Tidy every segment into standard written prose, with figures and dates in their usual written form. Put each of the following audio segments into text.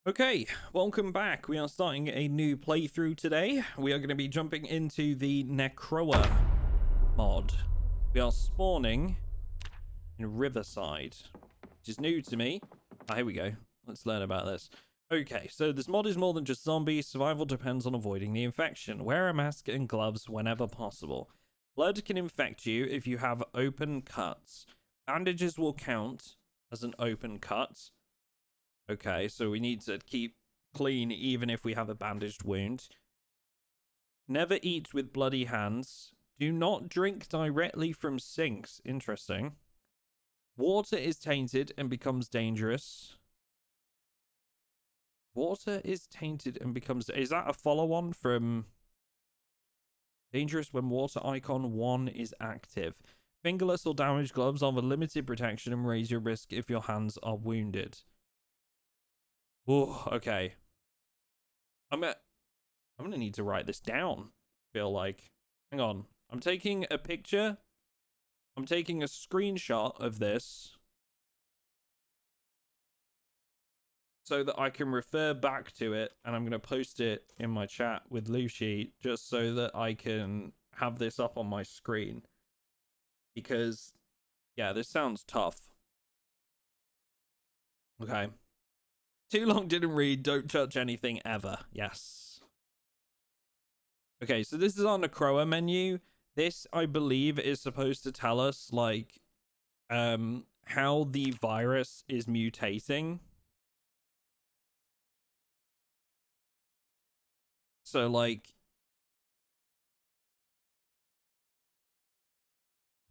Okay, welcome back. We are starting a new playthrough today. We are going to be jumping into the Necroa mod. We are spawning in Riverside, which is new to me. Here we go. Let's learn about this. Okay, so this mod is more than just zombies. Survival depends on avoiding the infection. Wear a mask and gloves whenever possible. Blood can infect you if you have open cuts. Bandages will count as an open cut. Okay, so we need to keep clean even if we have a bandaged wound. Never eat with bloody hands. Do not drink directly from sinks. Interesting. Water is tainted and becomes dangerous. Water is tainted and becomes... Is that a follow-on from... Dangerous when water icon 1 is active. Fingerless or damaged gloves offer limited protection and raise your risk if your hands are wounded. Oh, okay. I'm gonna need to write this down. I feel like. Hang on. I'm taking a picture. I'm taking a screenshot of this so that I can refer back to it, and I'm gonna post it in my chat with Lucy just so that I can have this up on my screen. Because yeah, this sounds tough. Okay. Too long didn't read, don't touch anything ever. Yes. Okay, so this is on the Necroa menu. This, I believe, is supposed to tell us, like, how the virus is mutating. So, like...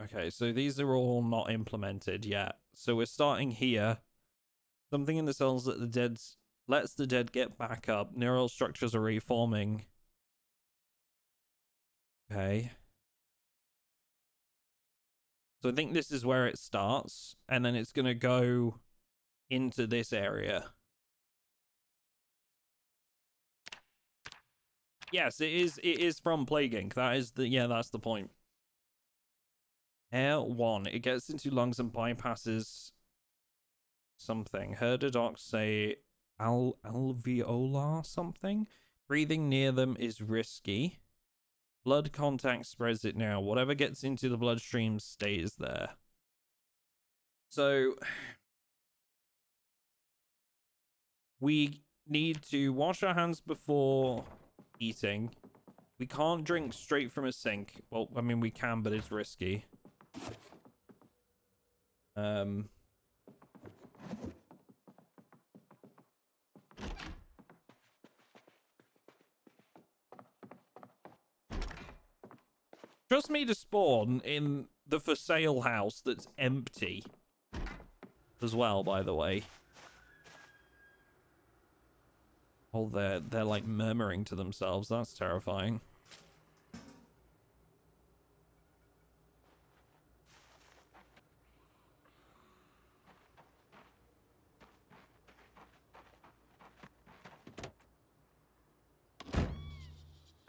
Okay, so these are all not implemented yet. So we're starting here. Something in the cells that the dead... lets the dead get back up. Neural structures are reforming. Okay. So I think this is where it starts, and then it's going to go into this area. Yes, it is from Plague Inc. That is the... Yeah, that's the point. Air 1. It gets into lungs and bypasses something. Heard a doc say alveolar something. Breathing near them is risky. Blood contact spreads it now. Whatever gets into the bloodstream stays there. So we need to wash our hands before eating. We can't drink straight from a sink. Well, I mean, we can, but it's risky. Trust me to spawn in the for sale house that's empty. As well, by the way. Oh, they're like murmuring to themselves. That's terrifying.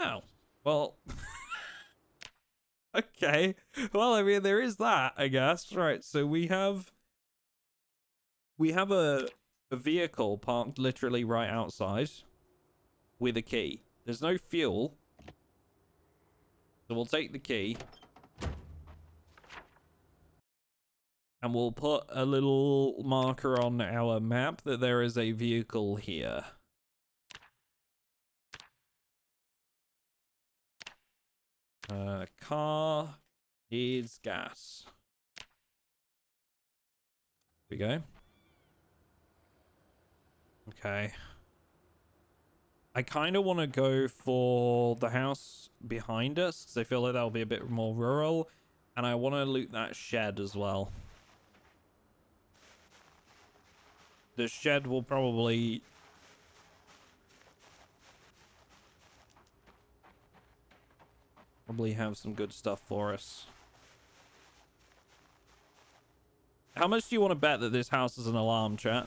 Oh, well. Okay. Well, I mean, there is that, I guess. Right, so we have a vehicle parked literally right outside with a key. There's no fuel. So we'll take the key. And we'll put a little marker on our map that there is a vehicle here. Car needs gas. Here we go. Okay. I kind of want to go for the house behind us because I feel like that'll be a bit more rural. And I want to loot that shed as well. The shed will probably... have some good stuff for us. How much do you want to bet that this house is an alarm, chat?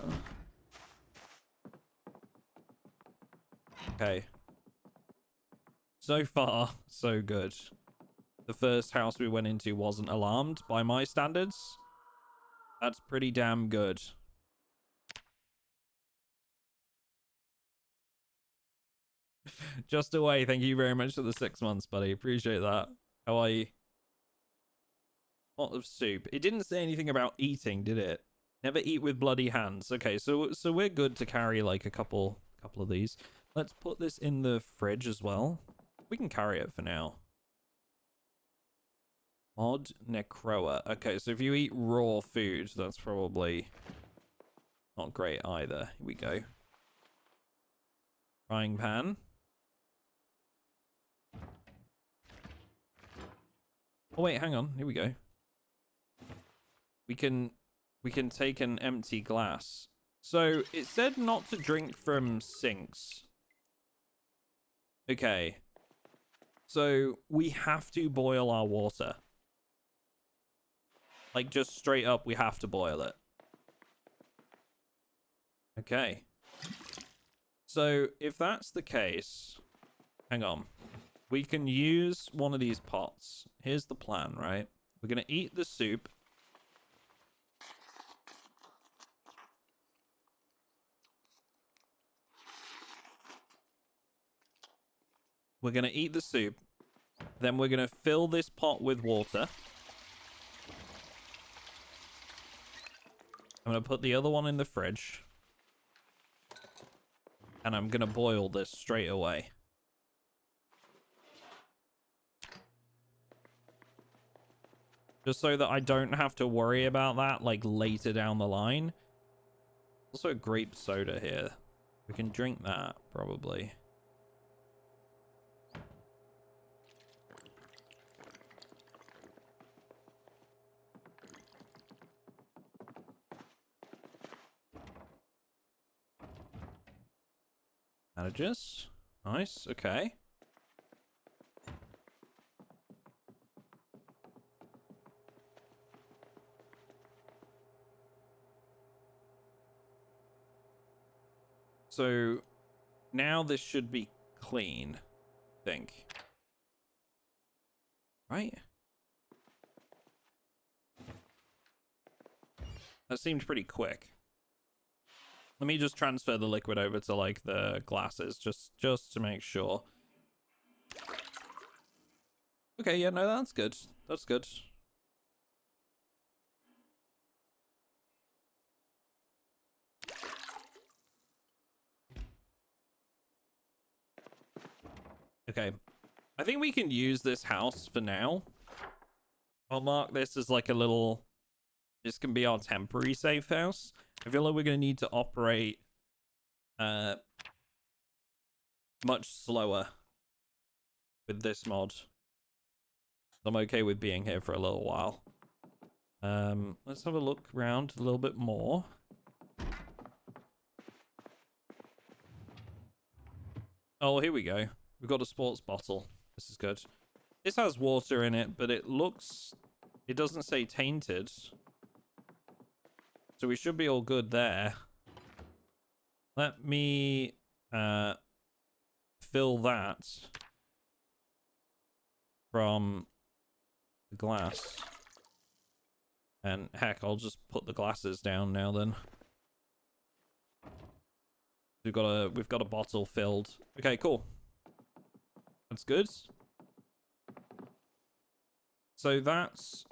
Okay. So far, so good. The first house we went into wasn't alarmed by my standards. That's pretty damn good. Just away. Thank you very much for the 6 months, buddy. Appreciate that. How are you? Pot of soup. It didn't say anything about eating, did it? Never eat with bloody hands. Okay, so we're good to carry like a couple of these. Let's put this in the fridge as well. We can carry it for now. Mod Necroa. Okay, so if you eat raw food, that's probably not great either. Here we go. Frying pan. Oh wait, hang on. Here we go. We can take an empty glass. So it said not to drink from sinks. Okay. So we have to boil our water. Like, just straight up, we have to boil it. Okay. So if that's the case, hang on. We can use one of these pots. Here's the plan, right? We're going to eat the soup. We're going to eat the soup. Then we're going to fill this pot with water. I'm going to put the other one in the fridge. And I'm going to boil this straight away. Just so that I don't have to worry about that, like, later down the line. Also a grape soda here. We can drink that, probably. Manages. Nice, okay. So now this should be clean, I think. Right? That seemed pretty quick. Let me just transfer the liquid over to like the glasses just to make sure. Okay, yeah, no, that's good. That's good. Okay. I think we can use this house for now. I'll mark this as like a little... This can be our temporary safe house. I feel like we're going to need to operate much slower with this mod. I'm okay with being here for a little while. Let's have a look around a little bit more. Oh, here we go. We've got a sports bottle. This is good. This has water in it, but it looks... It doesn't say tainted. So we should be all good there. Let me fill that from the glass. And heck, I'll just put the glasses down now then. We've got a bottle filled. Okay, cool. That's good. So that's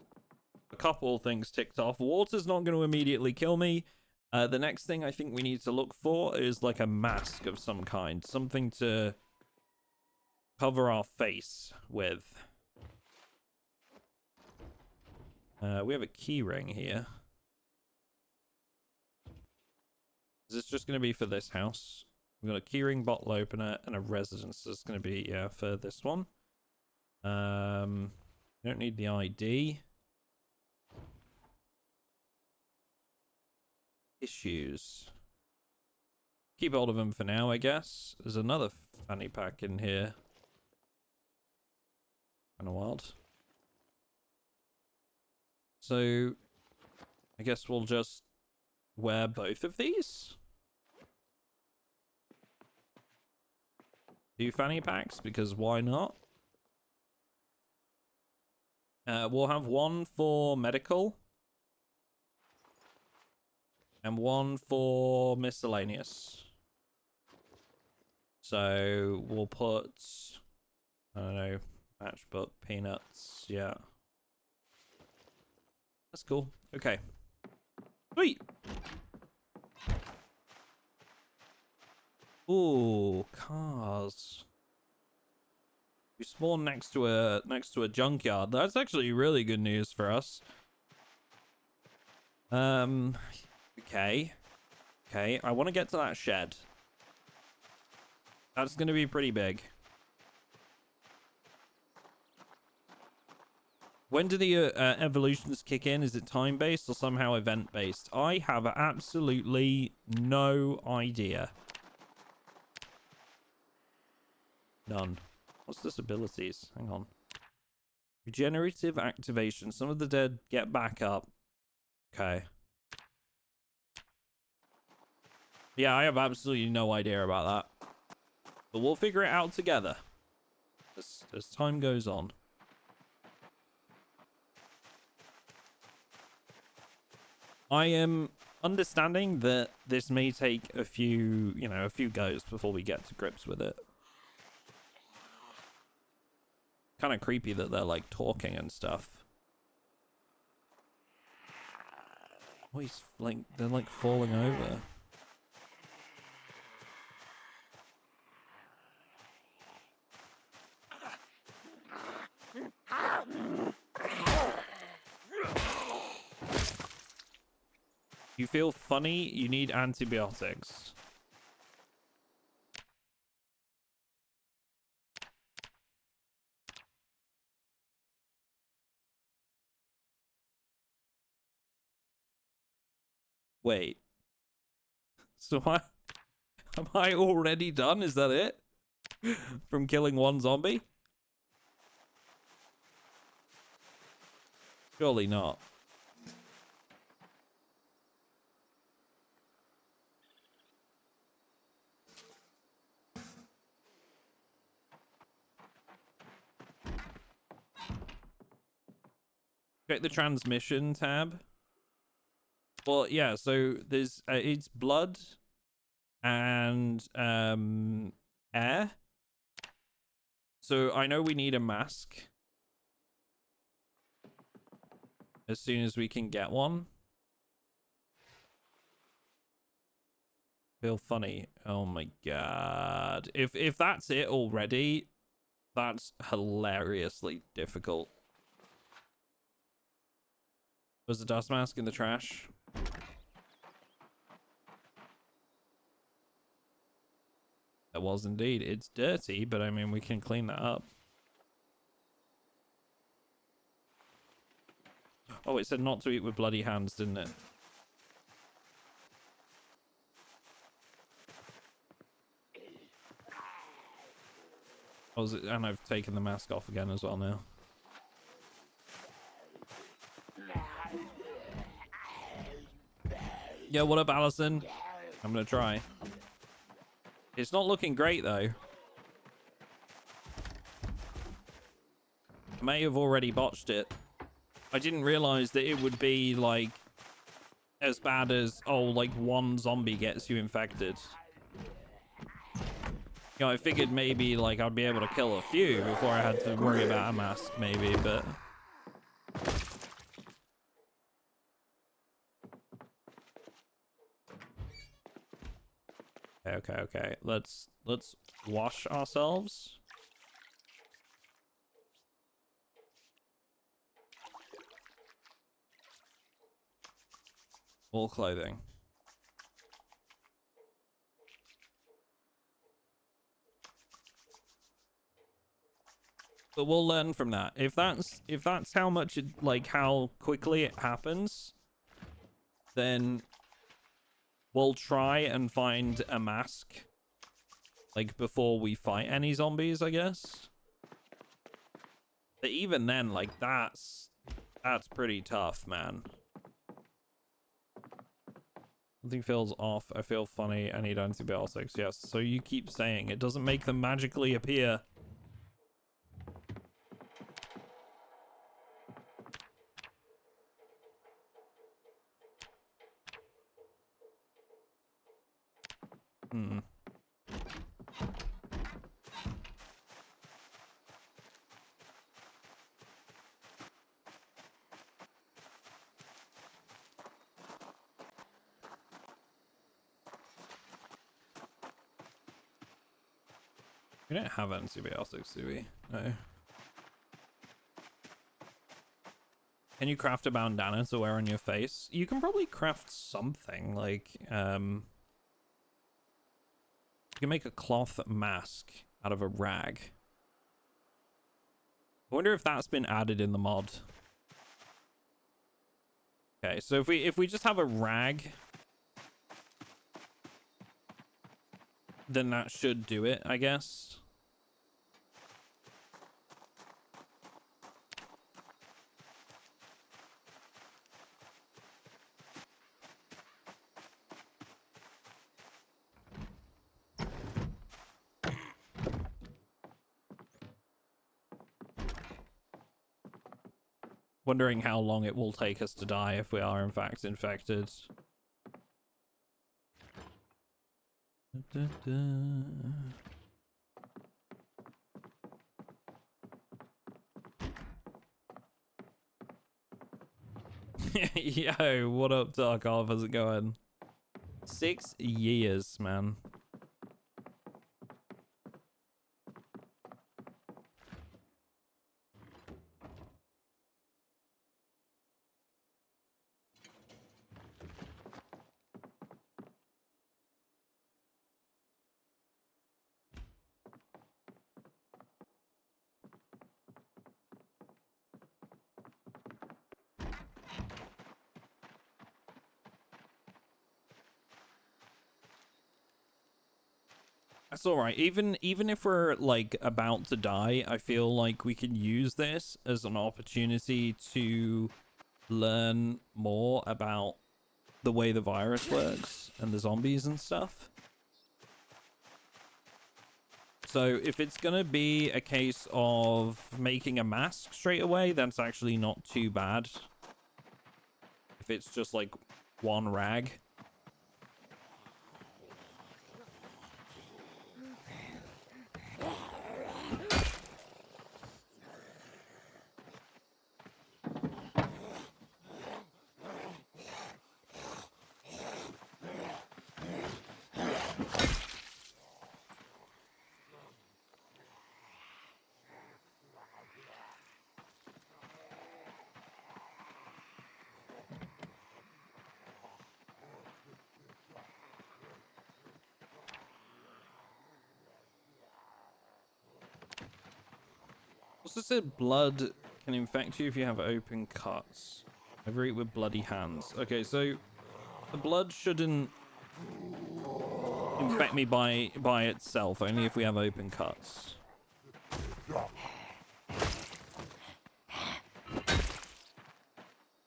a couple things ticked off. Water's not going to immediately kill me. The next thing I think we need to look for is like a mask of some kind. Something to cover our face with. We have a key ring here. Is this just going to be for this house? We've got a keyring, bottle opener, and a residence. That's going to be, yeah, for this one. We don't need the ID. Issues. Keep hold of them for now, I guess. There's another fanny pack in here. Kind of wild. So, I guess we'll just wear both of these. Do fanny packs, because why not? We'll have one for medical. And one for miscellaneous. So we'll put, I don't know, matchbook, peanuts. Yeah. That's cool. Okay. Sweet. Ooh, cars. We spawn next to a junkyard. That's actually really good news for us. Okay. Okay, I want to get to that shed. That's going to be pretty big. When do the evolutions kick in? Is it time-based or somehow event-based? I have absolutely no idea. None. What's this abilities? Hang on. Regenerative activation. Some of the dead get back up. Okay. Yeah, I have absolutely no idea about that. But we'll figure it out together as time goes on. I am understanding that this may take a few goes before we get to grips with it. Kind of creepy that they're like talking and stuff. Oh, he's like, they're like falling over. You feel funny? You need antibiotics. Wait. So am I already done? Is that it? From killing one zombie? Surely not. Check the transmission tab. Well, yeah, so there's it's blood and air. So I know we need a mask as soon as we can get one. Feel funny. Oh my god. If that's it already, that's hilariously difficult. Was the dust mask in the trash? It was indeed. It's dirty, but I mean, we can clean that up. Oh, it said not to eat with bloody hands, didn't it? Oh, and I've taken the mask off again as well now. Yeah, what up, Allison? I'm gonna try. It's not looking great, though. I may have already botched it. I didn't realize that it would be, like, as bad as, oh, like, one zombie gets you infected. You know, I figured maybe, like, I'd be able to kill a few before I had to worry about a mask, maybe, but... Okay. Let's wash ourselves. All clothing. But we'll learn from that. If that's how much it, like, how quickly it happens, then we'll try and find a mask, like, before we fight any zombies, I guess. But even then, like, that's pretty tough, man. Something feels off. I feel funny. I need antibiotics. Yes. So you keep saying it doesn't make them magically appear. We don't have antibiotics, do we? No. Can you craft a bandana to wear on your face? You can probably craft something, like, you can make a cloth mask out of a rag. I wonder if that's been added in the mod. Okay, so if we just have a rag, then that should do it, I guess. Wondering how long it will take us to die if we are in fact infected. Yo, what up, Tarkov? How's it going? 6 years, man. That's all right. Even if we're like about to die, I feel like we can use this as an opportunity to learn more about the way the virus works and the zombies and stuff. So if it's gonna be a case of making a mask straight away, that's actually not too bad. If it's just like one rag. What's this? Blood can infect you if you have open cuts. Overeat with bloody hands. Okay, so the blood shouldn't infect me by itself, only if we have open cuts.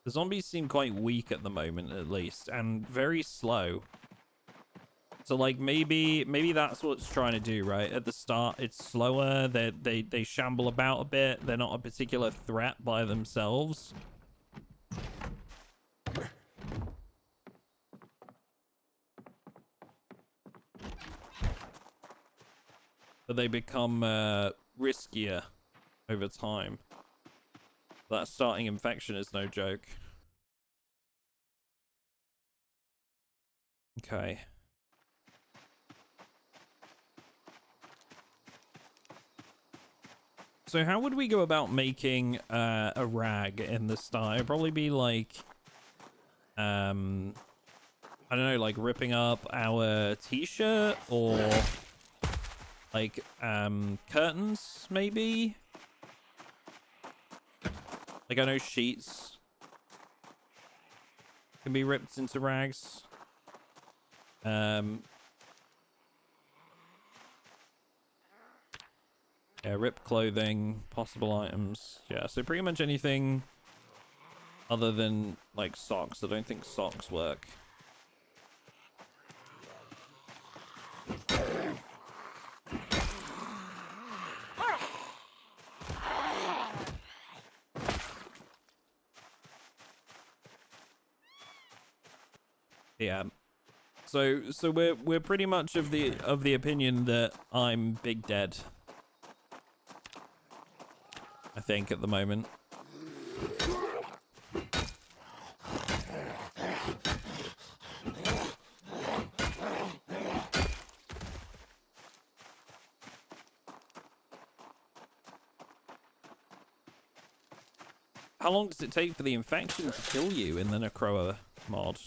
The zombies seem quite weak at the moment, at least, and very slow. So like maybe that's what it's trying to do, right? At the start, it's slower. They shamble about a bit. They're not a particular threat by themselves. But they become riskier over time. That starting infection is no joke. Okay. So how would we go about making a rag in the start? It'd probably be like, I don't know, like ripping up our t-shirt or like curtains, maybe? Like I know sheets can be ripped into rags. Yeah, rip clothing, possible items. Yeah, so pretty much anything other than like socks. I don't think socks work. Yeah. So we're pretty much of the opinion that I'm big dead. I think at the moment. How long does it take for the infection to kill you in the Necroa mod?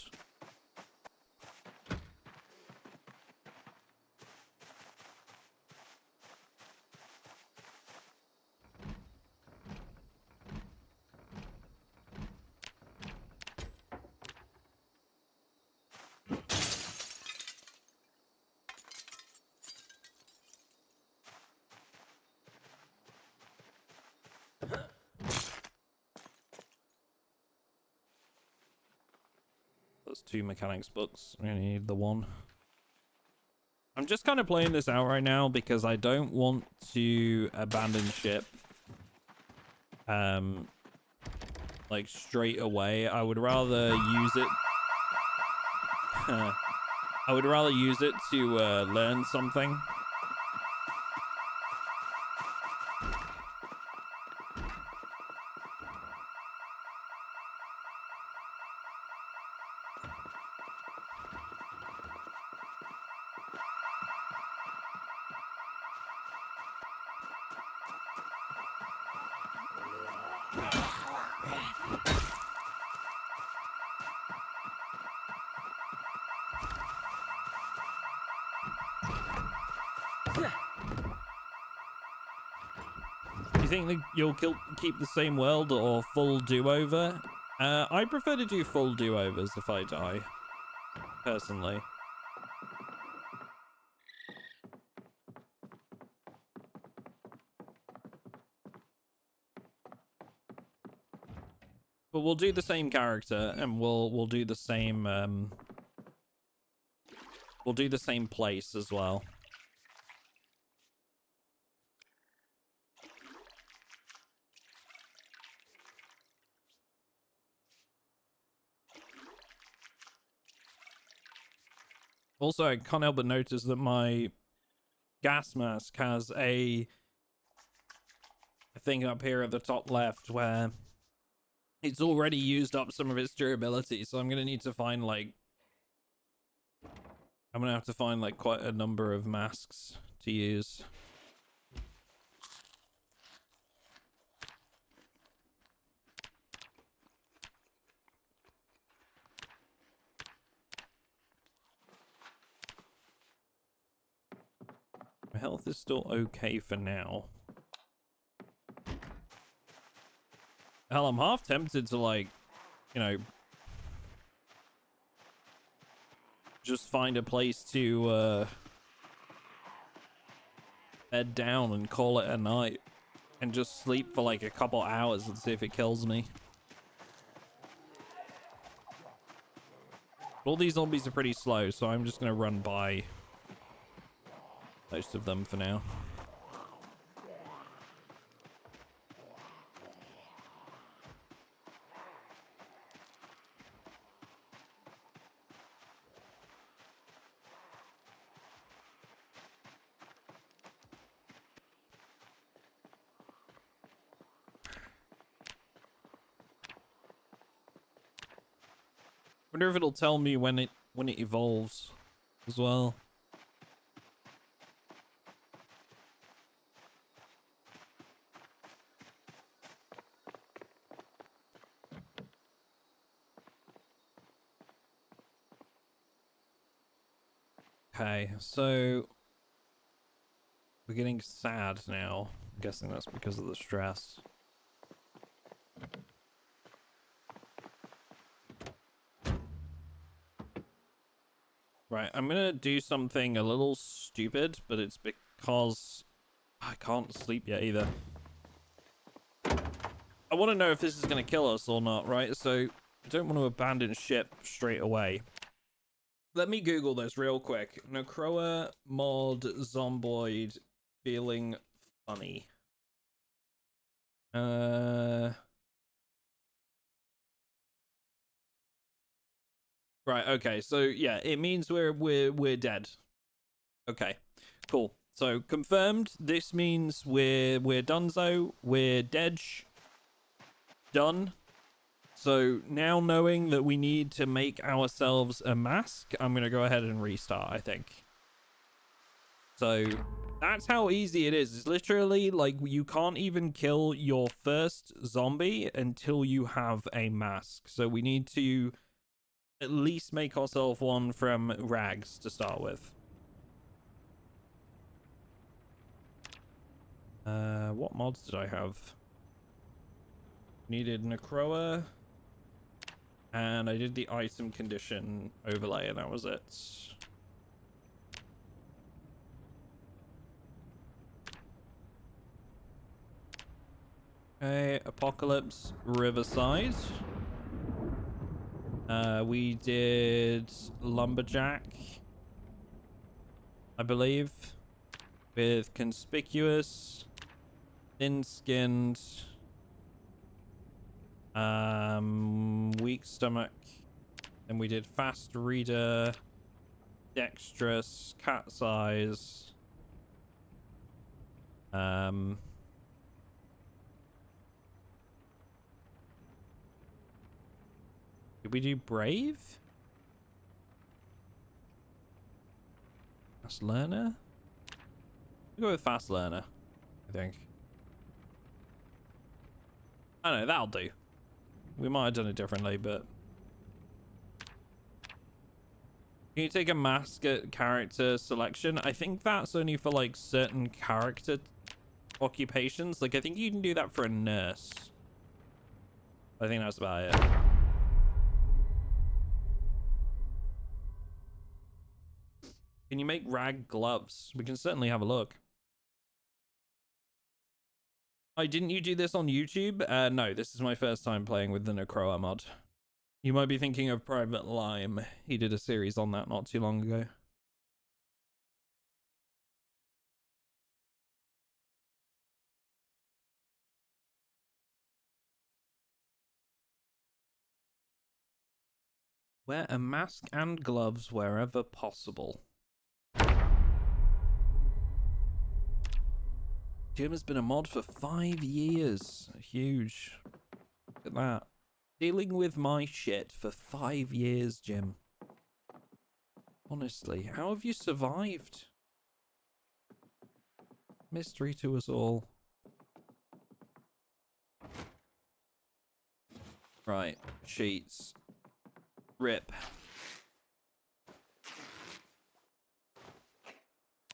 That's 2 mechanics books. I need the 1. I'm just kind of playing this out right now because I don't want to abandon ship. Like straight away. I would rather use it. I would rather use it to learn something. You think that you'll keep the same world or full do-over? I prefer to do full do-overs if I die, personally. But we'll do the same character and we'll do the same we'll do the same place as well. Also, I can't help but notice that my gas mask has a thing up here at the top left where it's already used up some of its durability, so I'm gonna need to find like I'm gonna have to find like quite a number of masks to use. My health is still okay for now. Hell, I'm half tempted to, like, you know, just find a place to bed down and call it a night and just sleep for like a couple hours and see if it kills me. All these zombies are pretty slow, so I'm just gonna run by most of them for now. Wonder if it'll tell me when it evolves as well. Okay, so we're getting sad now. I'm guessing that's because of the stress. Right, I'm gonna do something a little stupid, but it's because I can't sleep yet either. I want to know if this is gonna kill us or not, right? So I don't want to abandon ship straight away. Let me Google this real quick. Necroa mod Zomboid feeling funny. Right, okay, so yeah, it means we're dead. Okay, cool. So confirmed, this means we're donezo, we're dead. Done. So now knowing that we need to make ourselves a mask, I'm gonna go ahead and restart, I think. So That's how easy it is. It's literally like you can't even kill your first zombie until you have a mask. So we need to at least make ourselves one from rags to start with. What mods did I have? Needed Necroa. And I did the item condition overlay, and that was it. Okay, Apocalypse Riverside. We did Lumberjack, I believe, with Conspicuous, Thin-Skinned, Weak Stomach. Then we did Fast Reader, Dexterous, Cat's Eyes. Did we do Brave? Fast Learner? We'll go with Fast Learner, I think. I don't know, that'll do. We might have done it differently, but... Can you take a mask at character selection? I think that's only for, like, certain character occupations. Like, I think you can do that for a nurse. I think that's about it. Can you make rag gloves? We can certainly have a look. Oh, didn't you do this on YouTube? No, this is my first time playing with the Necroa mod. You might be thinking of Private Lime. He did a series on that not too long ago. Wear a mask and gloves wherever possible. Jim has been a mod for 5 years. Huge. Look at that. Dealing with my shit for 5 years, Jim. Honestly, how have you survived? Mystery to us all. Right, sheets. Rip.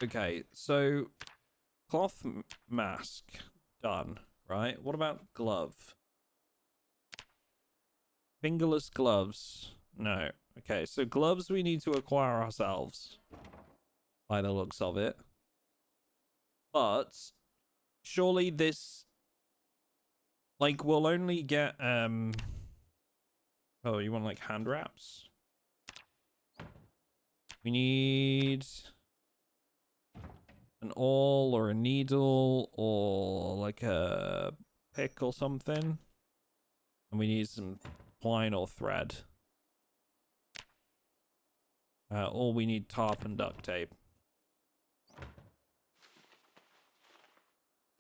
Okay, so cloth mask done, right? What about glove? Fingerless gloves. No. Okay, so gloves we need to acquire ourselves, by the looks of it. But surely this, like, we'll only get oh, you want like hand wraps? We need an awl or a needle or like a pick or something. And we need some twine or thread. Or we need tarp and duct tape.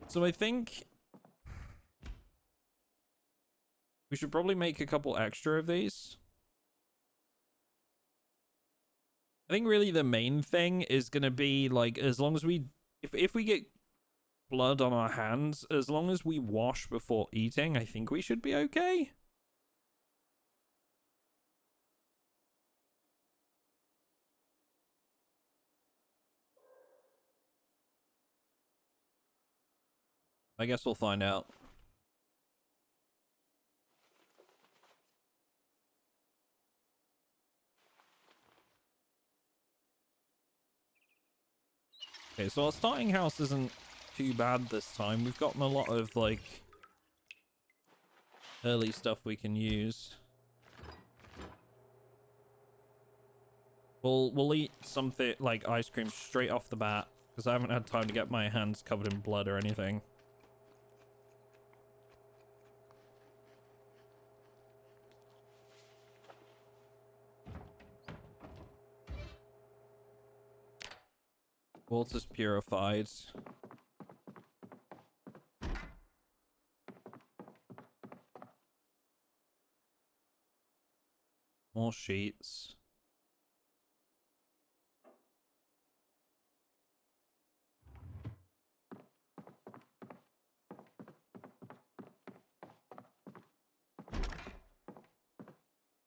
So I think we should probably make a couple extra of these. I think really the main thing is going to be, like, as long as we... If we get blood on our hands, as long as we wash before eating, I think we should be okay. I guess we'll find out. Okay, so our starting house isn't too bad this time. We've gotten a lot of, like, early stuff we can use. We'll eat something like ice cream straight off the bat, because I haven't had time to get my hands covered in blood or anything. Water's purified. More sheets.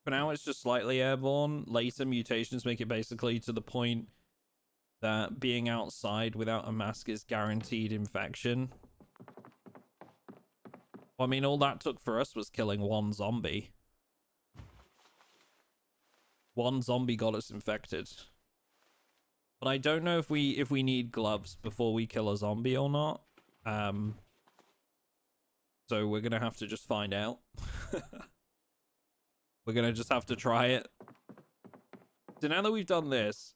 For now, it's just slightly airborne. Later mutations make it basically to the point that being outside without a mask is guaranteed infection. Well, I mean, all that took for us was killing one zombie. One zombie got us infected. But I don't know if we need gloves before we kill a zombie or not. So we're gonna have to just find out. We're gonna just have to try it. So now that we've done this,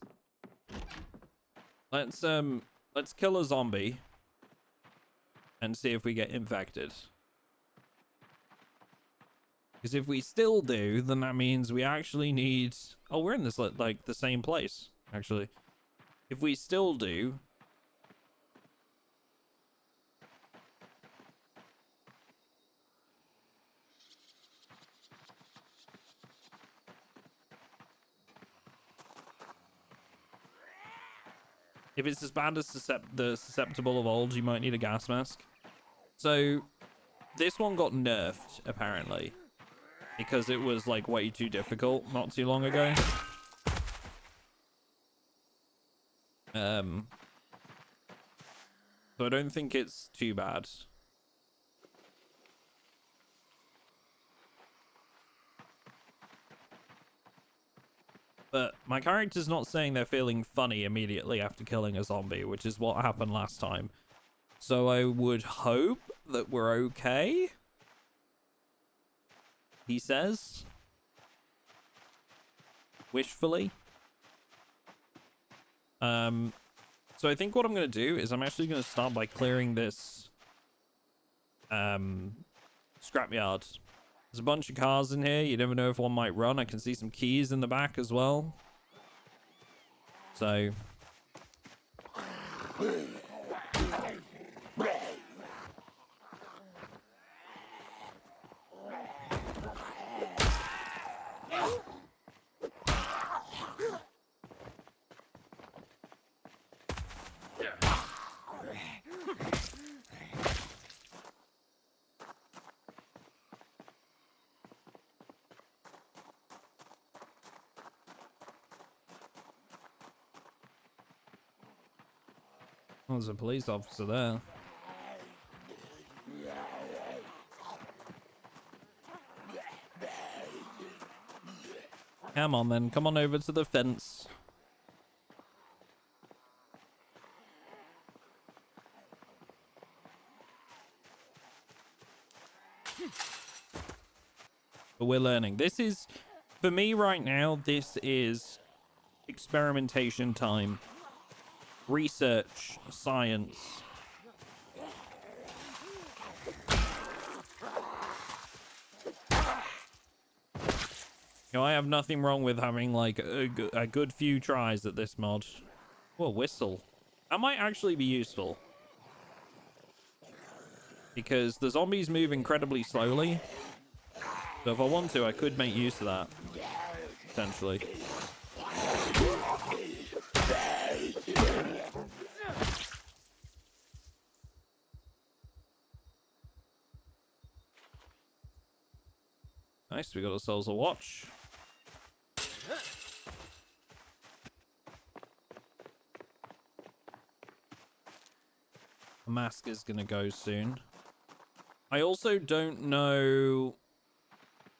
let's kill a zombie and see if we get infected. Because if we still do, then that means we actually need... Oh, we're in this, like, the same place, actually. If we still do... If it's as bad as the susceptible of old, you might need a gas mask. So, this one got nerfed, apparently. Because it was, like, way too difficult not too long ago. So I don't think it's too bad. But my character's not saying they're feeling funny immediately after killing a zombie, which is what happened last time. So I would hope that we're okay. He says. Wishfully. So I think what I'm going to do is I'm actually going to start by clearing this scrapyard. There's a bunch of cars in here. You never know if one might run. I can see some keys in the back as well. So... Oh, there's a police officer there. Come on then, come on over to the fence. But we're learning. This is, for me right now, this is experimentation time. Research, science. You know, I have nothing wrong with having like a good few tries at this mod. Oh, a whistle. That might actually be useful. Because the zombies move incredibly slowly. So if I want to, I could make use of that. Potentially. Nice, we got ourselves a watch. The mask is gonna go soon. I also don't know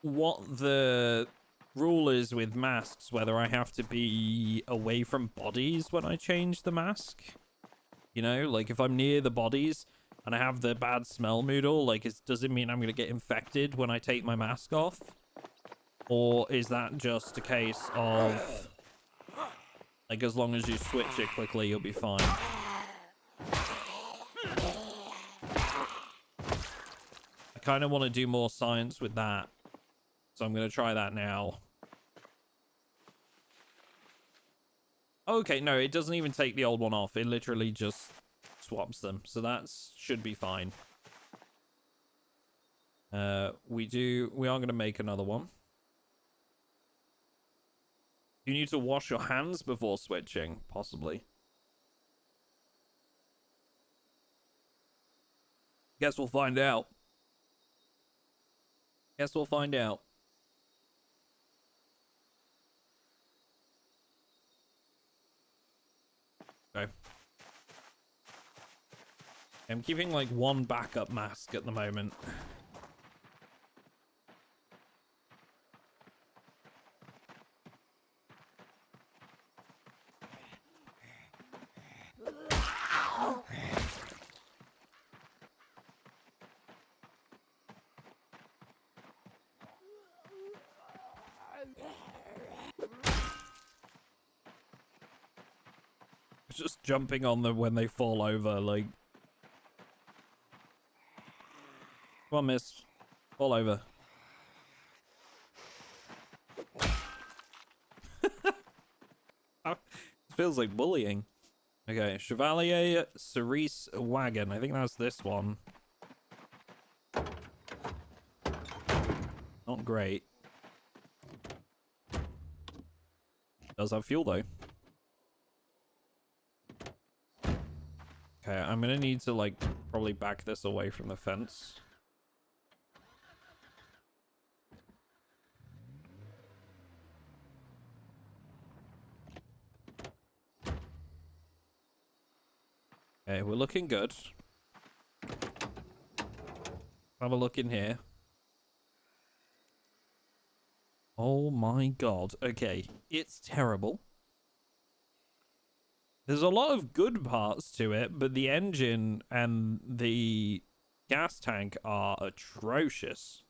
what the rule is with masks, whether I have to be away from bodies when I change the mask. You know, like if I'm near the bodies and I have the bad smell moodle, like does it mean I'm gonna get infected when I take my mask off? Or is that just a case of like as long as you switch it quickly you'll be fine? I kind of want to do more science with that, so I'm going to try that now. Okay, no, it doesn't even take the old one off. It literally just swaps them, so that should be fine. We are going to make another one. You need to wash your hands before switching, possibly. Guess we'll find out. Guess we'll find out. Okay. I'm keeping like one backup mask at the moment. Just jumping on them when they fall over, like. Come on, miss. Fall over. It feels like bullying. Okay, Chevalier Cerise Wagon. I think that's this one. Not great. Does have fuel, though. Okay, I'm gonna need to, like, probably back this away from the fence. Okay, we're looking good. Have a look in here. Oh my god. Okay, it's terrible. There's a lot of good parts to it, but the engine and the gas tank are atrocious.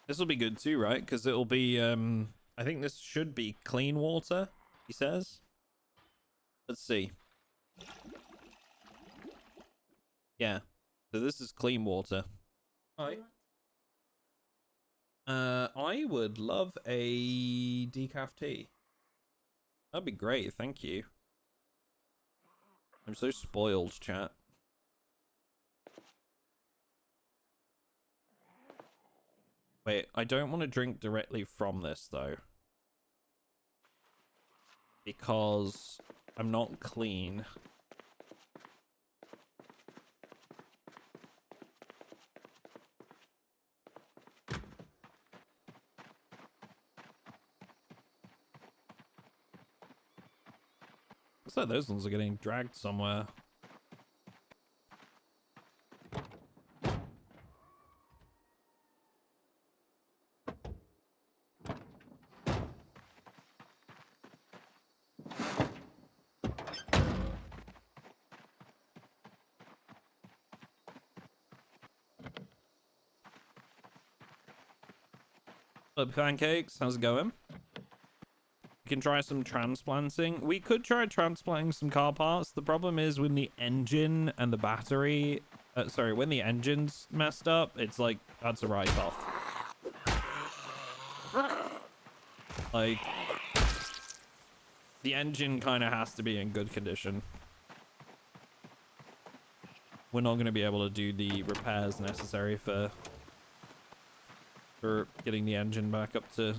This will be good too, right? Because it'll be, I think this should be clean water, he says. Let's see. Yeah. So this is clean water. Hi. I would love a decaf tea. That'd be great, thank you. I'm so spoiled, chat. Wait, I don't want to drink directly from this, though. Because I'm not clean. Looks like those ones are getting dragged somewhere. Up pancakes, how's it going? We can try some transplanting. We could try transplanting some car parts. The problem is when the engine and the battery, sorry, when the engine's messed up, it's like, that's a write-off. Like, the engine kind of has to be in good condition. We're not going to be able to do the repairs necessary for getting the engine back up to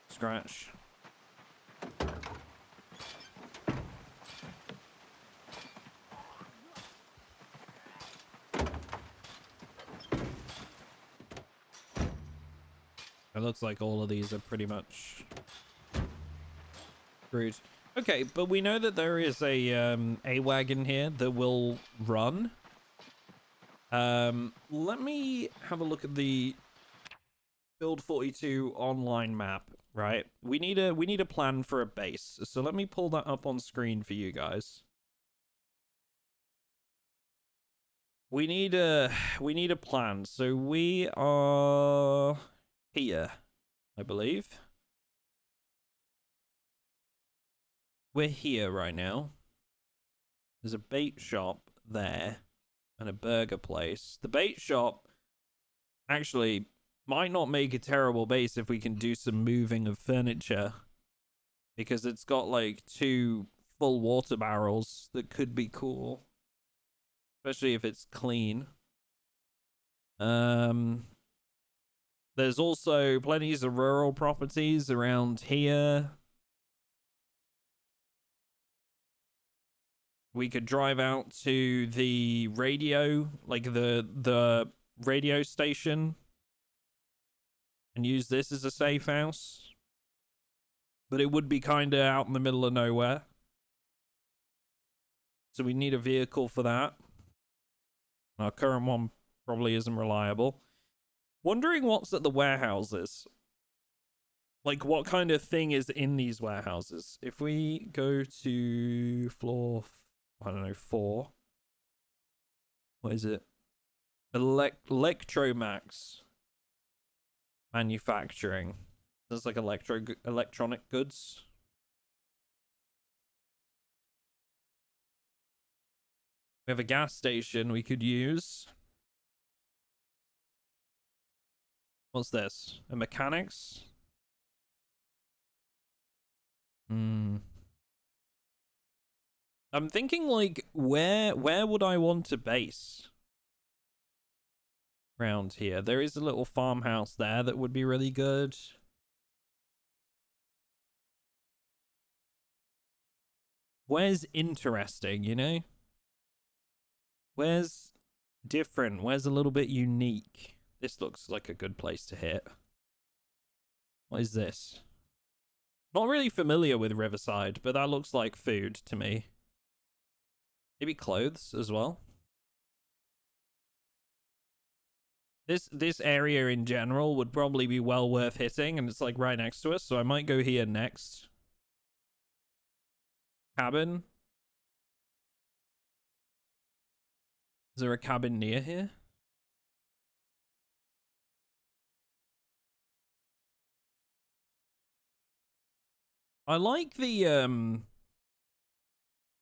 scratch. It looks like all of these are pretty much screwed. Okay, but we know that there is a wagon here that will run. Let me have a look at the Build 42 online map, right? We need a plan for a base. So let me pull that up on screen for you guys. We need a plan. So we are here, I believe. We're here right now. There's a bait shop there and a burger place. The bait shop, actually, Might not make a terrible base if we can do some moving of furniture. Because it's got like 2 full water barrels that could be cool. Especially if it's clean. There's also plenty of rural properties around here. We could drive out to the radio, like the radio station, and use this as a safe house. But it would be kind of out in the middle of nowhere. So we need a vehicle for that. Our current one probably isn't reliable. Wondering what's at the warehouses. Like, what kind of thing is in these warehouses? If we go to floor, I don't know, 4. What is it? Electromax manufacturing. There's like electronic goods. We have a gas station we could use. What's this? A mechanics? I'm thinking, like, where would I want to base? Around here. There is a little farmhouse there that would be really good. Where's interesting, you know? Where's different? Where's a little bit unique? This looks like a good place to hit. What is this? Not really familiar with Riverside, but that looks like food to me. Maybe clothes as well. This area in general would probably be well worth hitting, and it's like right next to us, so I might go here next. Cabin. Is there a cabin near here? I like the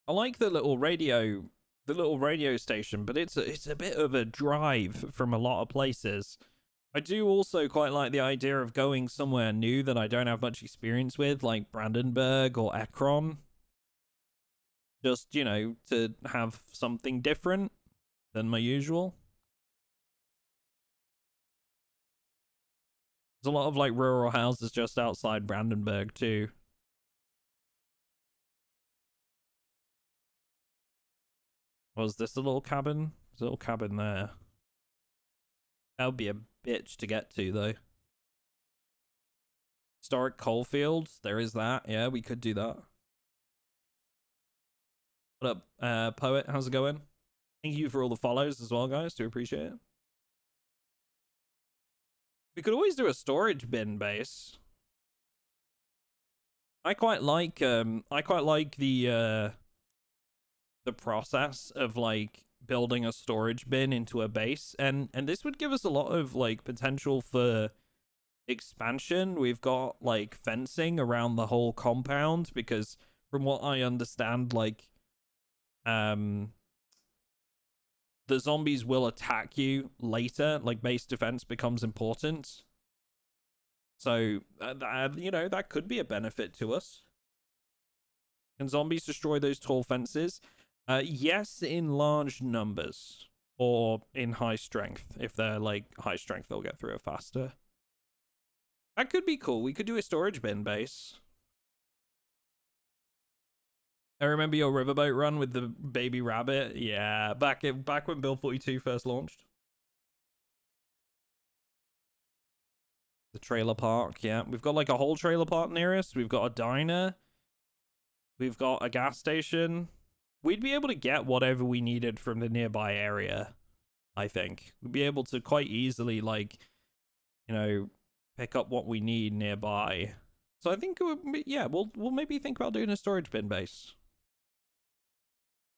little radio station, but it's a bit of a drive from a lot of places. I do also quite like the idea of going somewhere new that I don't have much experience with, like Brandenburg or Ekron. Just, you know, to have something different than my usual. There's a lot of like rural houses just outside Brandenburg too. Was this a little cabin? There's a little cabin there. That would be a bitch to get to, though. Historic coalfields. There is that. Yeah, we could do that. What up, Poet? How's it going? Thank you for all the follows as well, guys. Do appreciate it. We could always do a storage bin base. I quite like the process of like building a storage bin into a base, and this would give us a lot of like potential for expansion. We've got like fencing around the whole compound, because from what I understand, like the zombies will attack you later. Like base defense becomes important, so you know, that could be a benefit to us. Can zombies destroy those tall fences? Yes, in large numbers, or in high strength. If they're like high strength, they'll get through it faster. That could be cool. We could do a storage bin base. I remember your riverboat run with the baby rabbit. Yeah, back when Build 42 first launched. The trailer park, yeah. We've got like a whole trailer park near us. We've got a diner. We've got a gas station. We'd be able to get whatever we needed from the nearby area, I think. We'd be able to quite easily, like, you know, pick up what we need nearby. So I think, yeah, we'll maybe think about doing a storage bin base.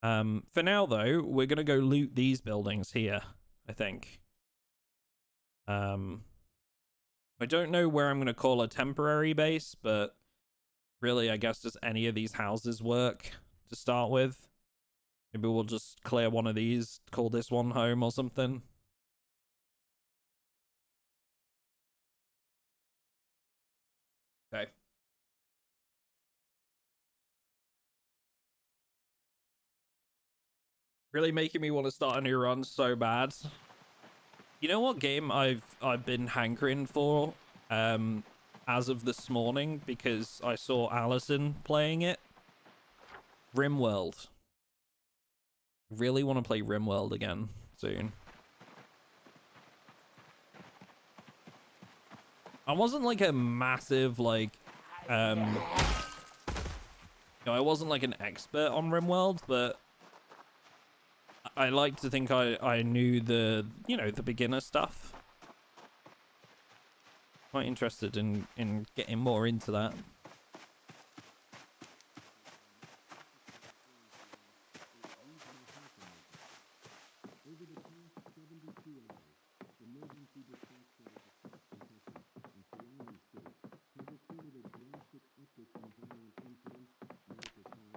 For now, though, we're going to go loot these buildings here, I think. I don't know where I'm going to call a temporary base, but really, I guess does any of these houses work to start with? Maybe we'll just clear one of these, call this one home or something. Okay. Really making me want to start a new run so bad. You know what game I've been hankering for as of this morning because I saw Allison playing it? RimWorld. Really want to play RimWorld again soon. I wasn't like a massive like I wasn't like an expert on RimWorld, but I like to think I knew the, you know, the beginner stuff. Quite interested in getting more into that.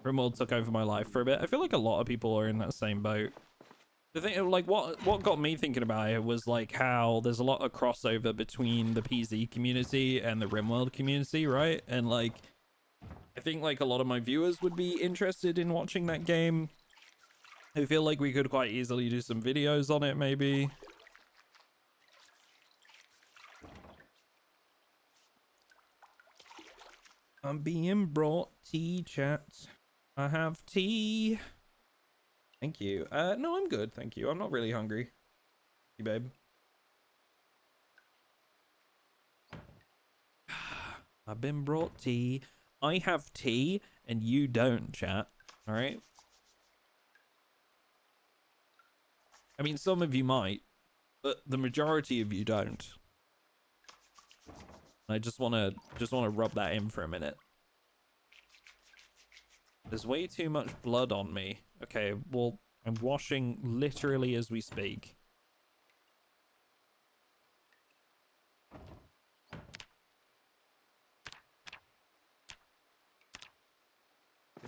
RimWorld took over my life for a bit. I feel like a lot of people are in that same boat. The thing, like, what got me thinking about it was like how there's a lot of crossover between the PZ community and the RimWorld community, right? And like, I think like a lot of my viewers would be interested in watching that game. I feel like we could quite easily do some videos on it, maybe. I'm being brought tea, chat. I have tea. Thank you. No, I'm good, thank you. I'm not really hungry. You, babe. I've been brought tea. I have tea, and you don't, chat. All right? I mean, some of you might, but the majority of you don't. I just wanna rub that in for a minute. There's way too much blood on me. Okay, well, I'm washing literally as we speak.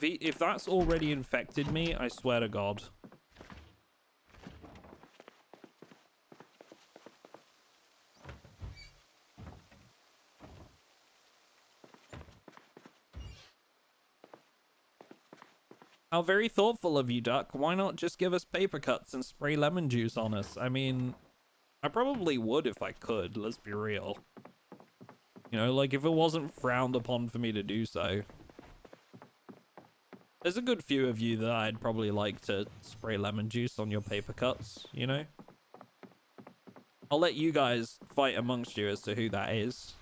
If that's already infected me, I swear to God. How very thoughtful of you, Duck. Why not just give us paper cuts and spray lemon juice on us? I mean, I probably would if I could, let's be real. You know, like if it wasn't frowned upon for me to do so. There's a good few of you that I'd probably like to spray lemon juice on your paper cuts, you know? I'll let you guys fight amongst you as to who that is.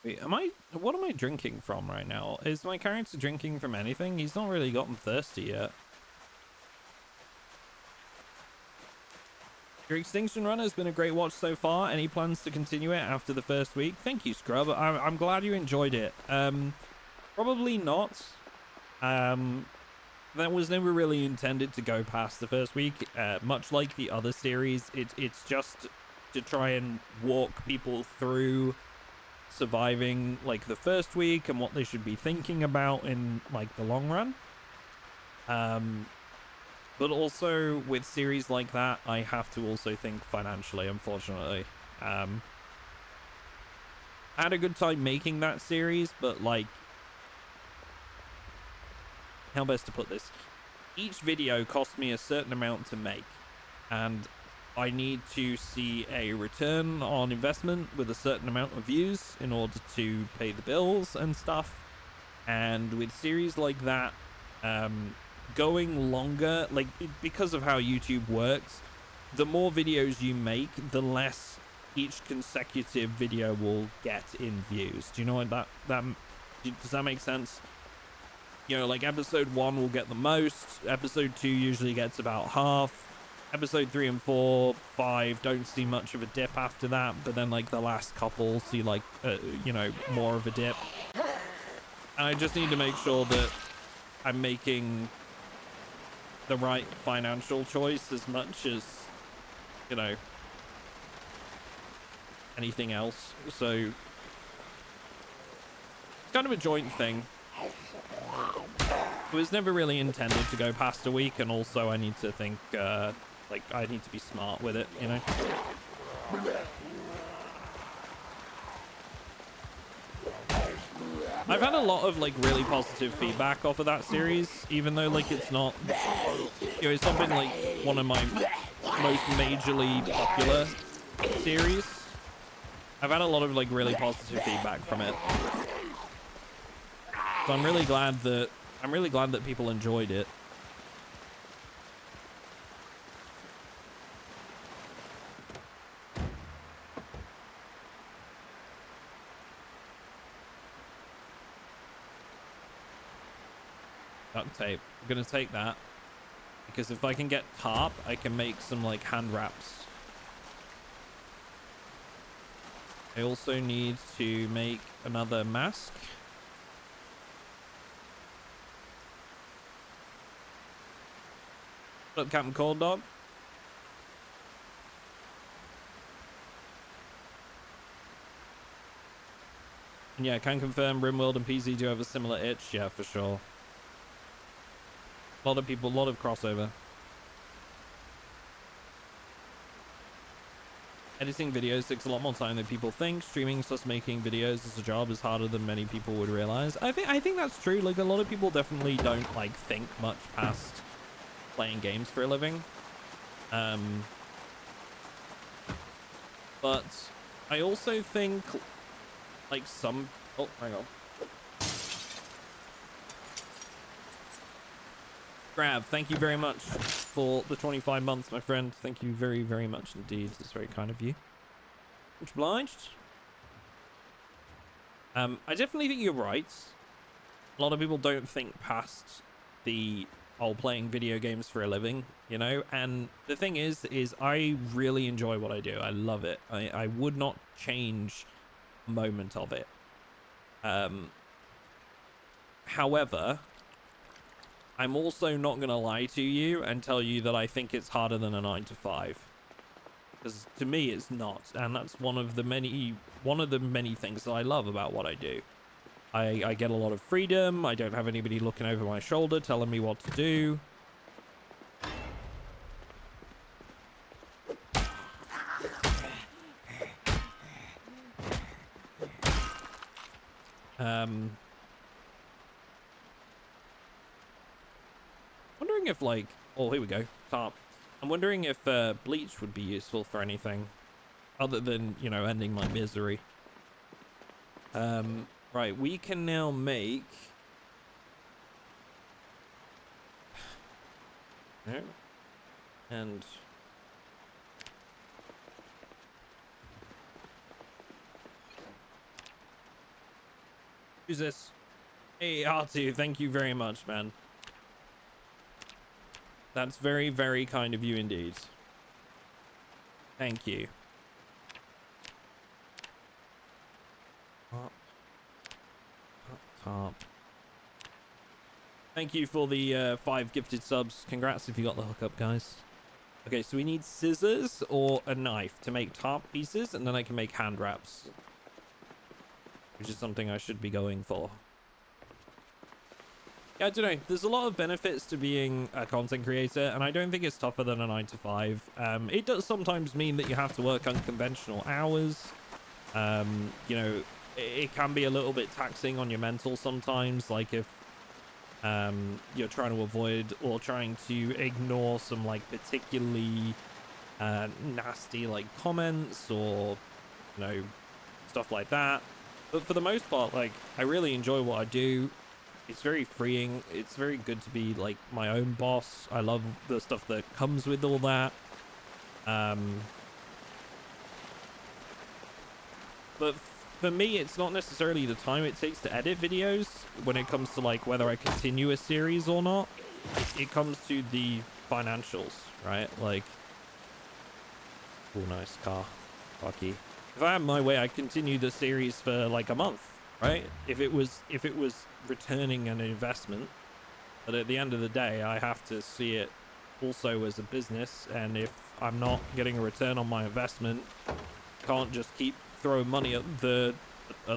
Wait, what am I drinking from right now? Is my character drinking from anything? He's not really gotten thirsty yet. Your Extinction Run has been a great watch so far. Any plans to continue it after the first week? Thank you, Scrub. I'm glad you enjoyed it. Probably not. That was never really intended to go past the first week. Much like the other series, it's just to try and walk people through surviving like the first week and what they should be thinking about in like the long run. But also with series like that, I have to also think financially, unfortunately. I had a good time making that series, but like, how best to put this? Each video cost me a certain amount to make, and I need to see a return on investment with a certain amount of views in order to pay the bills and stuff. And with series like that, going longer, like because of how YouTube works, the more videos you make, the less each consecutive video will get in views. Do you know what that does that make sense? You know, like episode 1 will get the most, episode 2 usually gets about half, episode 3 and 4, 5 don't see much of a dip after that, but then like the last couple see like you know, more of a dip. And I just need to make sure that I'm making the right financial choice as much as, you know, anything else. So it's kind of a joint thing. It was never really intended to go past a week, and also I need to think, like, I need to be smart with it, you know? I've had a lot of, like, really positive feedback off of that series, even though, like, it's not, you know, it's not been, like, one of my most majorly popular series. I've had a lot of, like, really positive feedback from it. So I'm really glad that people enjoyed it. Duct tape. I'm gonna take that because if I can get tarp, I can make some like hand wraps. I also need to make another mask. What's up, Captain Cold Dog? And yeah, I can confirm RimWorld and PZ do have a similar itch. Yeah, for sure. A lot of people, a lot of crossover. Editing videos takes a lot more time than people think. Streaming plus making videos as a job is harder than many people would realize. I think that's true. Like, a lot of people definitely don't like think much past playing games for a living. But I also think like some, oh, hang on. Grav, thank you very much for the 25 months, my friend. Thank you very, very much indeed. It's very kind of you. Much obliged. I definitely think you're right. A lot of people don't think past the whole playing video games for a living, you know? And the thing is I really enjoy what I do. I love it. I would not change a moment of it. However, I'm also not going to lie to you and tell you that I think it's harder than a 9 to 5. Because to me, it's not. And that's one of the many things that I love about what I do. I get a lot of freedom. I don't have anybody looking over my shoulder telling me what to do. Wondering if, like, oh, here we go, tarp. I'm wondering if bleach would be useful for anything other than, you know, ending my misery. Right, we can now make no, and who's this? Hey, R2, thank you very much, man. That's very, very kind of you indeed. Thank you. Top. Thank you for the 5 gifted subs. Congrats if you got the hookup, guys. Okay, so we need scissors or a knife to make tarp pieces, and then I can make hand wraps, which is something I should be going for. Yeah, I don't know. There's a lot of benefits to being a content creator, and I don't think it's tougher than a 9 to 5. It does sometimes mean that you have to work unconventional hours. You know, it can be a little bit taxing on your mental sometimes, like if you're trying to avoid or trying to ignore some like particularly nasty like comments or, you know, stuff like that. But for the most part, like, I really enjoy what I do. It's very freeing. It's very good to be like my own boss. I love the stuff that comes with all that. But for me, it's not necessarily the time it takes to edit videos when it comes to like whether I continue a series or not. It comes to the financials, right? Like, oh, nice car. Lucky. If I had my way, I'd continue the series for like a month, right? If it was returning an investment. But at the end of the day, I have to see it also as a business, and if I'm not getting a return on my investment, I can't just keep throwing money at the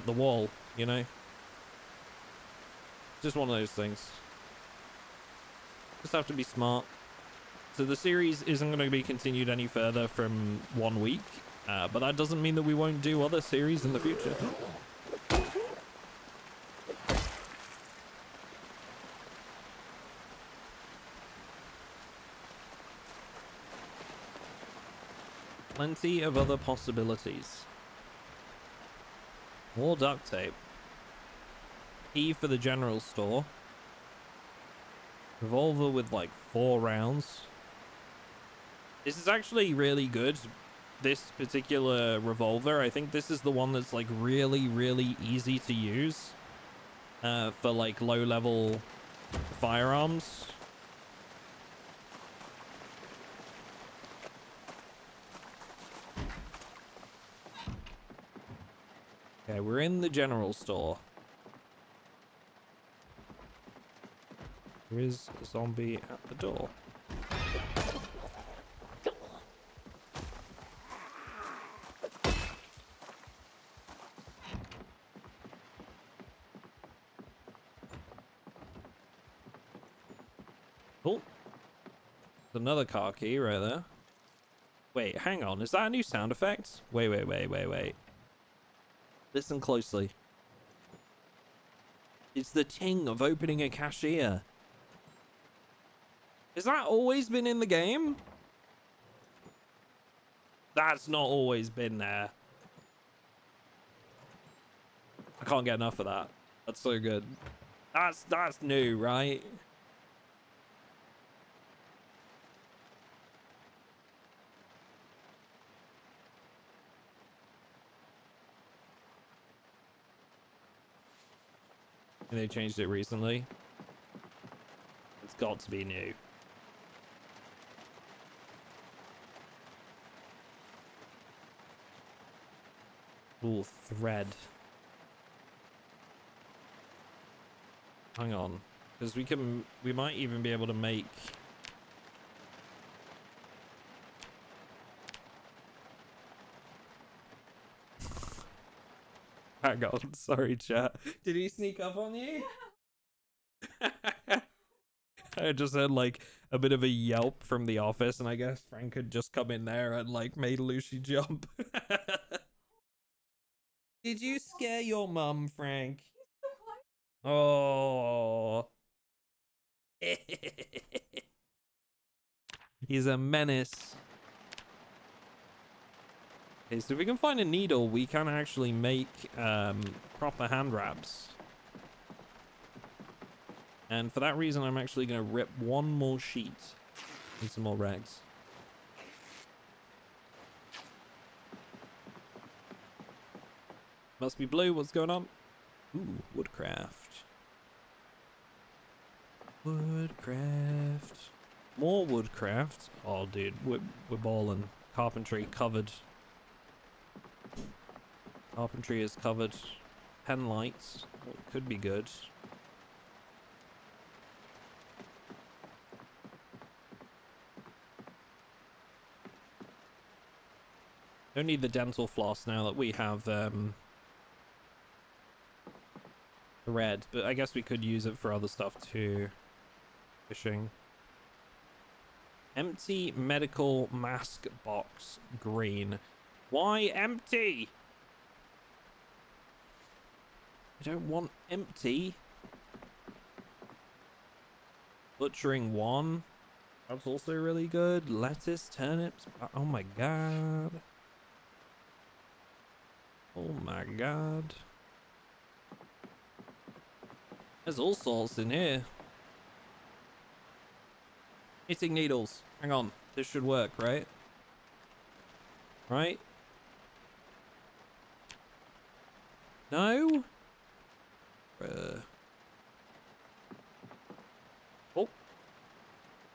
wall, you know? Just one of those things. Just have to be smart. So the series isn't going to be continued any further from 1 week, but that doesn't mean that we won't do other series in the future. Plenty of other possibilities. More duct tape. Key for the general store. Revolver with like 4 rounds. This is actually really good. This particular revolver, I think this is the one that's like really, really easy to use for like low level firearms. Okay, we're in the general store. There is a zombie at the door. Oh, there's another car key right there. Wait, hang on. Is that a new sound effect? Wait. Listen closely. It's the ting of opening a cashier. Has that always been in the game? That's not always been there. I can't get enough of that. That's so good. That's new, right? And they changed it recently. It's got to be new. Ooh, thread. Hang on. Because we might even be able to make... Hang on, sorry chat. Did he sneak up on you? I just heard like a bit of a yelp from the office, and I guess Frank had just come in there and like made Lucy jump. Did you scare your mum, Frank? Oh. He's a menace. Okay, so if we can find a needle, we can actually make proper hand wraps. And for that reason, I'm actually going to rip one more sheet and some more rags. Must be blue. What's going on? Ooh, woodcraft. Woodcraft. More woodcraft. Oh, dude, we're balling. Carpentry covered. Carpentry is covered. Pen lights. Oh, could be good. Don't need the dental floss now that we have thread, but I guess we could use it for other stuff too. Fishing. Empty medical mask box green. Why empty? I don't want empty. Butchering 1. That's also really good. Lettuce, turnips. Oh my god. Oh my god. There's all sorts in here. Knitting needles. Hang on. This should work, right? Right? No? Oh.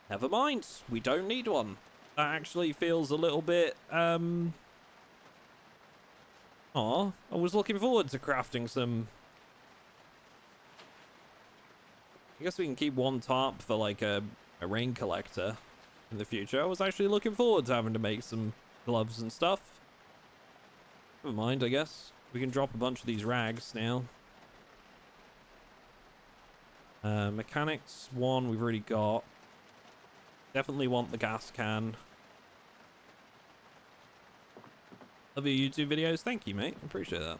Never mind. We don't need one. That actually feels a little bit, Aw, I was looking forward to crafting some... I guess we can keep one tarp for like a rain collector in the future. I was actually looking forward to having to make some gloves and stuff. Never mind, I guess. We can drop a bunch of these rags now. Mechanics 1 we've already got. Definitely want the gas can. Love your YouTube videos. Thank you, mate. Appreciate that.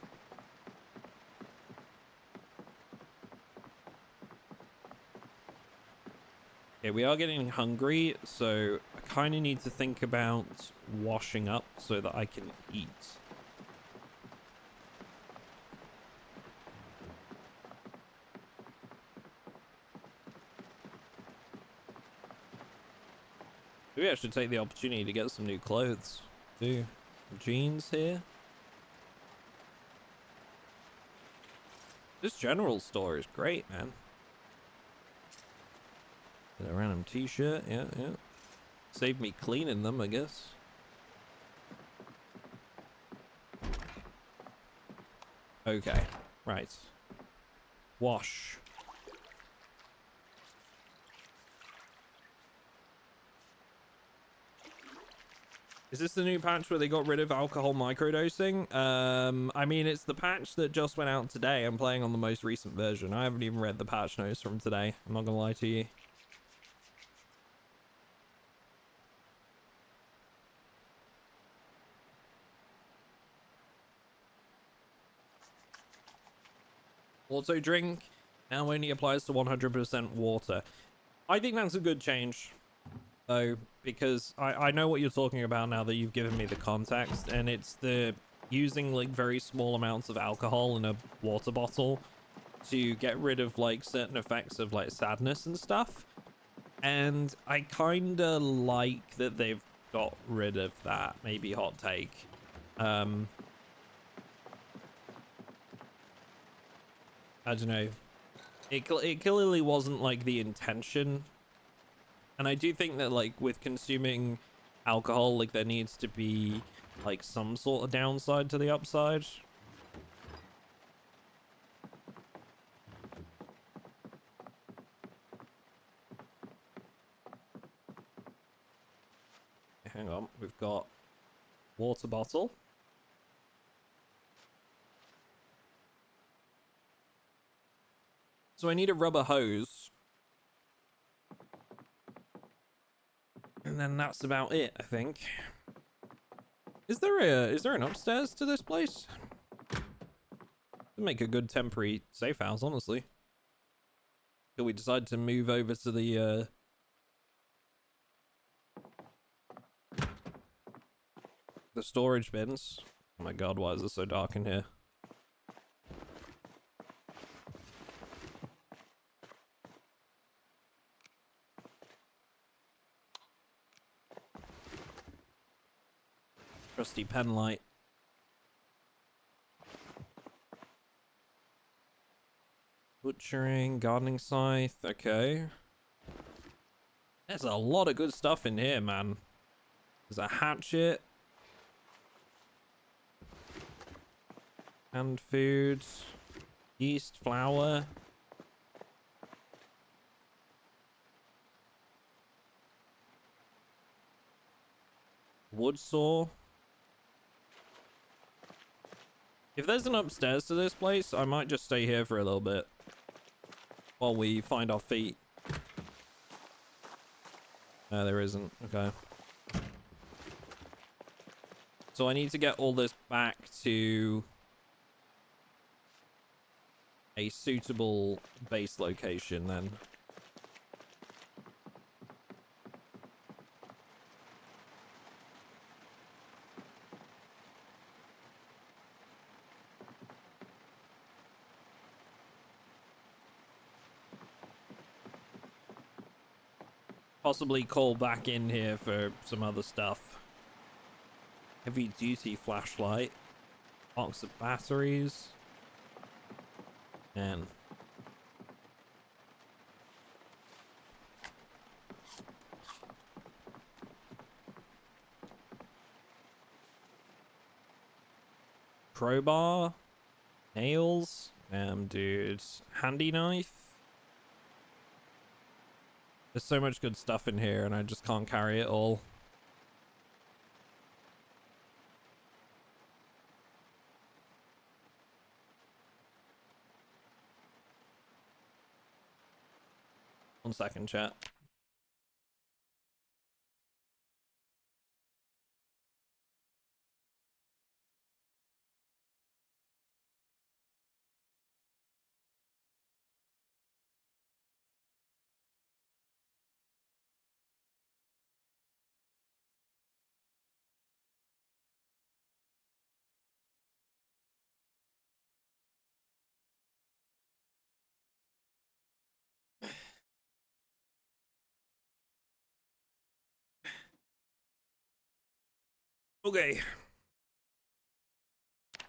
Okay, we are getting hungry, so I kind of need to think about washing up so that I can eat. Maybe I should take the opportunity to get some new clothes too. Jeans here. This general store is great, man. Get a random t-shirt, yeah. Saved me cleaning them, I guess. Okay, right. Wash. Is this the new patch where they got rid of alcohol microdosing? I mean, it's the patch that just went out today. I'm playing on the most recent version. I haven't even read the patch notes from today. I'm not gonna lie to you. Auto drink now only applies to 100% water. I think that's a good change, though, because I know what you're talking about now that you've given me the context, and it's the using like very small amounts of alcohol in a water bottle to get rid of like certain effects of like sadness and stuff. And I kind of like that they've got rid of that. Maybe hot take. I don't know. It clearly wasn't like the intention. And I do think that like with consuming alcohol, like there needs to be like some sort of downside to the upside. Hang on, we've got water bottle. So I need a rubber hose. And then that's about it, I think. Is there an upstairs to this place? It'd make a good temporary safe house, honestly. Till we decide to move over to the storage bins. Oh my god, why is it so dark in here? Trusty pen light. Butchering, gardening scythe, okay. There's a lot of good stuff in here, man. There's a hatchet. Canned food. Yeast, flour. Wood saw. If there's an upstairs to this place, I might just stay here for a little bit. While we find our feet. No, there isn't. Okay. So I need to get all this back to a suitable base location then. Possibly call back in here for some other stuff. Heavy duty flashlight. Box of batteries. Man. Crowbar. Nails. Dude. Handy knife. There's so much good stuff in here and I just can't carry it all. One second, chat. Okay.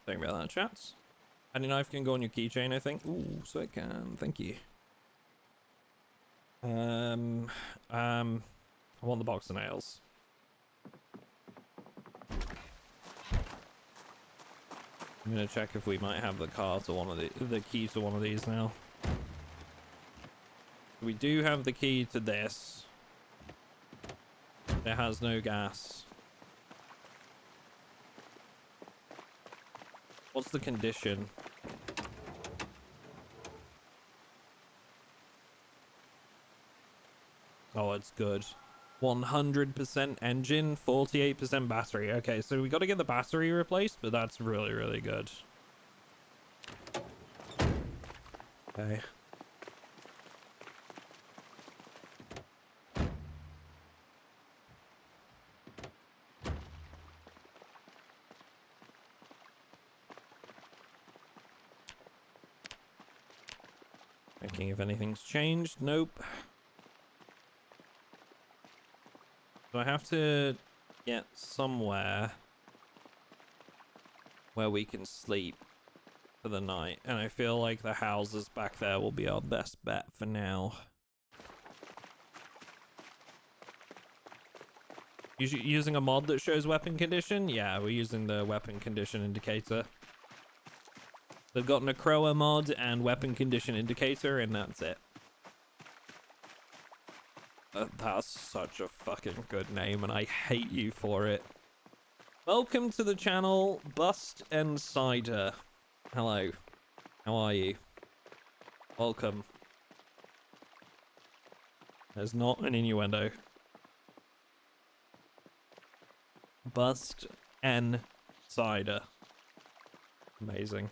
Sorry about that, chats. Any knife can go on your keychain, I think. Ooh, so it can. Thank you. I want the box of nails. I'm gonna check if we might have the car to one of the key to one of these now. We do have the key to this. It has no gas. What's the condition? Oh, it's good. 100% engine, 48% battery. Okay, so we got to get the battery replaced, but that's really, really good. Okay. Checking if anything's changed. Nope. So I have to get somewhere where we can sleep for the night, and I feel like the houses back there will be our best bet for now. Using a mod that shows weapon condition? Yeah, we're using the weapon condition indicator. They've got Necroa mod and weapon condition indicator, and that's it. That's such a fucking good name, and I hate you for it. Welcome to the channel, Bust and Cider. Hello. How are you? Welcome. There's not an innuendo. Bust and Cider. Amazing.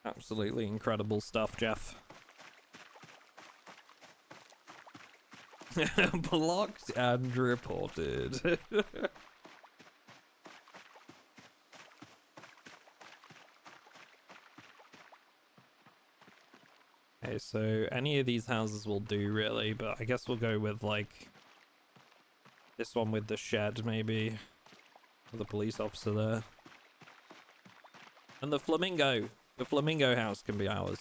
Absolutely incredible stuff, Jeff. Blocked and reported. Okay, so any of these houses will do, really, but I guess we'll go with, like, this one with the shed, maybe. With the police officer there. And the flamingo. The flamingo house can be ours.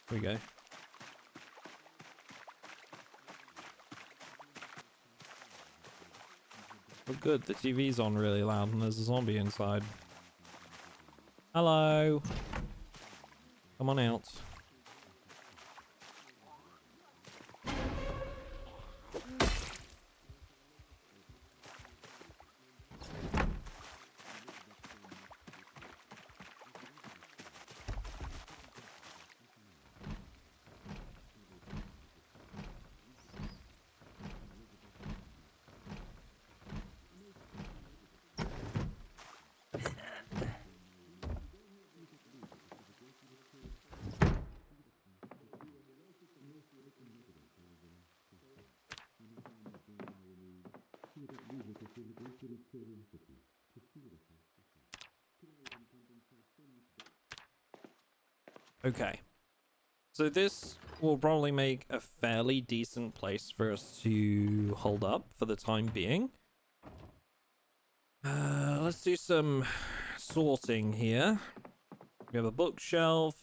Here we go. Oh, good. The TV's on really loud and there's a zombie inside. Hello. Come on out. Okay. So this will probably make a fairly decent place for us to hold up for the time being. Let's do some sorting here. We have a bookshelf.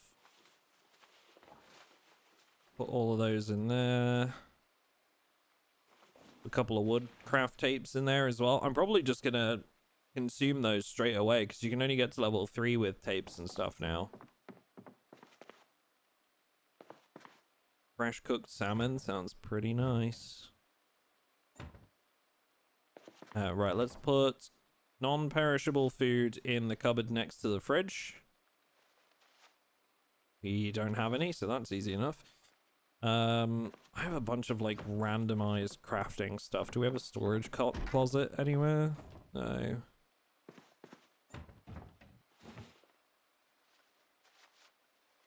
Put all of those in there. A couple of woodcraft tapes in there as well. I'm probably just gonna consume those straight away because you can only get to level 3 with tapes and stuff now. Fresh cooked salmon sounds pretty nice. Right, let's put non-perishable food in the cupboard next to the fridge. We don't have any, so that's easy enough. I have a bunch of like randomized crafting stuff. Do we have a storage closet anywhere? No.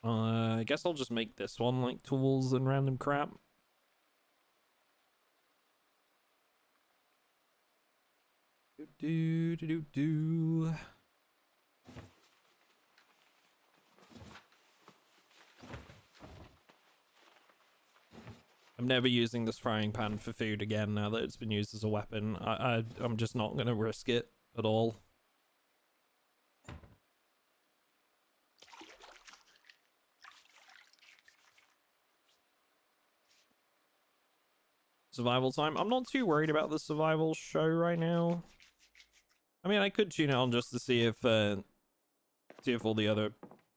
I guess I'll just make this one like tools and random crap. Do. I'm never using this frying pan for food again now that it's been used as a weapon. I'm just not going to risk it at all. Survival time. I'm not too worried about the survival show right now. I mean, I could tune it on just to see if all the other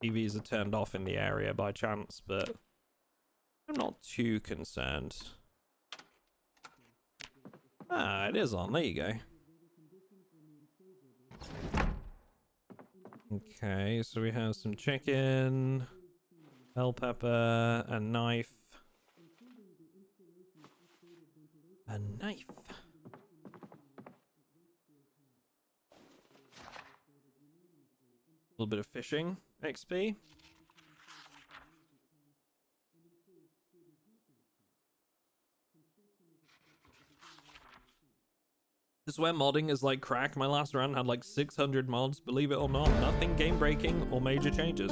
TVs are turned off in the area by chance, but I'm not too concerned. Ah, it is on. There you go. Okay, so we have some chicken, bell pepper, a knife. A knife. A little bit of fishing XP. I swear modding is like crack. My last run had like 600 mods, believe it or not. Nothing game breaking or major changes.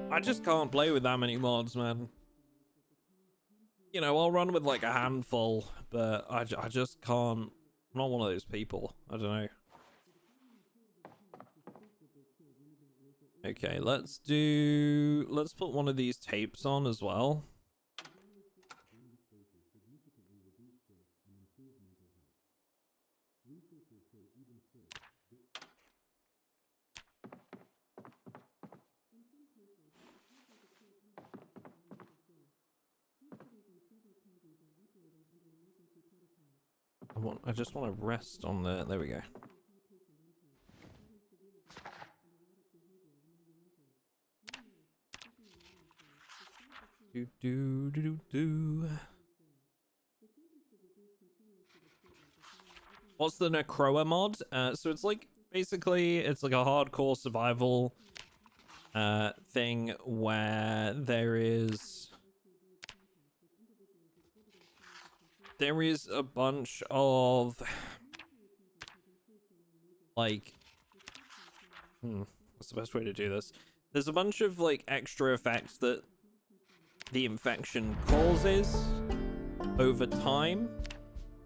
I just can't play with that many mods, man. You know, I'll run with like a handful, but I just can't. I'm not one of those people. I don't know. Okay, let's put one of these tapes on as well. I just want to rest on there we go. What's the Necroa mod? So it's like basically it's like a hardcore survival thing where there is a bunch of like what's the best way to do this? There's a bunch of like extra effects that the infection causes over time,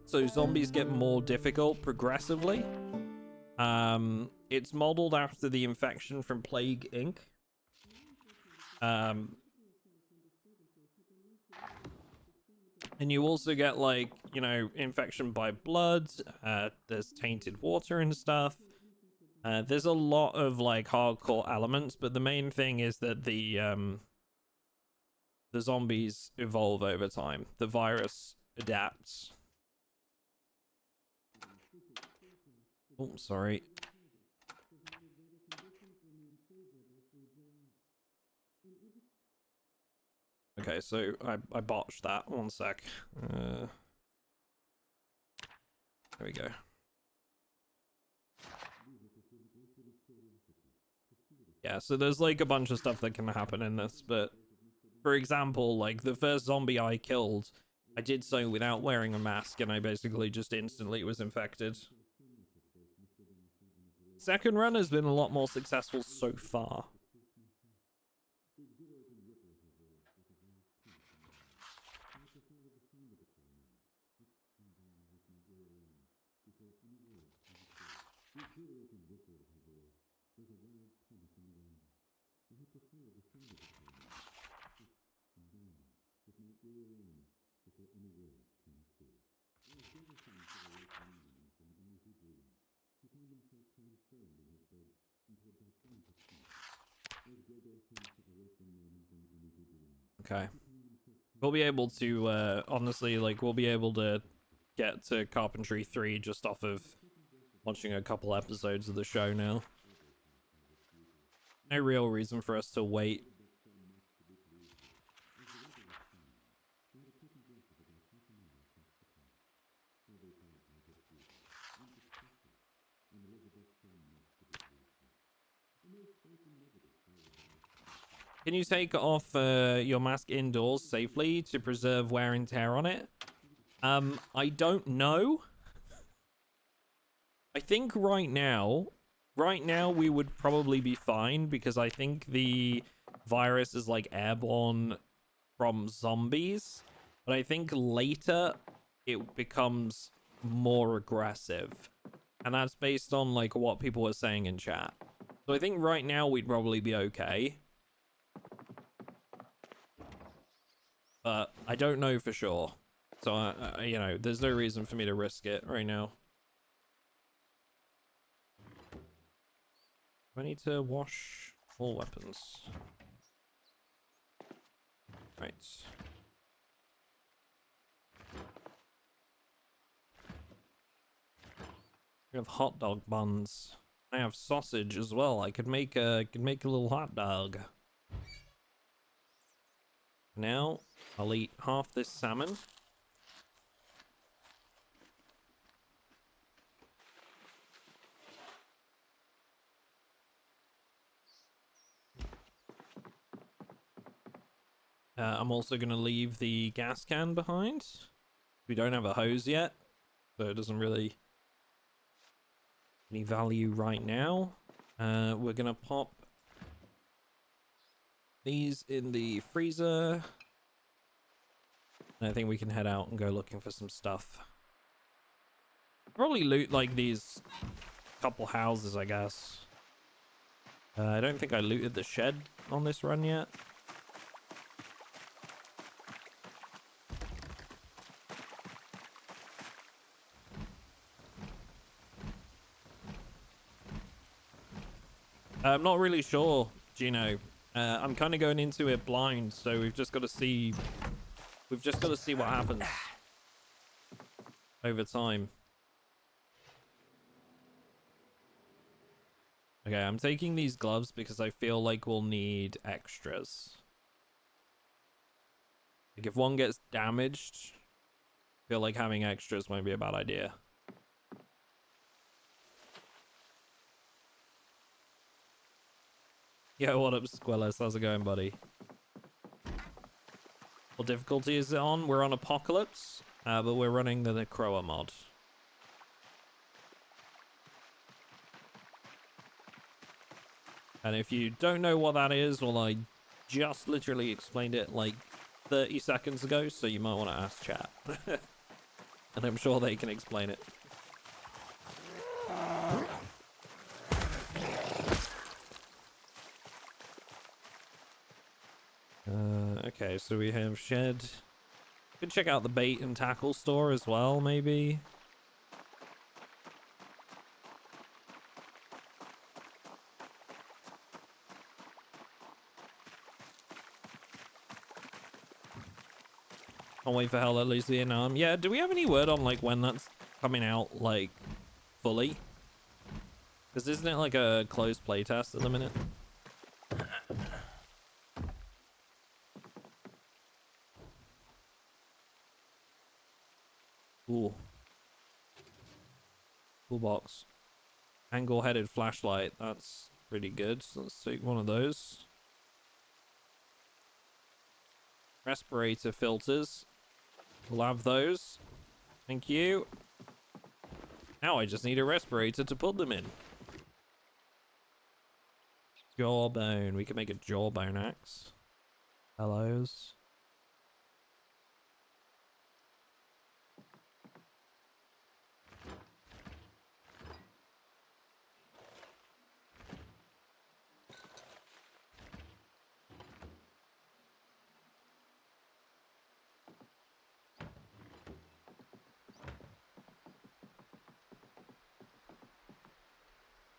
so zombies get more difficult progressively. It's modeled after the infection from Plague Inc. And you also get like, you know, infection by blood, there's tainted water and stuff. There's a lot of like hardcore elements, but the main thing is that the zombies evolve over time. The virus adapts. Oh, sorry. Okay, so I botched that. One sec. There we go. Yeah, so there's like a bunch of stuff that can happen in this, but for example, like the first zombie I killed, I did so without wearing a mask and I basically just instantly was infected. Second run has been a lot more successful so far. Okay. We'll be able to, honestly, like, we'll be able to get to Carpentry 3 just off of watching a couple episodes of the show now. No real reason for us to wait. Can you take off your mask indoors safely to preserve wear and tear on it? I don't know. I think right now we would probably be fine because I think the virus is like airborne from zombies, but I think later it becomes more aggressive, and that's based on like what people were saying in chat. So I think right now we'd probably be okay, but I don't know for sure. So you know, there's no reason for me to risk it right now. I need to wash all weapons. Right. We have hot dog buns. I have sausage as well. I could make a little hot dog. Now I'll eat half this salmon. I'm also going to leave the gas can behind. We don't have a hose yet, so it doesn't really any value right now. We're going to pop these in the freezer. And I think we can head out and go looking for some stuff. Probably loot like these couple houses, I guess. I don't think I looted the shed on this run yet. I'm not really sure, Gino. I'm kind of going into it blind, so we've just got to see. We've just got to see what happens over time. Okay, I'm taking these gloves because I feel like we'll need extras. Like if one gets damaged, I feel like having extras might be a bad idea. Yo, what up, Squillis? How's it going, buddy? What difficulty is it on? We're on Apocalypse, but we're running the Necroa mod. And if you don't know what that is, well, I just literally explained it like 30 seconds ago, so you might want to ask chat. And I'm sure they can explain it. Okay, so we have shed. Could check out the bait and tackle store as well, maybe. Can't wait for Hell at least Vietnam. Yeah, do we have any word on like when that's coming out, like fully? Because isn't it like a closed playtest at the minute? Ooh. Cool box. Angle-headed flashlight. That's pretty good. So let's take one of those. Respirator filters. We'll have those. Thank you. Now I just need a respirator to put them in. Jawbone. We can make a jawbone axe. Hellos.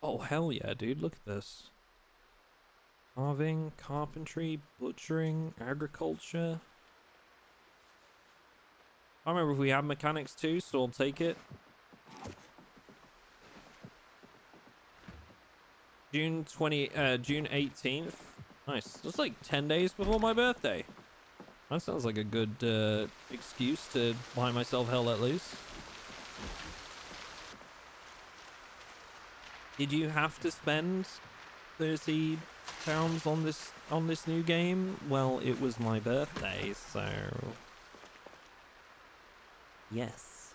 Oh, hell yeah, dude. Look at this. Carving, carpentry, butchering, agriculture. I remember if we have mechanics too, so I'll take it. June 18th. Nice. That's like 10 days before my birthday. That sounds like a good excuse to buy myself Hell Let Loose. Did you have to spend £30 on this new game? Well, it was my birthday, so yes.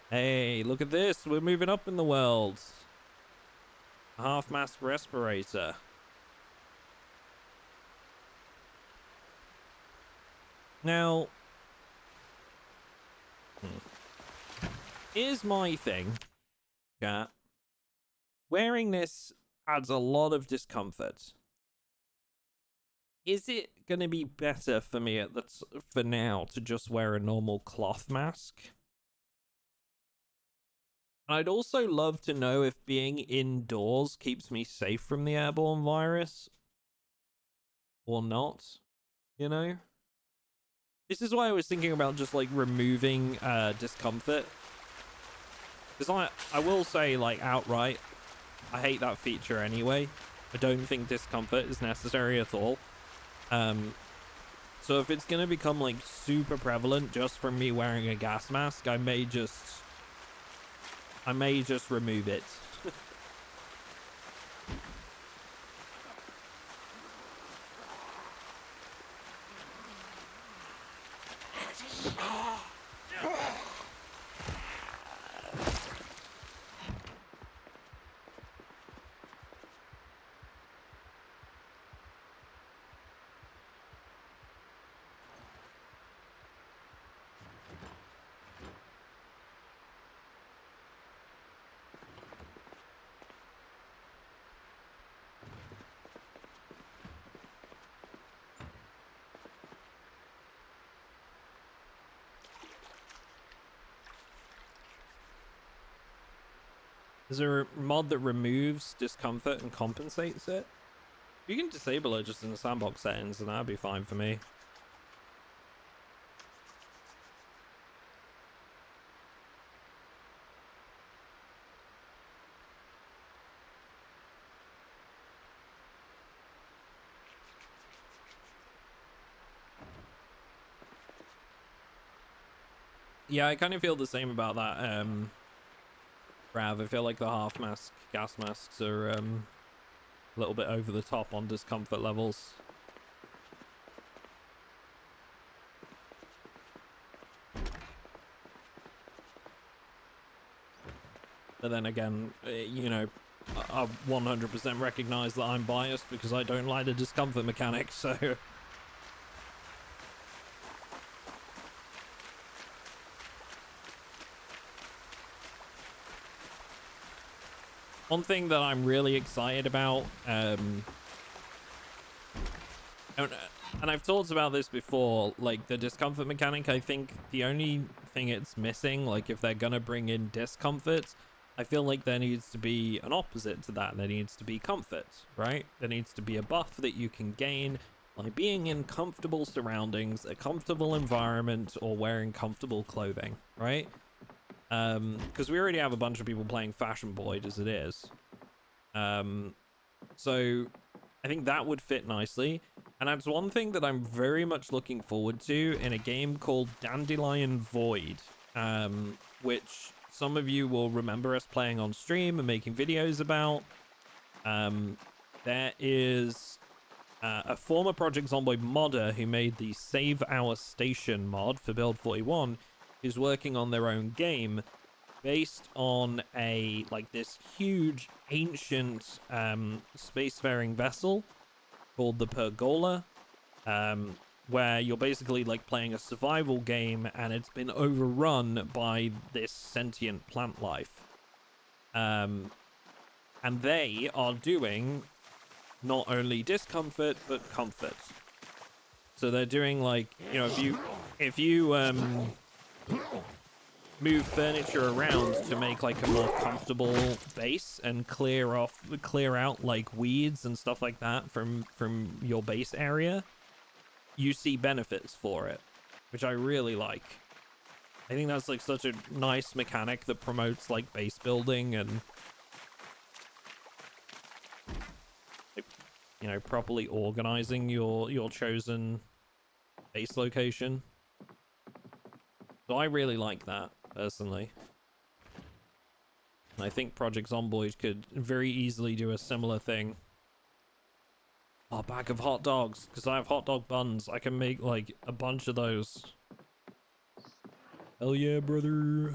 Hey, look at this. We're moving up in the world. Half-mast respirator. Now, here's my thing, chat. Wearing this adds a lot of discomfort. Is it going to be better for me for now to just wear a normal cloth mask? I'd also love to know if being indoors keeps me safe from the airborne virus or not, you know? This is why I was thinking about just like removing discomfort. Because I will say, like, outright, I hate that feature anyway. I don't think discomfort is necessary at all. So if it's gonna become like super prevalent just from me wearing a gas mask, I may just remove it. Is there a mod that removes discomfort and compensates it? You can disable it just in the sandbox settings and that'd be fine for me. Yeah, I kind of feel the same about that, Rav. I feel like the half mask gas masks are a little bit over the top on discomfort levels. But then again, you know, I 100% recognize that I'm biased because I don't like the discomfort mechanic, so... One thing that I'm really excited about, and I've talked about this before, like the discomfort mechanic, I think the only thing it's missing, like if they're gonna bring in discomfort, I feel like there needs to be an opposite to that. There needs to be comfort, right? There needs to be a buff that you can gain by being in comfortable surroundings, a comfortable environment, or wearing comfortable clothing, right? Because we already have a bunch of people playing Fashion Boyd as it is. So I think that would fit nicely. And that's one thing that I'm very much looking forward to in a game called Dandelion Void, which some of you will remember us playing on stream and making videos about. There is a former Project Zomboid modder who made the Save Our Station mod for Build 41, who's working on their own game based on this huge ancient spacefaring vessel called the Pergola, where you're basically like playing a survival game and it's been overrun by this sentient plant life. And they are doing not only discomfort but comfort. So they're doing like, you know, if you move furniture around to make like a more comfortable base and clear out like weeds and stuff like that from your base area, you see benefits for it, which I really like. I think that's like such a nice mechanic that promotes like base building and, you know, properly organizing your chosen base location. So I really like that personally. And I think Project Zomboid could very easily do a similar thing. Oh, a bag of hot dogs, because I have hot dog buns. I can make like a bunch of those. Hell yeah, brother.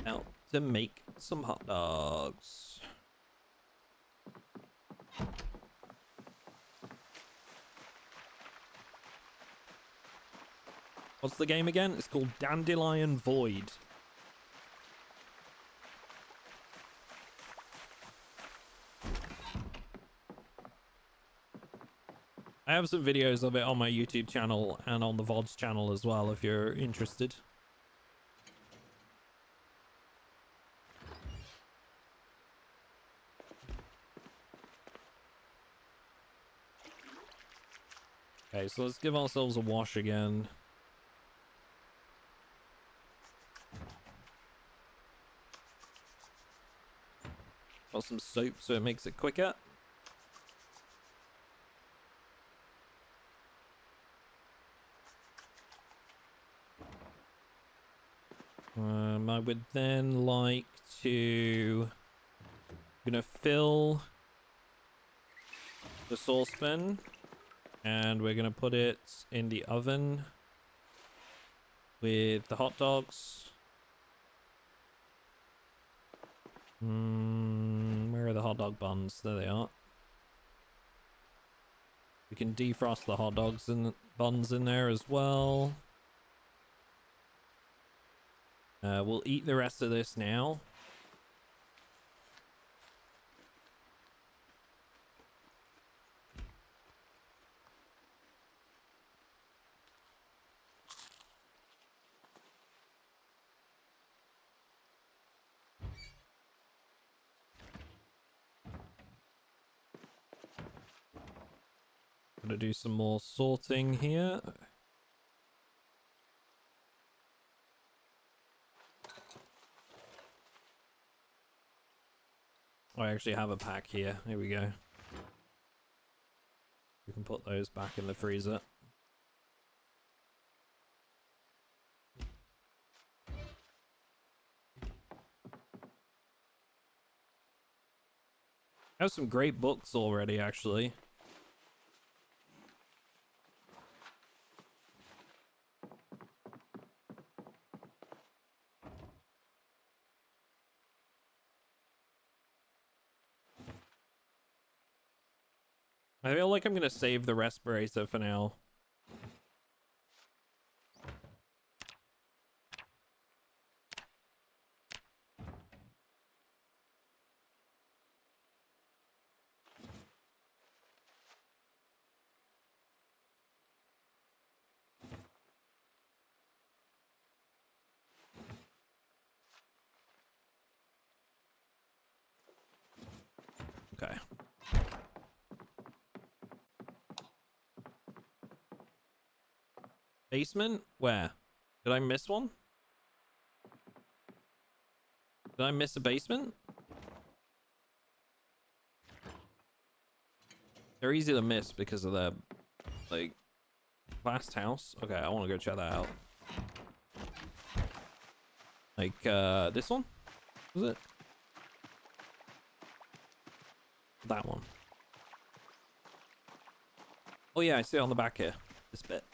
Now to make some hot dogs. What's the game again? It's called Dandelion Void. I have some videos of it on my YouTube channel and on the VODs channel as well, if you're interested. Okay, so let's give ourselves a wash again. Got some soap so it makes it quicker. I would then like to... I'm gonna fill the saucepan and we're gonna put it in the oven with the hot dogs. Where are the hot dog buns? There they are. We can defrost the hot dogs and buns in there as well. We'll eat the rest of this now. Gonna do some more sorting here. I actually have a pack here. Here we go. We can put those back in the freezer. I have some great books already, actually. I feel like I'm gonna save the respirator for now. Okay. Basement? Where? Did I miss one? Did I miss a basement? They're easy to miss because of the, like, last house. Okay, I want to go check that out. Like, this one? Was it? That one. Oh yeah, I see it on the back here. This bit.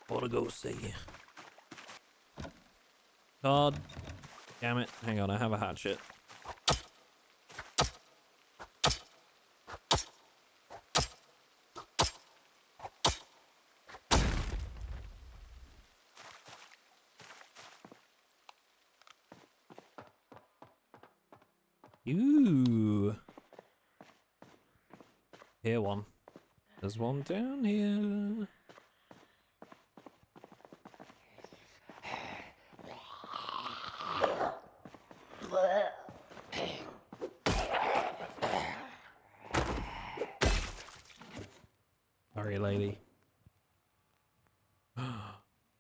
Wanna go see. God damn it. Hang on, I have a hatchet. Ooh. Here one. There's one down here. Sorry, lady.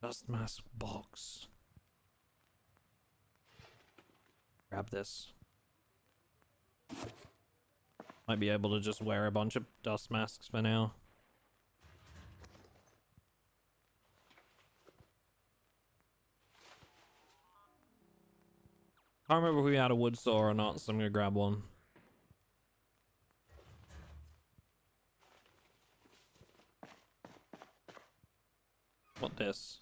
Dust mask box. Grab this. Might be able to just wear a bunch of dust masks for now. I don't remember if we had a wood saw or not, so I'm gonna grab one. What this?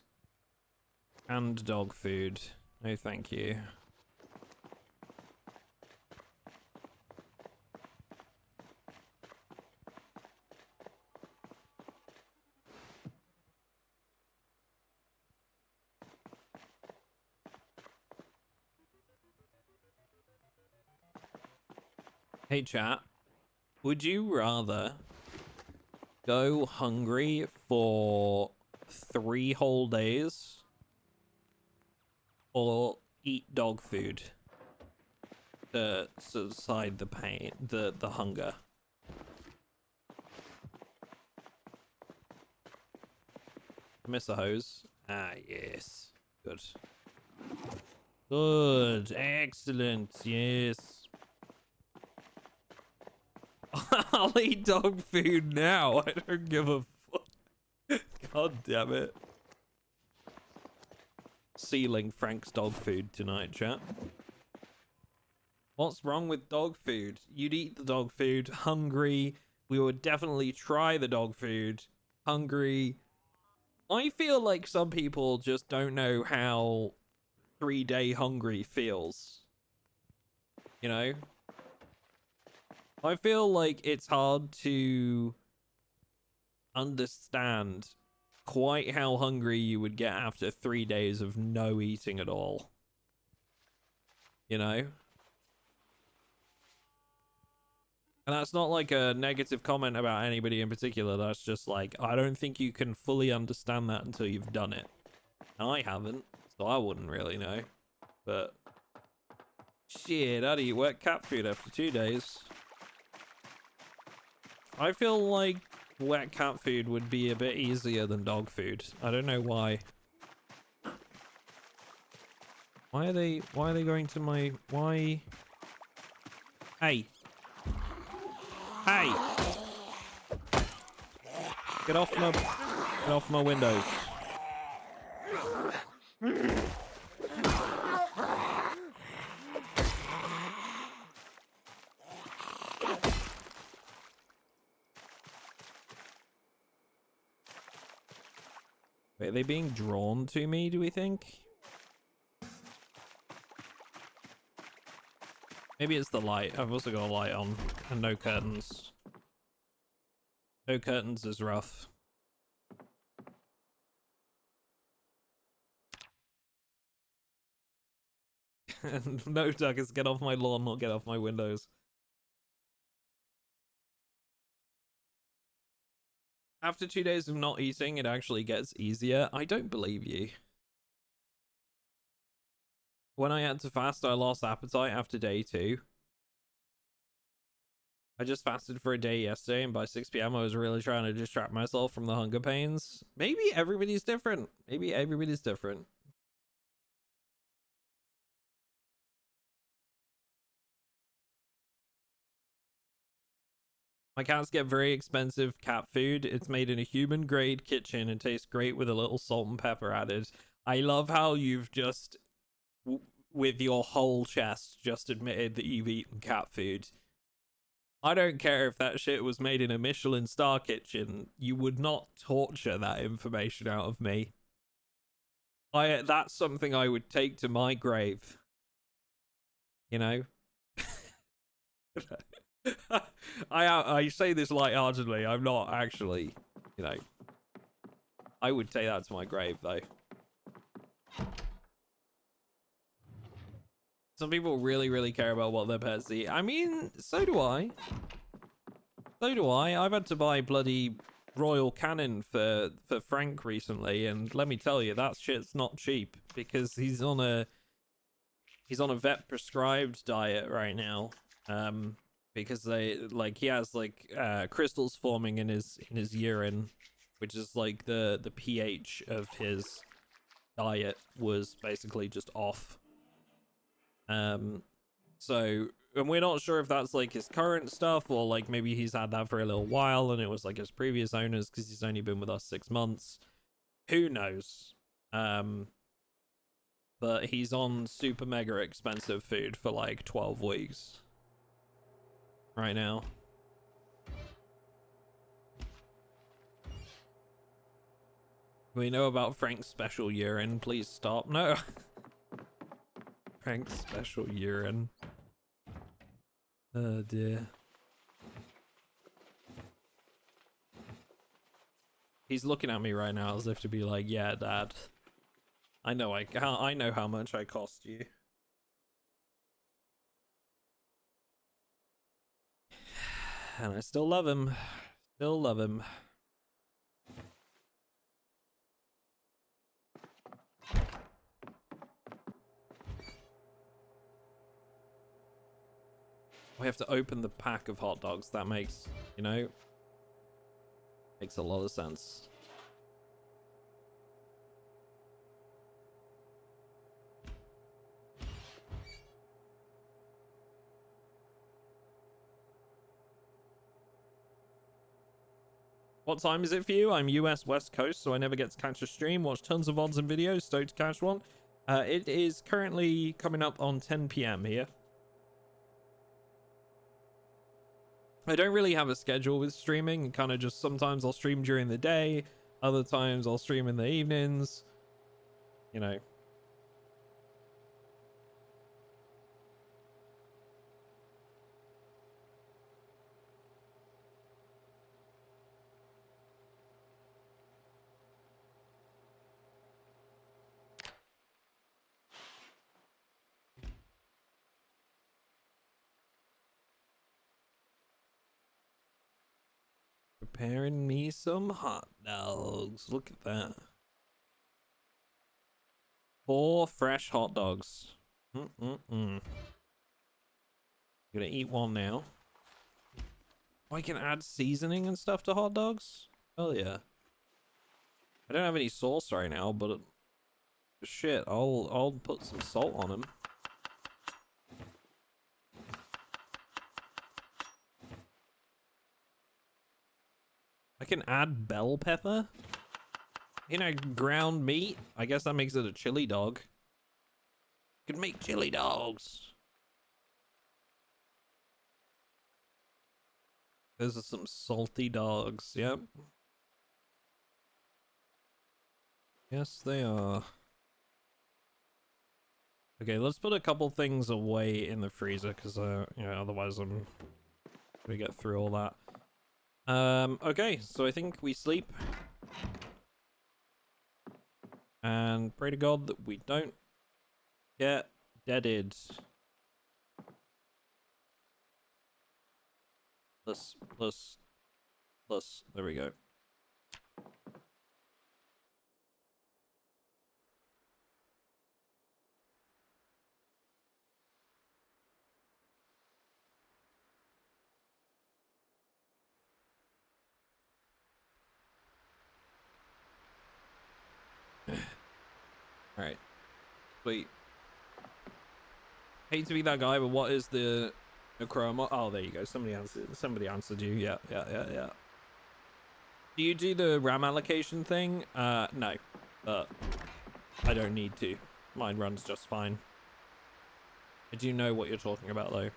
And dog food. No, thank you. Hey chat, would you rather go hungry for 3 whole days or eat dog food to subside the pain, the hunger? Miss a hose. Ah, yes. Good. Good. Excellent. Yes. I'll eat dog food now. I don't give a fuck. God damn it. Sealing Frank's dog food tonight, chat. What's wrong with dog food? You'd eat the dog food. Hungry. We would definitely try the dog food. Hungry. I feel like some people just don't know how 3-day hungry feels. You know? I feel like it's hard to understand quite how hungry you would get after 3 days of no eating at all. You know? And that's not like a negative comment about anybody in particular. That's just like, I don't think you can fully understand that until you've done it. I haven't, so I wouldn't really know. But shit, I'd eat wet cat food after 2 days. I feel like wet cat food would be a bit easier than dog food. I don't know why. Why are they going to my, why? Hey. Hey. Get off my windows. Wait, are they being drawn to me, do we think? Maybe it's the light. I've also got a light on and no curtains. No curtains is rough. No, Douglas, get off my lawn, not get off my windows. After 2 days of not eating, it actually gets easier. I don't believe you. When I had to fast, I lost appetite after day 2. I just fasted for a day yesterday, and by 6 p.m. I was really trying to distract myself from the hunger pains. Maybe everybody's different. Maybe everybody's different. My cats get very expensive cat food. It's made in a human grade kitchen and tastes great with a little salt and pepper added. I love how you've just, with your whole chest, just admitted that you've eaten cat food. I don't care if that shit was made in a Michelin star kitchen. You would not torture that information out of me. That's something I would take to my grave. You know? I say this lightheartedly. I'm not actually, you know. I would take that to my grave, though. Some people really, really care about what their pets eat. I mean, so do I. So do I. I've had to buy bloody Royal Canin for Frank recently, and let me tell you, that shit's not cheap because he's on a vet prescribed diet right now. Because he has crystals forming in his urine, which is like the pH of his diet was basically just off. So, and we're not sure if that's like his current stuff or like maybe he's had that for a little while and it was like his previous owners because he's only been with us 6 months. Who knows? But he's on super mega expensive food for like 12 weeks right now. We know about Frank's special urine. Please stop. No. Frank's special urine. Oh dear. He's looking at me right now as if to be like, yeah, Dad. I know how much I cost you. And I still love him. Still love him. We have to open the pack of hot dogs. That makes, you know, makes a lot of sense. What time is it for you? I'm US West Coast, so I never get to catch a stream. Watch tons of VODs and videos. Stoked to catch one. It is currently coming up on 10 p.m. here. I don't really have a schedule with streaming. Kind of just sometimes I'll stream during the day. Other times I'll stream in the evenings. You know. Preparing me some hot dogs. Look at that. 4 fresh hot dogs. Gonna eat one now. Oh, I can add seasoning and stuff to hot dogs? Hell yeah. I don't have any sauce right now, but shit, I'll put some salt on them. I can add bell pepper? You know, ground meat? I guess that makes it a chili dog. You can make chili dogs. Those are some salty dogs, yep. Yes, they are. Okay, let's put a couple things away in the freezer, because, you know, otherwise I'm gonna get through all that. Okay, so I think we sleep. And pray to God that we don't get deaded. Plus. There we go. Alright. Sweet. Hate to be that guy, but what is the Necroa? Oh, there you go. Somebody answered you. Yeah. Do you do the RAM allocation thing? No. But I don't need to. Mine runs just fine. I do know what you're talking about, though.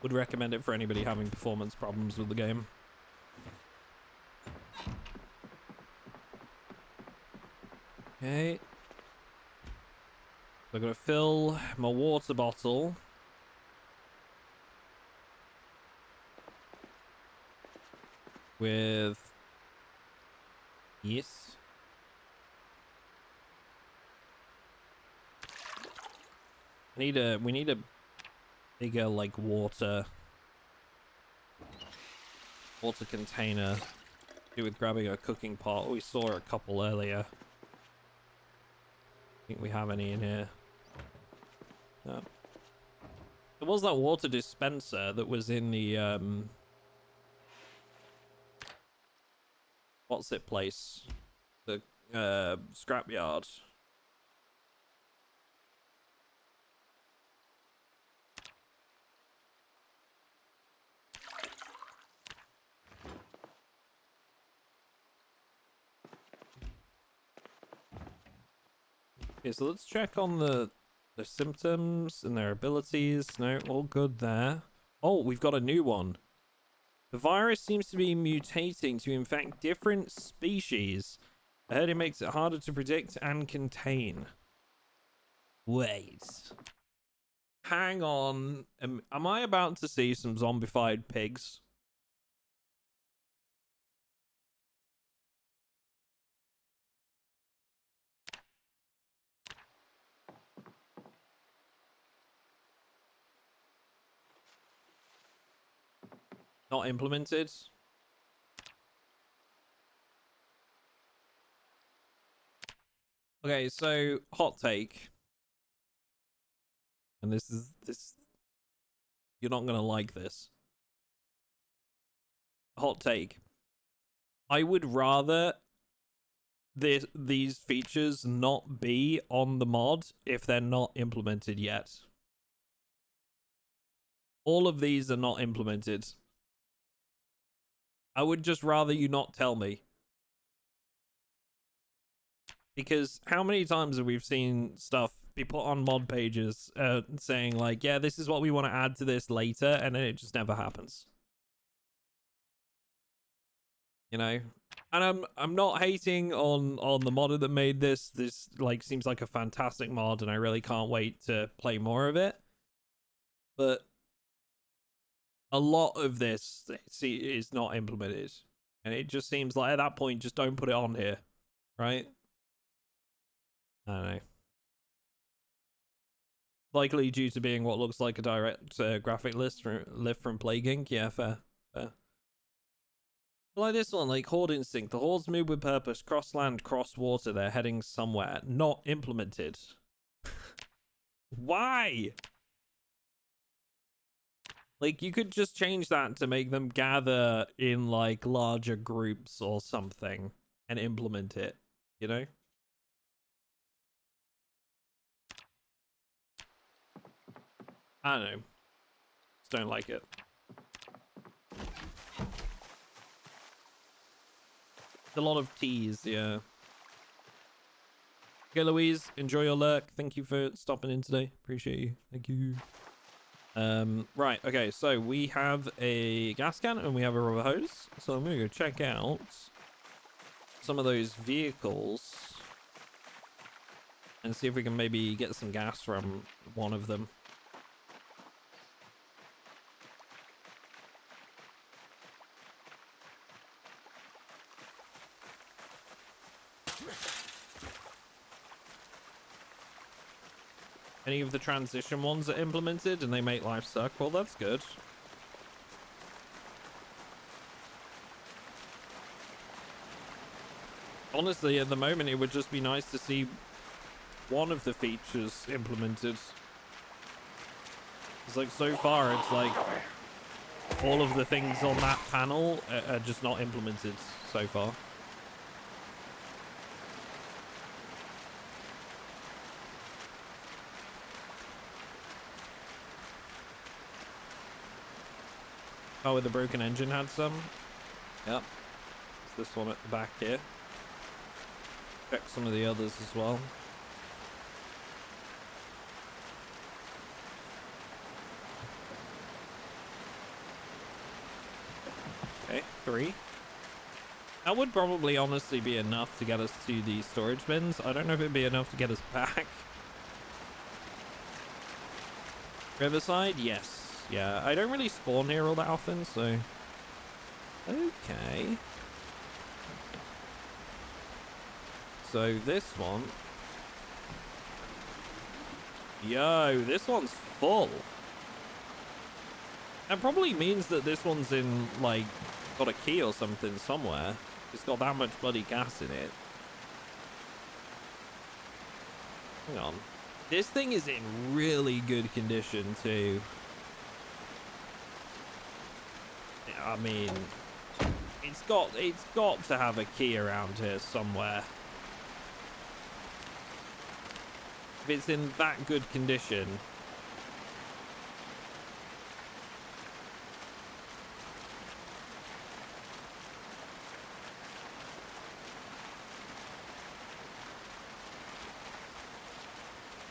Would recommend it for anybody having performance problems with the game. Okay. So I'm gonna fill my water bottle. With... Yes. We need a bigger, like, water container. Do with grabbing a cooking pot. We saw a couple earlier. Think we have any in here? No. There was that water dispenser that was in the what's it place? The scrapyard. Okay, so let's check on the symptoms and their abilities. No, all good there. Oh, we've got a new one. The virus seems to be mutating to infect different species. I heard it makes it harder to predict and contain. Wait. Hang on. Am I about to see some zombified pigs? Not implemented. Okay, so hot take. And this you're not gonna like this. Hot take. I would rather these features not be on the mod if they're not implemented yet. All of these are not implemented. I would just rather you not tell me. Because how many times have we seen stuff be put on mod pages saying like, yeah, this is what we want to add to this later, and then it just never happens. You know? And I'm not hating on the modder that made this. This like seems like a fantastic mod, and I really can't wait to play more of it. But a lot of this is not implemented, and it just seems like at that point, just don't put it on here, right? I don't know. Likely due to being what looks like a direct graphic lift from Plaguing. Yeah, fair. Like this one, like Horde Instinct. The Hordes move with purpose, cross land, cross water. They're heading somewhere. Not implemented. Why? Like, you could just change that to make them gather in, like, larger groups or something and implement it, you know? I don't know. Just don't like it. It's a lot of teas, yeah. Okay, Louise, enjoy your lurk. Thank you for stopping in today. Appreciate you. Thank you. Right, okay, so we have a gas can and we have a rubber hose. So I'm gonna go check out some of those vehicles and see if we can maybe get some gas from one of them. Any of the transition ones are implemented and they make life suck. Well, that's good. Honestly, at the moment, it would just be nice to see one of the features implemented. It's like, so far, it's like all of the things on that panel are just not implemented so far. Oh, with the broken engine had some? Yep. It's this one at the back here. Check some of the others as well. Okay, 3. That would probably honestly be enough to get us to the storage bins. I don't know if it'd be enough to get us back. Riverside? Yes. Yeah, I don't really spawn here all that often, so... Okay. So this one... Yo, this one's full. That probably means that this one's in, like, got a key or something somewhere. It's got that much bloody gas in it. Hang on. This thing is in really good condition, too. I mean, it's got to have a key around here somewhere. If it's in that good condition.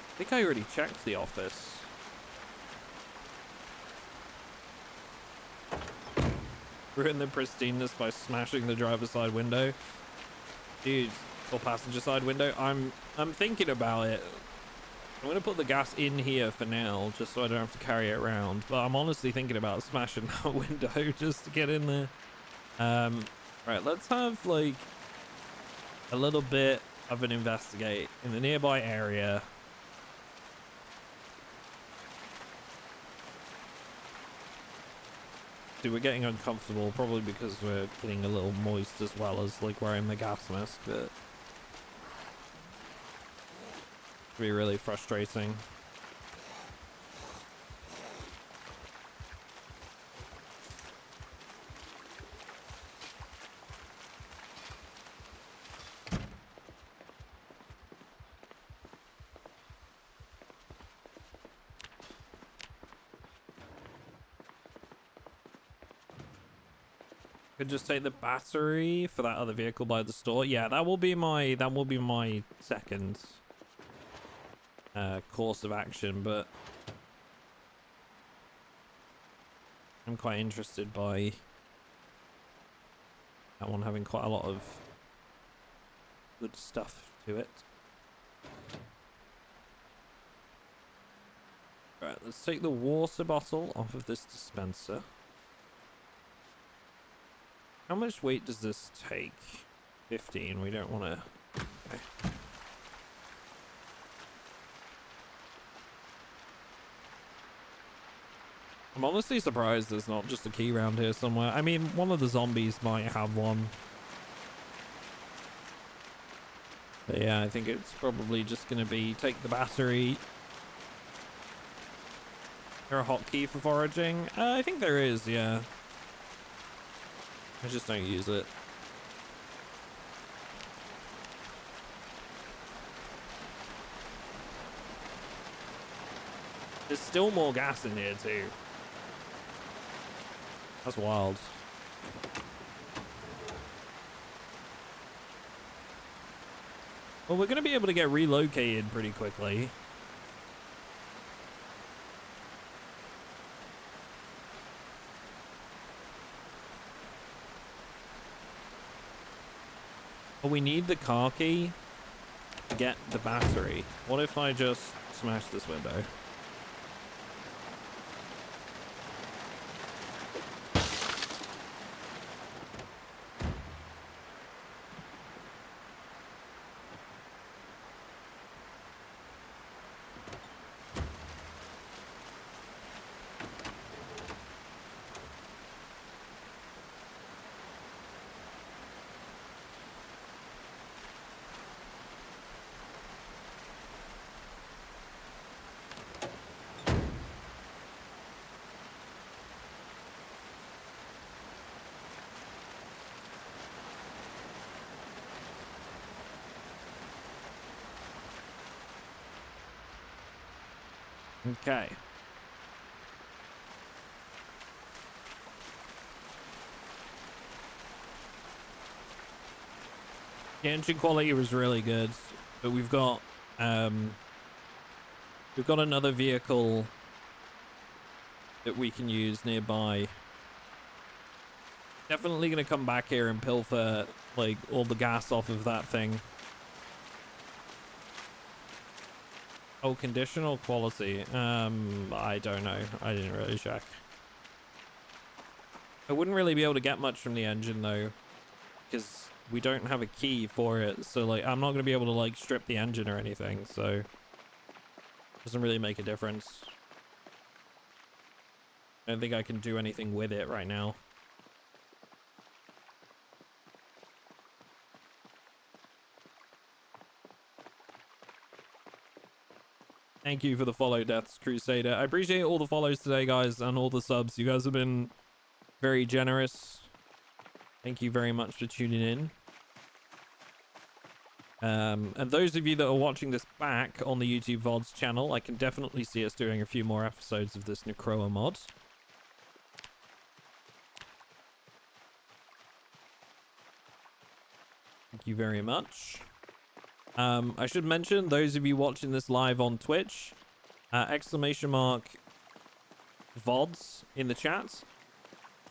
I think I already checked the office. Ruin the pristineness by smashing the driver's side window. Dude, or passenger side window. I'm thinking about it. I'm gonna put the gas in here for now, just so I don't have to carry it around. But I'm honestly thinking about smashing that window just to get in there. Right, let's have like a little bit of an investigate in the nearby area. Dude, we're getting uncomfortable, probably because we're getting a little moist as well as like wearing the gas mask, but it'd be really frustrating. Could just take the battery for that other vehicle by the store. Yeah, that will be my second course of action, but I'm quite interested by that one having quite a lot of good stuff to it. Right, let's take the water bottle off of this dispenser. How much weight does this take? 15. We don't want to... Okay. I'm honestly surprised there's not just a key around here somewhere. I mean, one of the zombies might have one. But yeah, I think it's probably just going to be take the battery. Is there a hotkey for foraging? I think there is, yeah. I just don't use it. There's still more gas in here too. That's wild. Well, we're going to be able to get relocated pretty quickly. But we need the car key to get the battery. What if I just smash this window? Okay. The engine quality was really good, but we've got another vehicle that we can use nearby. Definitely gonna come back here and pilfer like all the gas off of that thing. Oh, conditional quality. I don't know. I didn't really check. I wouldn't really be able to get much from the engine though, because we don't have a key for it. So like, I'm not going to be able to like strip the engine or anything. So it doesn't really make a difference. I don't think I can do anything with it right now. Thank you for the follow, Death's Crusader. I appreciate all the follows today, guys, and all the subs. You guys have been very generous. Thank you very much for tuning in. And those of you that are watching this back on the YouTube VODs channel, I can definitely see us doing a few more episodes of this Necroa mod. Thank you very much. I should mention, those of you watching this live on Twitch, exclamation mark VODs in the chat.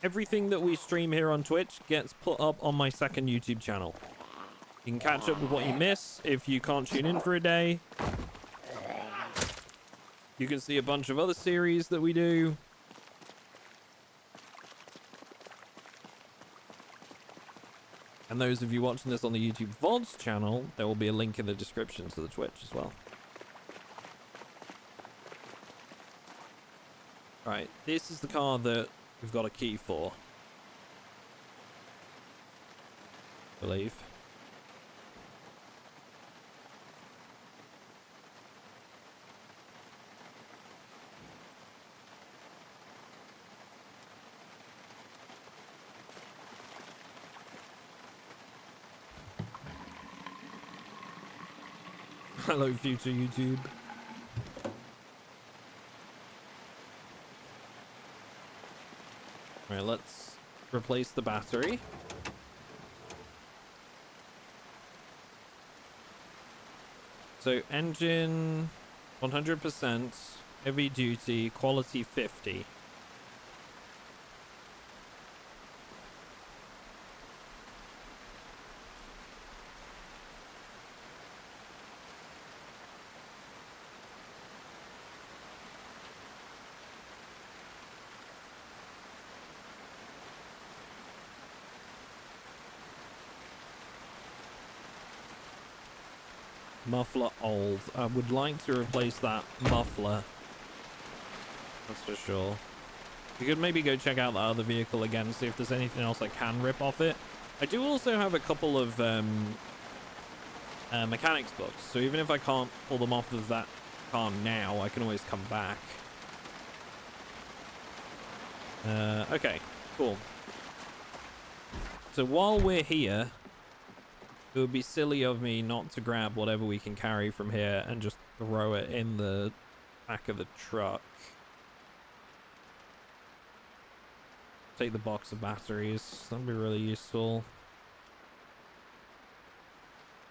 Everything that we stream here on Twitch gets put up on my second YouTube channel. You can catch up with what you miss if you can't tune in for a day. You can see a bunch of other series that we do. And those of you watching this on the YouTube VODs channel, there will be a link in the description to the Twitch as well. Right, this is the car that we've got a key for. I believe. Hello, future YouTube. Alright, let's replace the battery. So, engine 100%, heavy duty, quality 50. Muffler old. I would like to replace that muffler. That's for sure. We could maybe go check out that other vehicle again and see if there's anything else I can rip off it. I do also have a couple of mechanics books, so even if I can't pull them off of that car now, I can always come back. Okay, cool. So while we're here, it would be silly of me not to grab whatever we can carry from here and just throw it in the back of the truck. Take the box of batteries. That'd be really useful.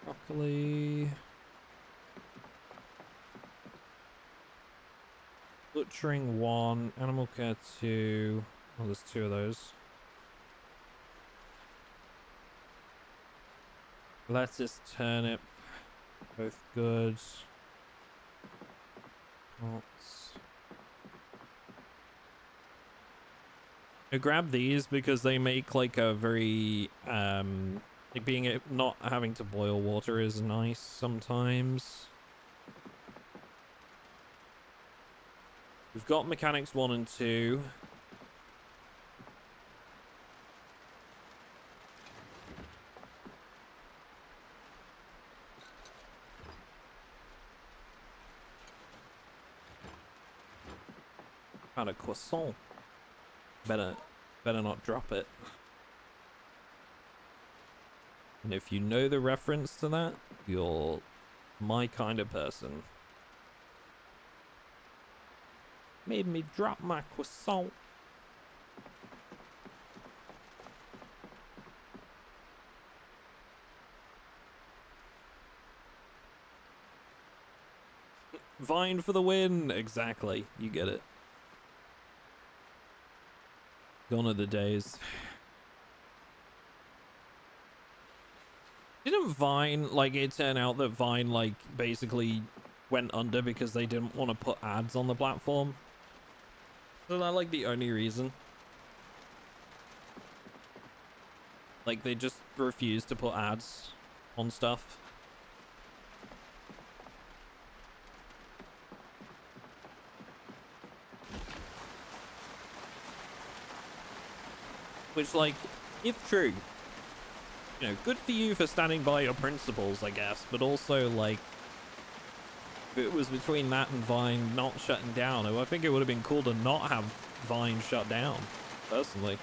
Broccoli. Butchering 1. Animal care 2. Oh, there's 2 of those. Lettuce, turnip, both good. Pots. I grab these because they make like a very like being not having to boil water is nice sometimes. We've got mechanics 1 and 2. Found a croissant. Better not drop it. And if you know the reference to that, you're my kind of person. Made me drop my croissant. Vine for the win. Exactly. You get it. Gone are the days. Didn't Vine, like, it turn out that Vine, like, basically went under because they didn't want to put ads on the platform? Isn't that, like, the only reason? Like, they just refused to put ads on stuff. Which, like, if true, you know, good for you for standing by your principles, I guess. But also, like, if it was between that and Vine not shutting down, I think it would have been cool to not have Vine shut down, personally.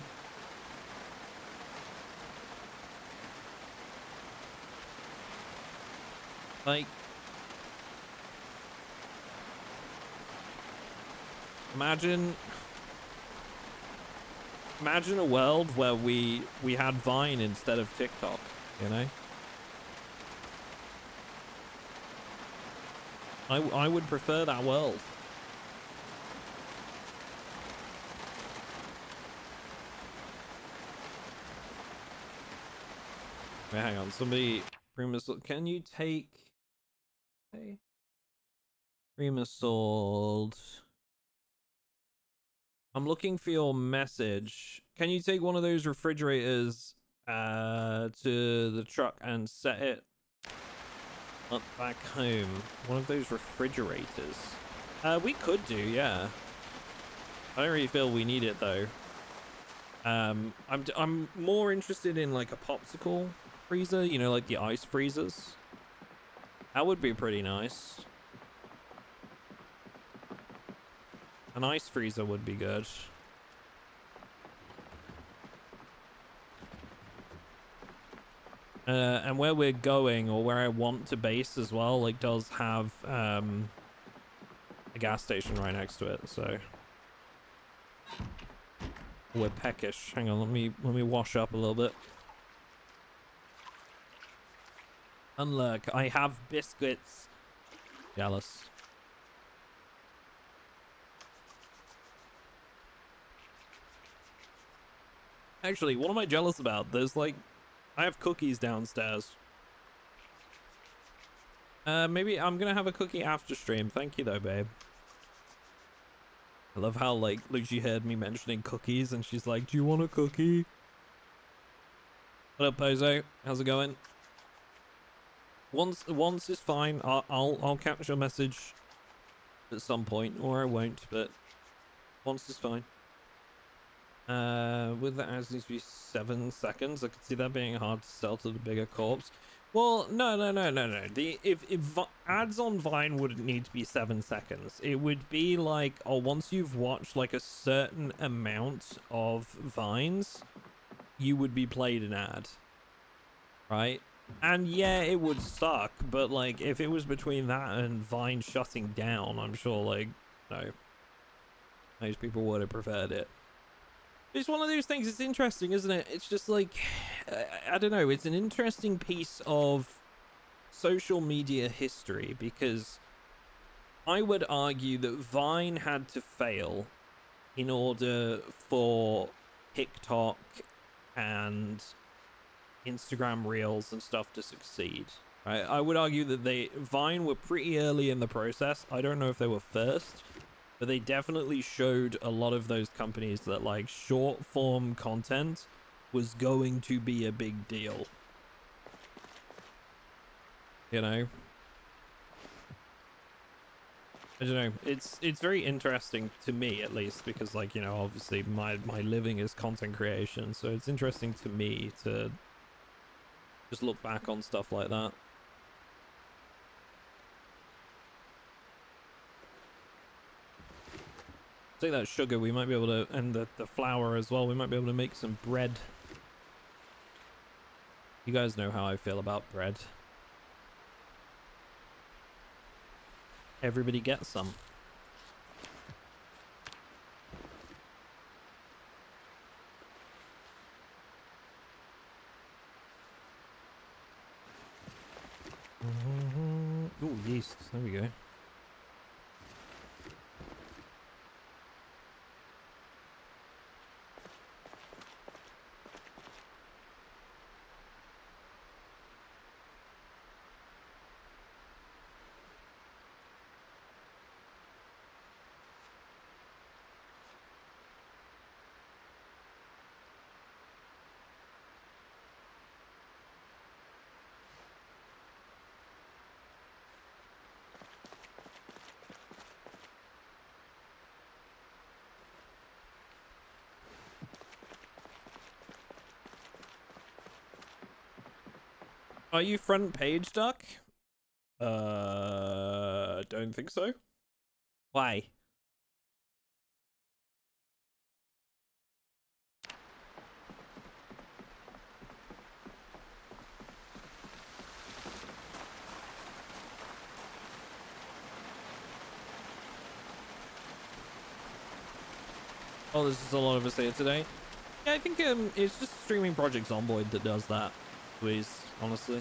Like, imagine a world where we had Vine instead of TikTok, you know? I would prefer that world. Wait, hang on, somebody, Primus, can you take, hey, Primus sold. I'm looking for your message. Can you take one of those refrigerators to the truck and set it up back home? One of those refrigerators. We could do, yeah. I don't really feel we need it though. I'm more interested in like a popsicle freezer, you know, like the ice freezers. That would be pretty nice. An ice freezer would be good. And where we're going, or where I want to base as well, like does have a gas station right next to it, so we're peckish. Hang on, let me wash up a little bit. Unlock, I have biscuits. Jealous. Actually, what am I jealous about? There's like, I have cookies downstairs. Maybe I'm gonna have a cookie after stream. Thank you though, babe. I love how like she heard me mentioning cookies and she's like, do you want a cookie? What up, Pozo? How's it going? Once is fine. I'll catch your message at some point, or I won't, but once is fine. With the ads needs to be 7 seconds. I could see that being hard to sell to the bigger corps. Well, no. If ads on Vine wouldn't need to be 7 seconds, it would be like, oh, once you've watched like a certain amount of Vines, you would be played an ad, right? And yeah, it would suck, but like if it was between that and Vine shutting down, I'm sure like, no, most people would have preferred it. It's one of those things. It's interesting, isn't it? It's just like, I don't know. It's an interesting piece of social media history, because I would argue that Vine had to fail in order for TikTok and Instagram Reels and stuff to succeed. Right? I would argue that Vine were pretty early in the process. I don't know if they were first, but they definitely showed a lot of those companies that like short form content was going to be a big deal. You know? I don't know. It's very interesting to me, at least, because like, you know, obviously my living is content creation, so it's interesting to me to just look back on stuff like that. Take that sugar, we might be able to, and the flour as well, we might be able to make some bread. You guys know how I feel about bread. Everybody gets some. Ooh, yeast. There we go. Are you front page, Duck? Don't think so. Why? Oh, there's just a lot of us here today. Yeah, I think it's just streaming Project Zomboid that does that, please, honestly.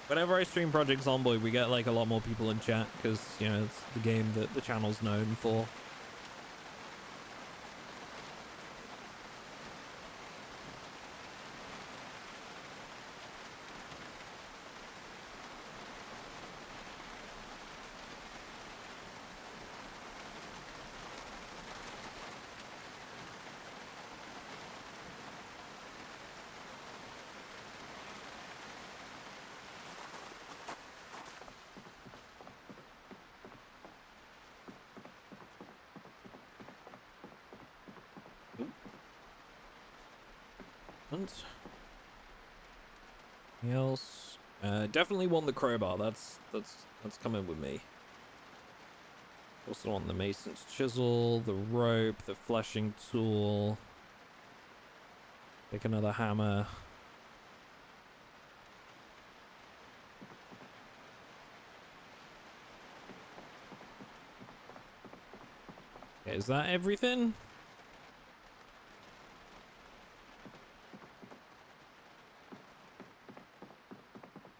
Whenever I stream Project Zomboid, we get like a lot more people in chat, because, you know, it's the game that the channel's known for. equipment. Anything else? Definitely want the crowbar. That's coming with me. Also want the mason's chisel, the rope, the fleshing tool. Take another hammer. Okay, is that everything?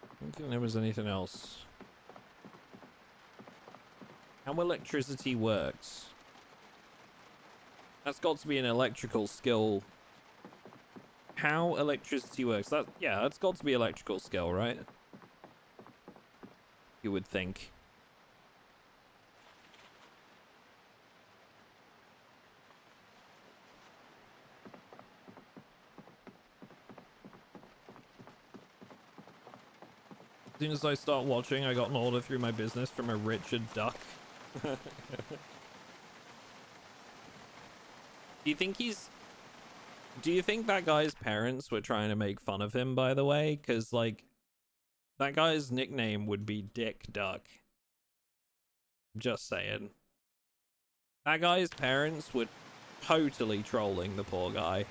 I don't think there was anything else. How electricity works. That's got to be an electrical skill. How electricity works. Yeah, that's got to be electrical skill, right? You would think. As soon as I start watching, I got an order through my business from a Richard Duck. Do you think that guy's parents were trying to make fun of him, by the way? Because, like, that guy's nickname would be Dick Duck. Just saying. That guy's parents were totally trolling the poor guy.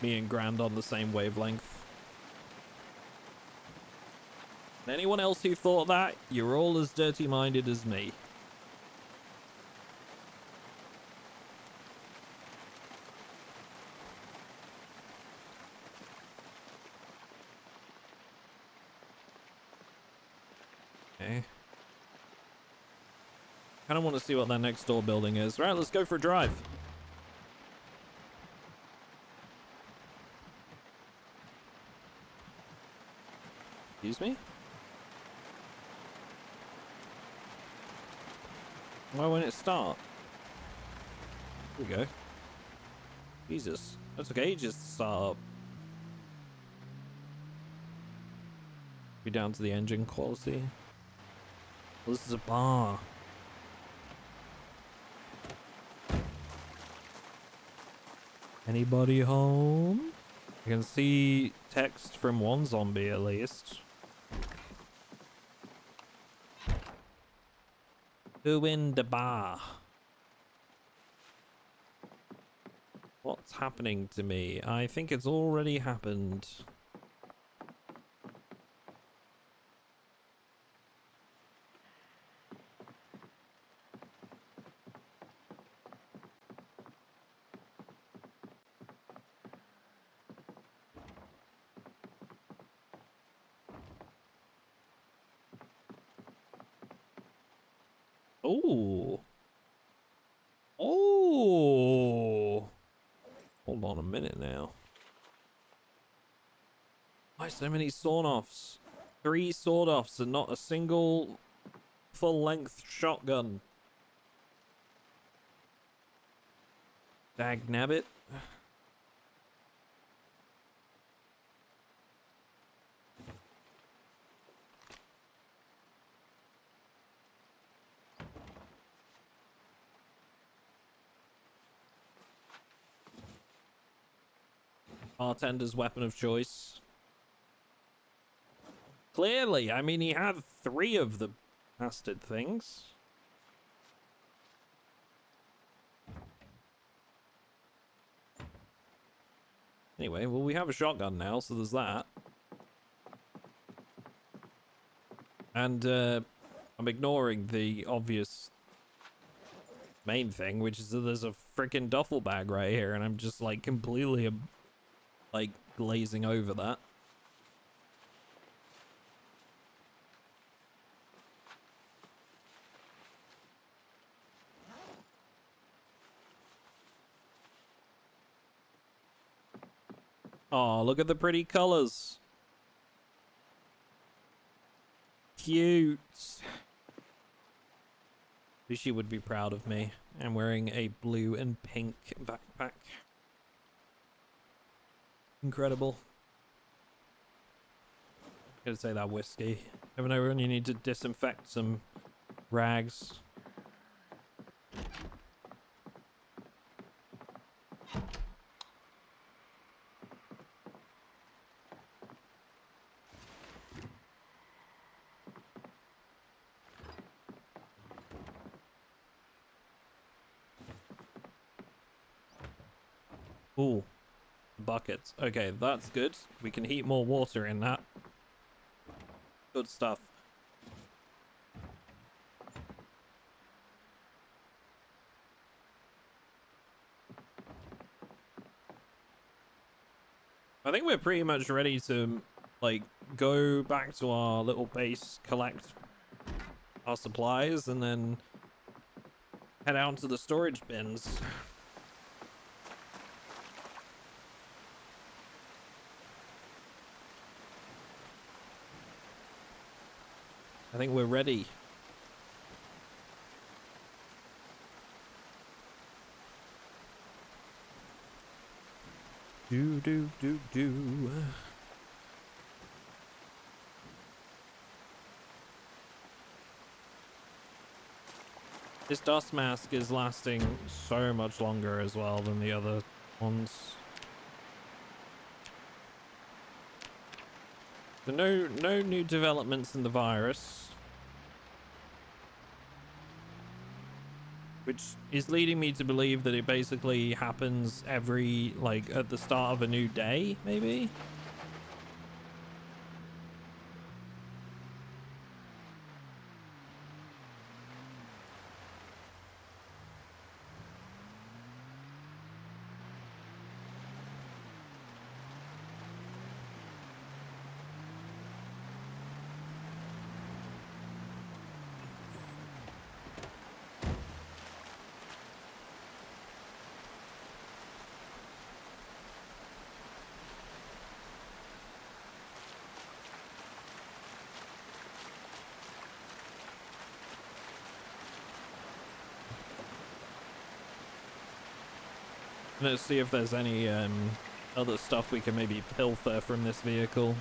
Me and Grand on the same wavelength. And anyone else who thought that, you're all as dirty-minded as me. Okay. I kind of want to see what that next door building is. Right, let's go for a drive. Excuse me? Why won't it start? Here we go. Jesus. That's okay, just start up. Be down to the engine quality. Well, this is a bar. Anybody home? I can see text from one zombie at least. Who in the bar? What's happening to me? I think it's already happened. Oh. Oh. Hold on a minute now. Why so many sawn-offs? 3 sawed-offs and not a single full-length shotgun. Dagnabbit. Bartender's weapon of choice. Clearly, I mean, he had 3 of the bastard things. Anyway, well, we have a shotgun now, so there's that. And I'm ignoring the obvious main thing, which is that there's a freaking duffel bag right here, and I'm just like completely like glazing over that. Oh, look at the pretty colors. Cute. She would be proud of me. I'm wearing a blue and pink backpack. Incredible. Gotta say that whiskey. Ever know when you need to disinfect some rags? Ooh, buckets. Okay, that's good. We can heat more water in that. Good stuff. I think we're pretty much ready to, like, go back to our little base, collect our supplies, and then head out to the storage bins. I think we're ready. Do. This dust mask is lasting so much longer as well than the other ones. So no new developments in the virus. Which is leading me to believe that it basically happens every, like, at the start of a new day, maybe? Let's see if there's any other stuff we can maybe pilfer from this vehicle.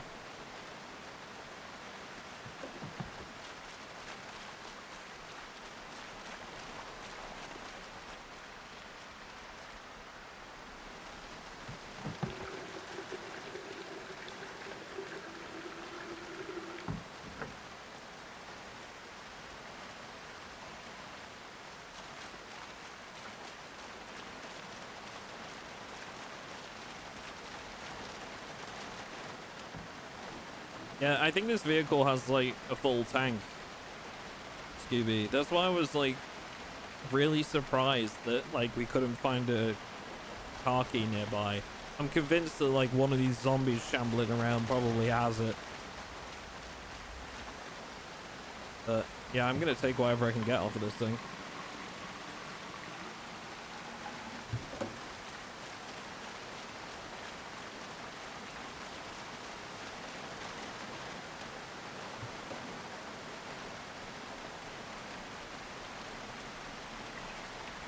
Yeah, I think this vehicle has, like, a full tank, Scooby. That's why I was, like, really surprised that, like, we couldn't find a car key nearby. I'm convinced that, like, one of these zombies shambling around probably has it. But, yeah, I'm gonna take whatever I can get off of this thing.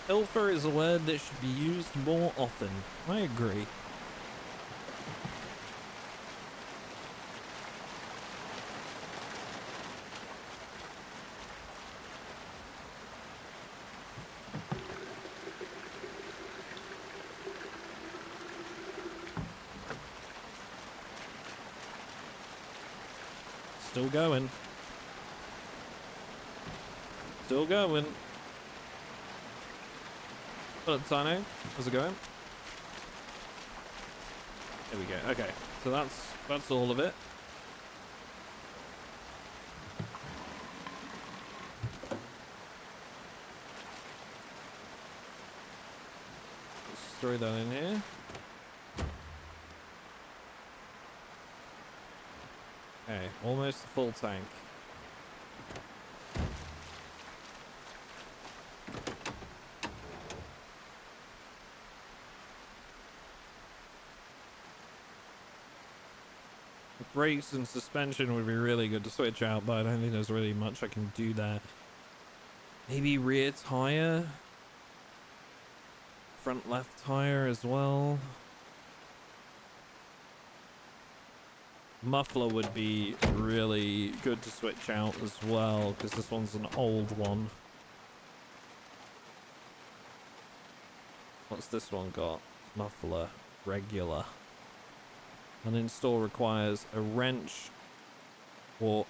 Pilfer is a word that should be used more often. I agree. Still going. Still going. What up, Tino? How's it going? There we go. Okay, so that's all of it. Let's throw that in here. Okay, almost a full tank. Brakes and suspension would be really good to switch out, but I don't think there's really much I can do there. Maybe rear tire, front left tire as well. Muffler would be really good to switch out as well, because this one's an old one. What's this one got? Muffler. Regular. Uninstall requires a wrench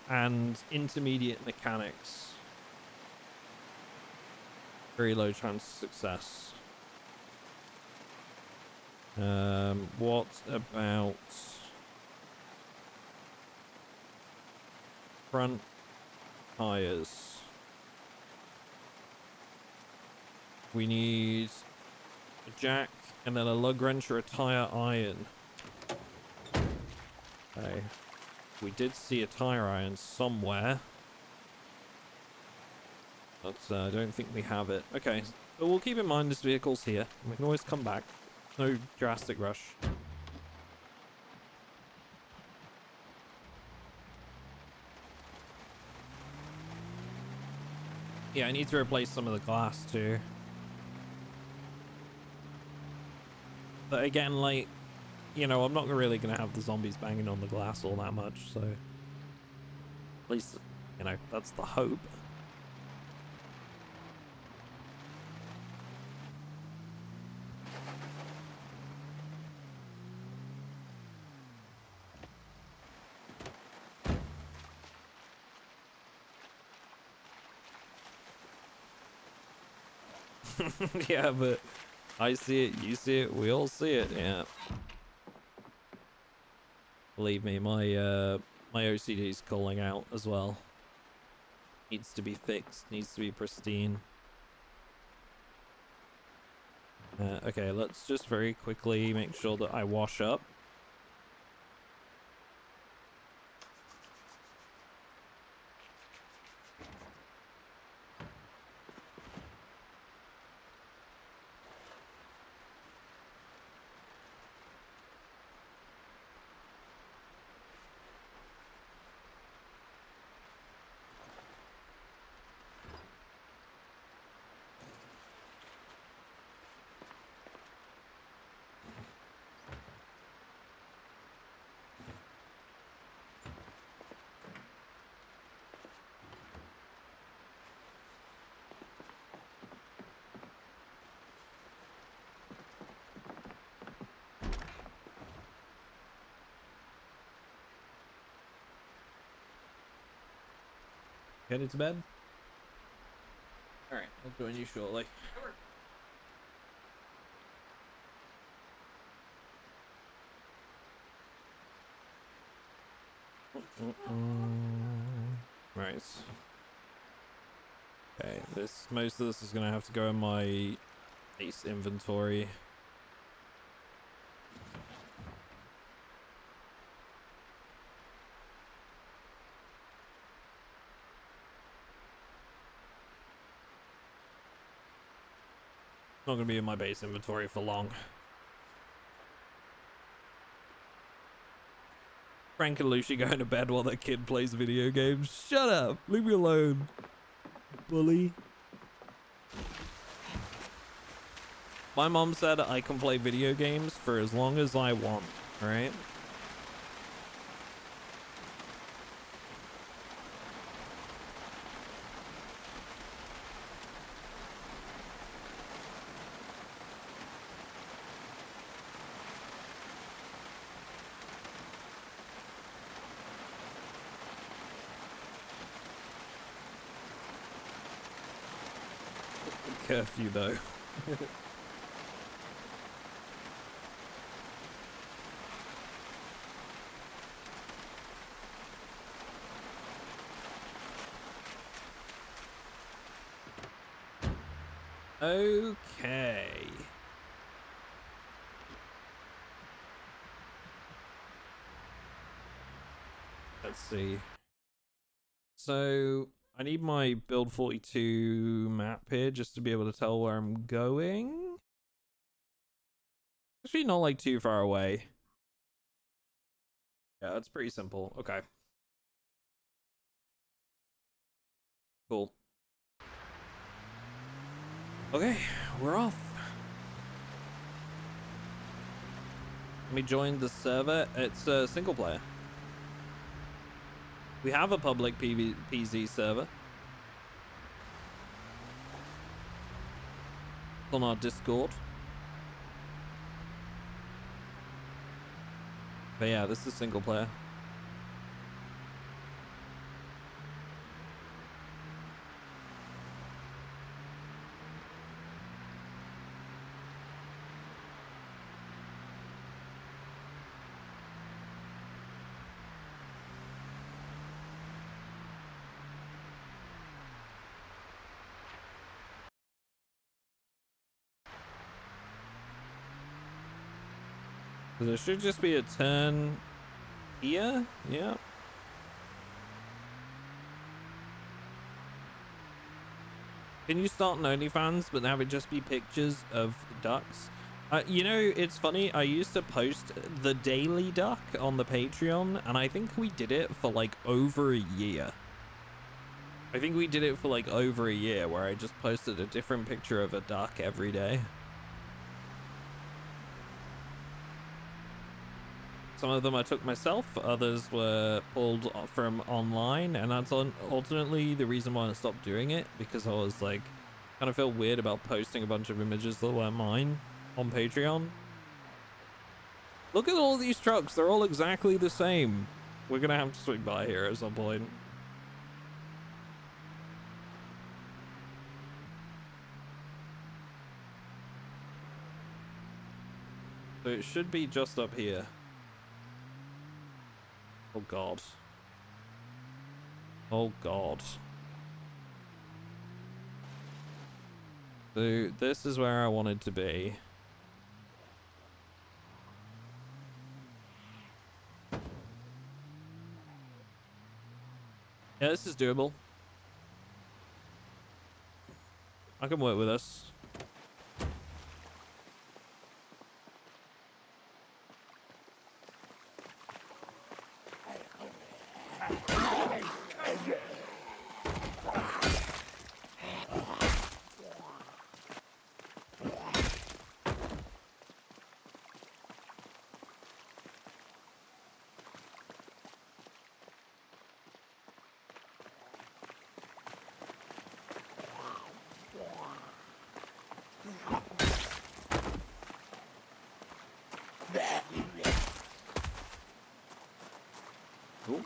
and intermediate mechanics. Very low chance of success. What about front tires? We need a jack and then a lug wrench or a tire iron. Okay. We did see a tire iron somewhere. But I don't think we have it. Okay, but we'll keep in mind this vehicle's here. We can always come back. No drastic rush. Yeah, I need to replace some of the glass too. But again, like, you know, I'm not really going to have the zombies banging on the glass all that much, so... At least, you know, that's the hope. Yeah, but I see it, you see it, we all see it, yeah. Believe me, my OCD's calling out as well. Needs to be fixed, needs to be pristine. Okay, let's just very quickly make sure that I wash up. Headed to bed? Alright, I'll join you shortly. Right. Okay, most of this is gonna have to go in my base inventory. Not gonna be in my base inventory for long. Frank and Lucy going to bed while their kid plays video games. Shut up! Leave me alone, bully. My mom said I can play video games for as long as I want, alright? Curfew though. Okay. Let's see. So I need my build 42 map here just to be able to tell where I'm going. Actually not like too far away. Yeah, it's pretty simple. Okay. Cool. Okay, we're off. Let me join the server. It's a single player. We have a public PZ server on our Discord. But yeah, this is single player. So there should just be a turn here. Yeah. Can you start an OnlyFans but have it just be pictures of ducks? You know, it's funny. I used to post the daily duck on the Patreon, and I think we did it for like over a year. I think we did it for like over a year where I just posted a different picture of a duck every day. Some of them I took myself, others were pulled from online, and that's ultimately the reason why I stopped doing it, because I was like, kind of felt weird about posting a bunch of images that weren't mine on Patreon. Look at all these trucks, they're all exactly the same. We're gonna have to swing by here at some point. So it should be just up here. Oh god. Oh god. So this is where I wanted to be. Yeah, this is doable. I can work with this. Ooh.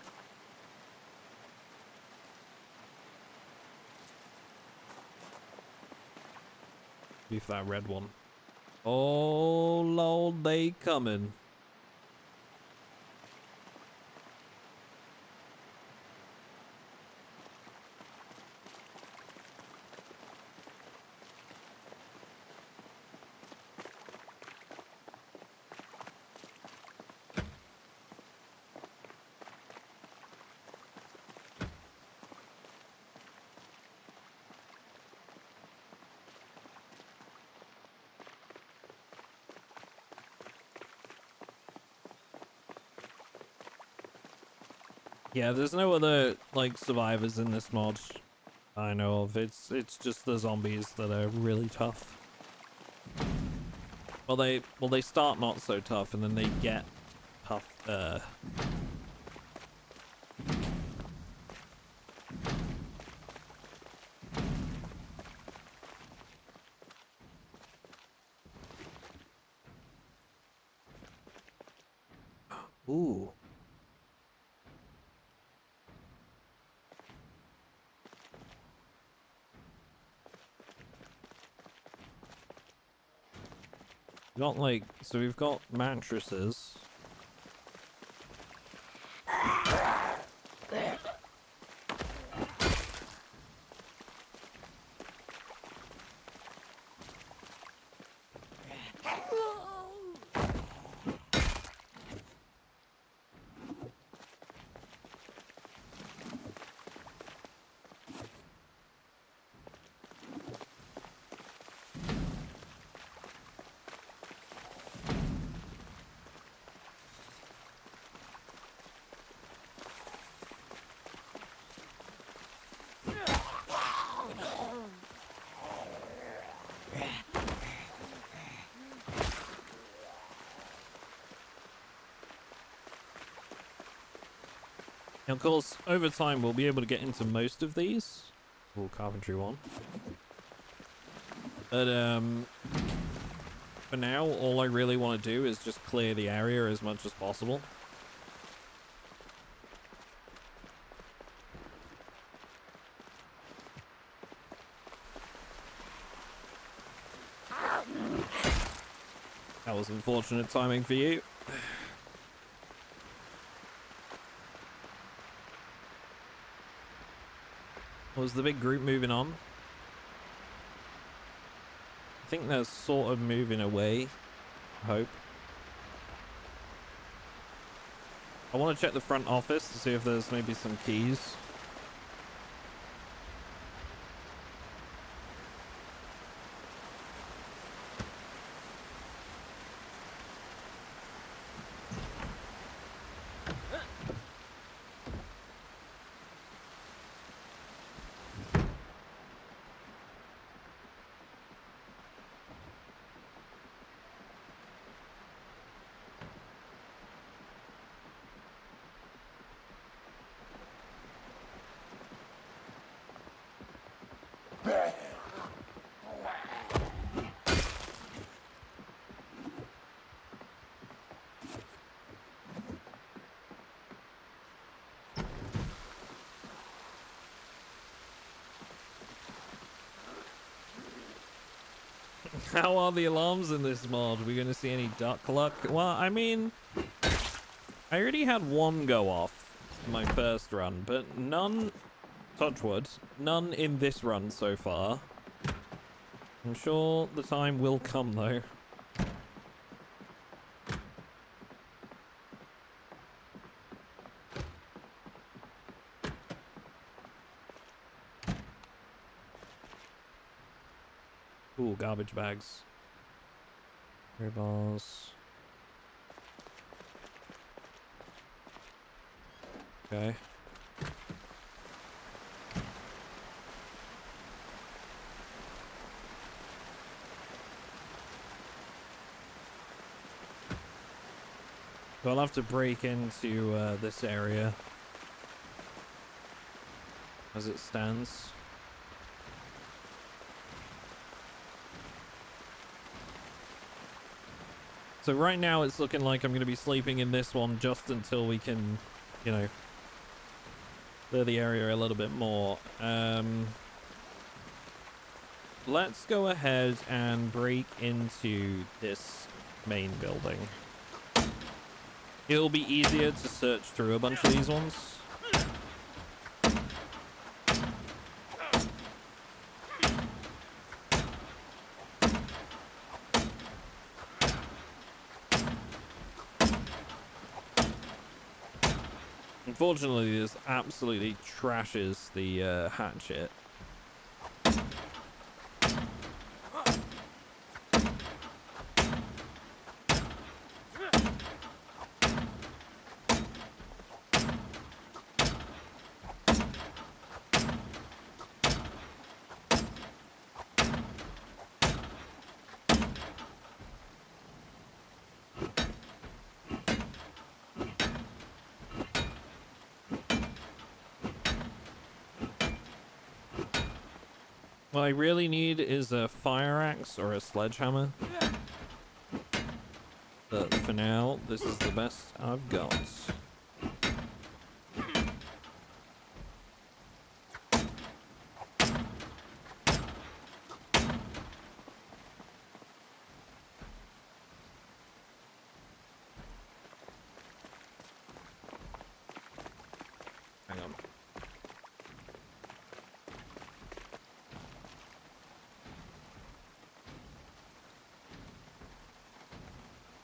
Beef that red one. Oh lord, they coming. Yeah, there's no other like survivors in this mod I know of. It's just the zombies that are really tough. Well they start not so tough and then they get tough. Ooh. Got like, so we've got mattresses. Now, of course, over time, we'll be able to get into most of these. Oh, carpentry one. But, for now, all I really want to do is just clear the area as much as possible. That was unfortunate timing for you. Was the big group moving on? I think they're sort of moving away. I hope. I want to check the front office to see if there's maybe some keys. How are the alarms in this mod? Are we going to see any duck luck? Well, I mean, I already had one go off in my first run, but none, touch wood, none in this run so far. I'm sure the time will come, though. Ooh, garbage bags. Bars. Okay. So I'll have to break into this area as it stands. So right now it's looking like I'm going to be sleeping in this one just until we can, you know, clear the area a little bit more. Let's go ahead and break into this main building. It'll be easier to search through a bunch of these ones. Unfortunately, this absolutely trashes the hatchet. What I really need is a fire axe or a sledgehammer. But for now, this is the best I've got. Hang on.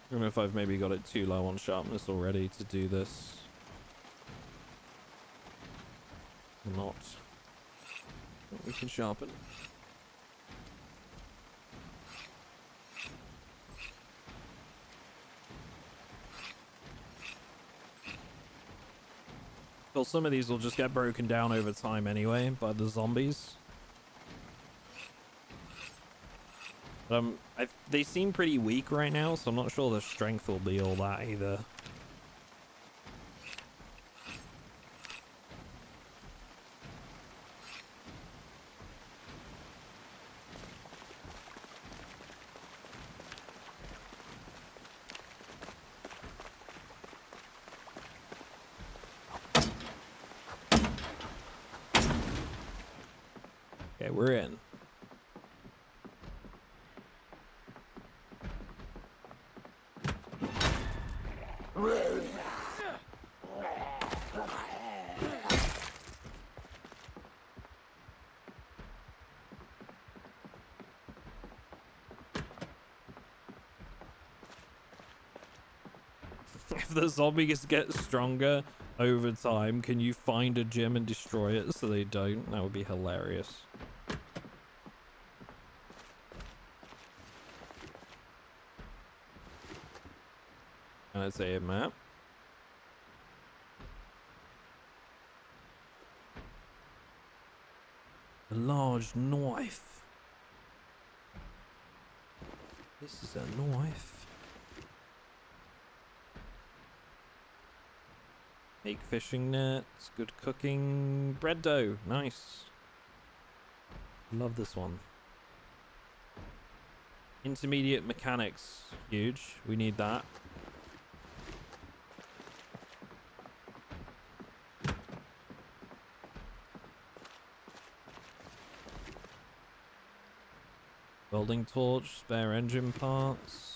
I don't know if I've maybe got it too low on sharpness already to do this. Or not. But we can sharpen. Well, some of these will just get broken down over time anyway by the zombies. They seem pretty weak right now, so I'm not sure the strength will be all that either. Okay, we're in. If the zombies get stronger over time, can you find a gym and destroy it so they don't? That would be hilarious. Can I say a map? A large knife. This is a knife. Make fishing nets, good cooking, bread dough, nice. Love this one. Intermediate mechanics, huge. We need that. Welding torch, spare engine parts.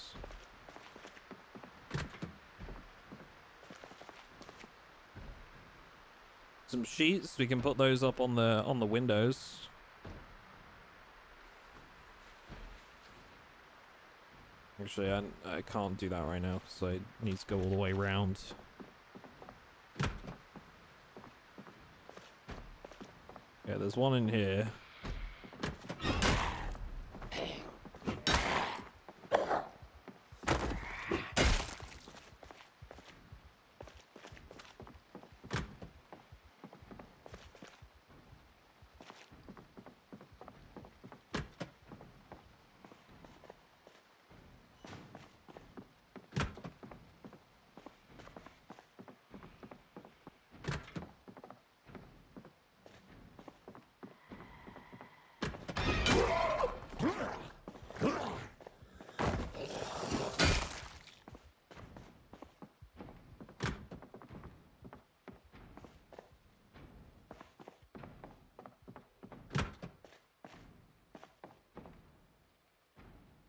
Some sheets, we can put those up on the windows. Actually, I can't do that right now because I need to go all the way around. Yeah, there's one in here.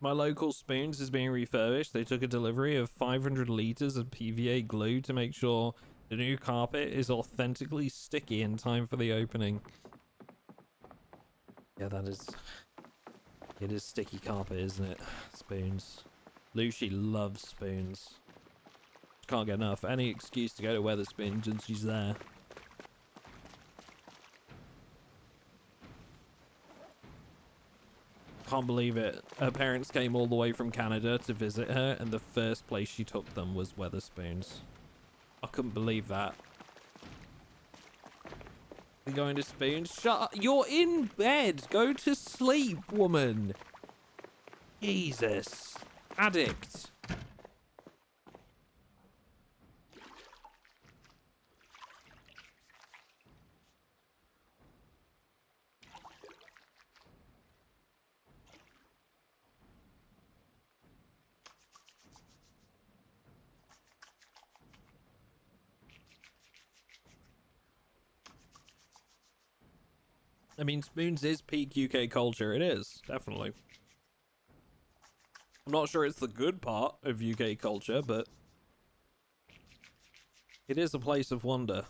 My local spoons is being refurbished. They took a delivery of 500 liters of PVA glue to make sure the new carpet is authentically sticky in time for the opening. Yeah, it is sticky carpet, isn't it? Spoons. Lucy loves spoons. Can't get enough. Any excuse to go to Weatherspoons and she's there. Can't believe it. Her parents came all the way from Canada to visit her, and the first place she took them was Weatherspoons. I couldn't believe that. You going to Spoons? Shut up. You're in bed. Go to sleep, woman. Jesus. Addict. I mean, Spoons is peak UK culture. It is, definitely. I'm not sure it's the good part of UK culture, but it is a place of wonder.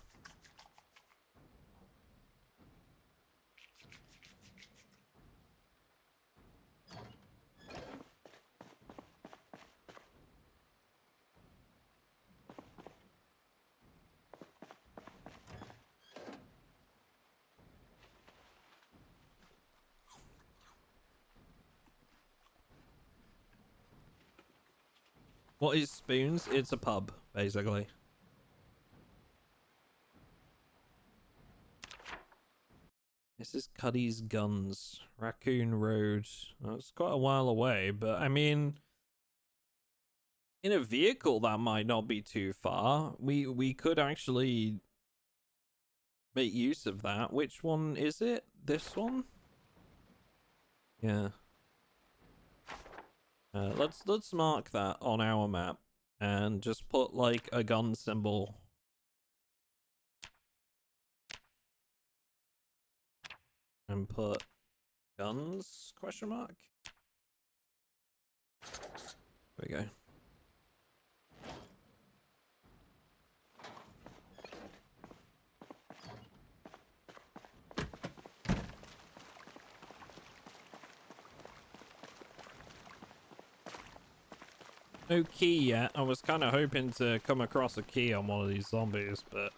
What is Spoons? It's a pub, basically. This is Cuddy's Guns, Raccoon Road. Well, it's quite a while away, but I mean, in a vehicle that might not be too far. We could actually make use of that. Which one is it? This one? Yeah. Let's mark that on our map and just put like a gun symbol. And put guns question mark. There we go. No key yet. I was kind of hoping to come across a key on one of these zombies, but...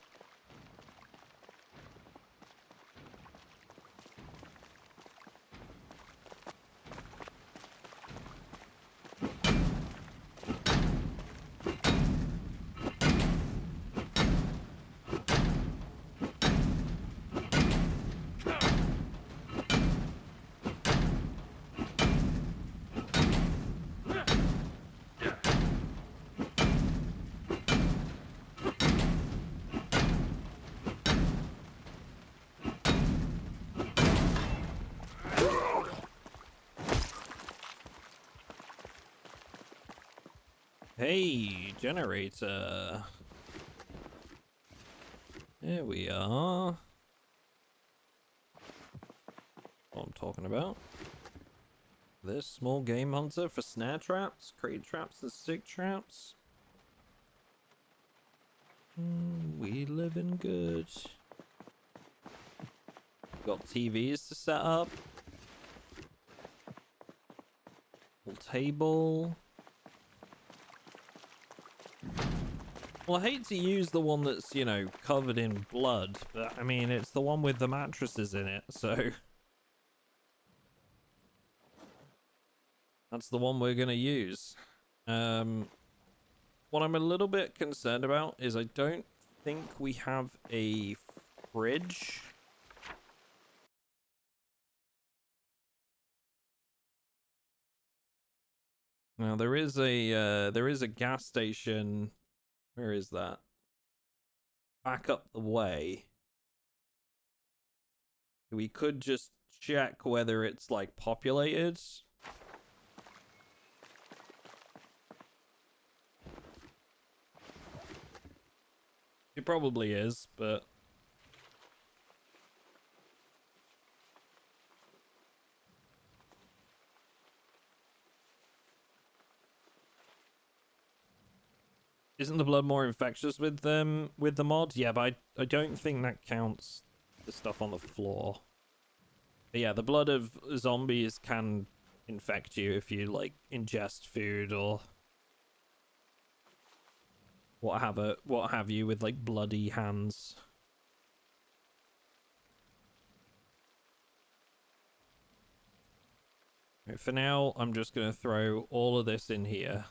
Hey, generator. There we are. What I'm talking about. This small game hunter for snare traps, crate traps, and stick traps. We living good. Got TVs to set up. Full table. Well, I hate to use the one that's, you know, covered in blood, but I mean, it's the one with the mattresses in it, so... That's the one we're gonna use. What I'm a little bit concerned about is I don't think we have a fridge. Now there is a gas station. Where is that? Back up the way. We could just check whether it's like populated. It probably is, but isn't the blood more infectious with the mod? Yeah, but I don't think that counts the stuff on the floor. But yeah, the blood of zombies can infect you if you like ingest food or what have you with like bloody hands. Okay, for now, I'm just gonna throw all of this in here.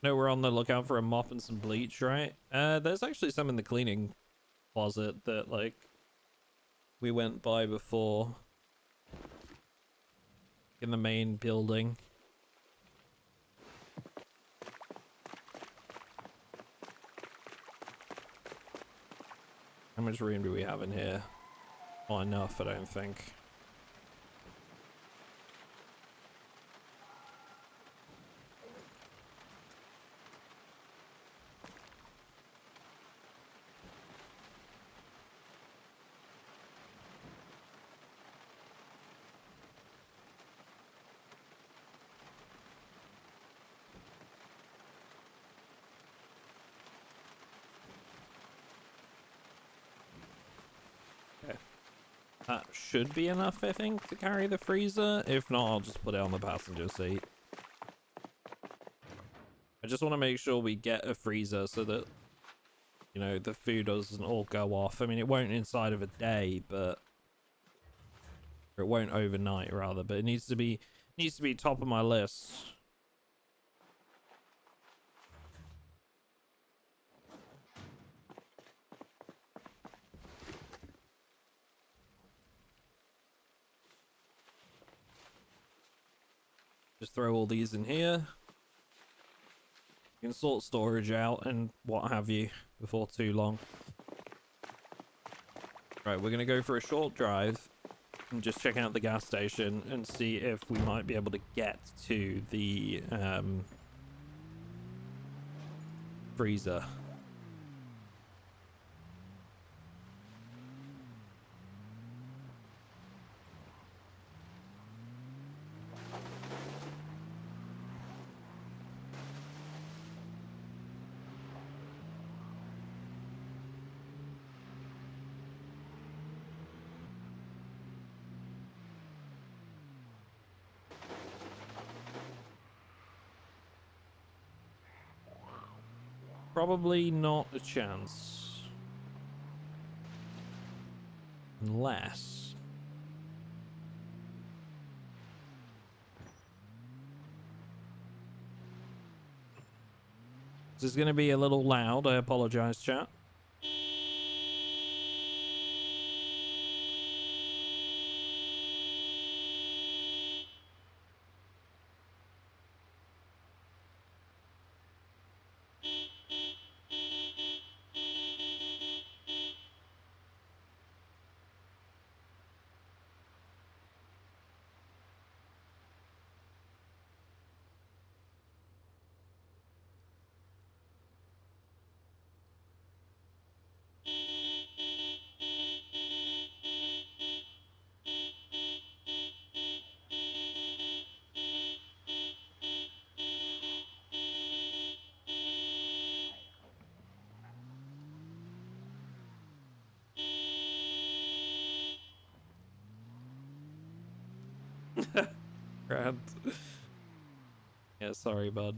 No, we're on the lookout for a mop and some bleach, right? There's actually some in the cleaning closet that, like, we went by before. In the main building. How much room do we have in here? Not enough, I don't think. That should be enough, I think, to carry the freezer. If not, I'll just put it on the passenger seat. I just want to make sure we get a freezer so that, you know, the food doesn't all go off. I mean, it won't inside of a day, but... Or it won't overnight, rather. But it needs to be top of my list. Just throw all these in here. You can sort storage out and what have you before too long. Right, we're going to go for a short drive and just check out the gas station and see if we might be able to get to the freezer. Probably not a chance. Unless... This is going to be a little loud. I apologize, chat. Grand. Yeah, sorry, bud.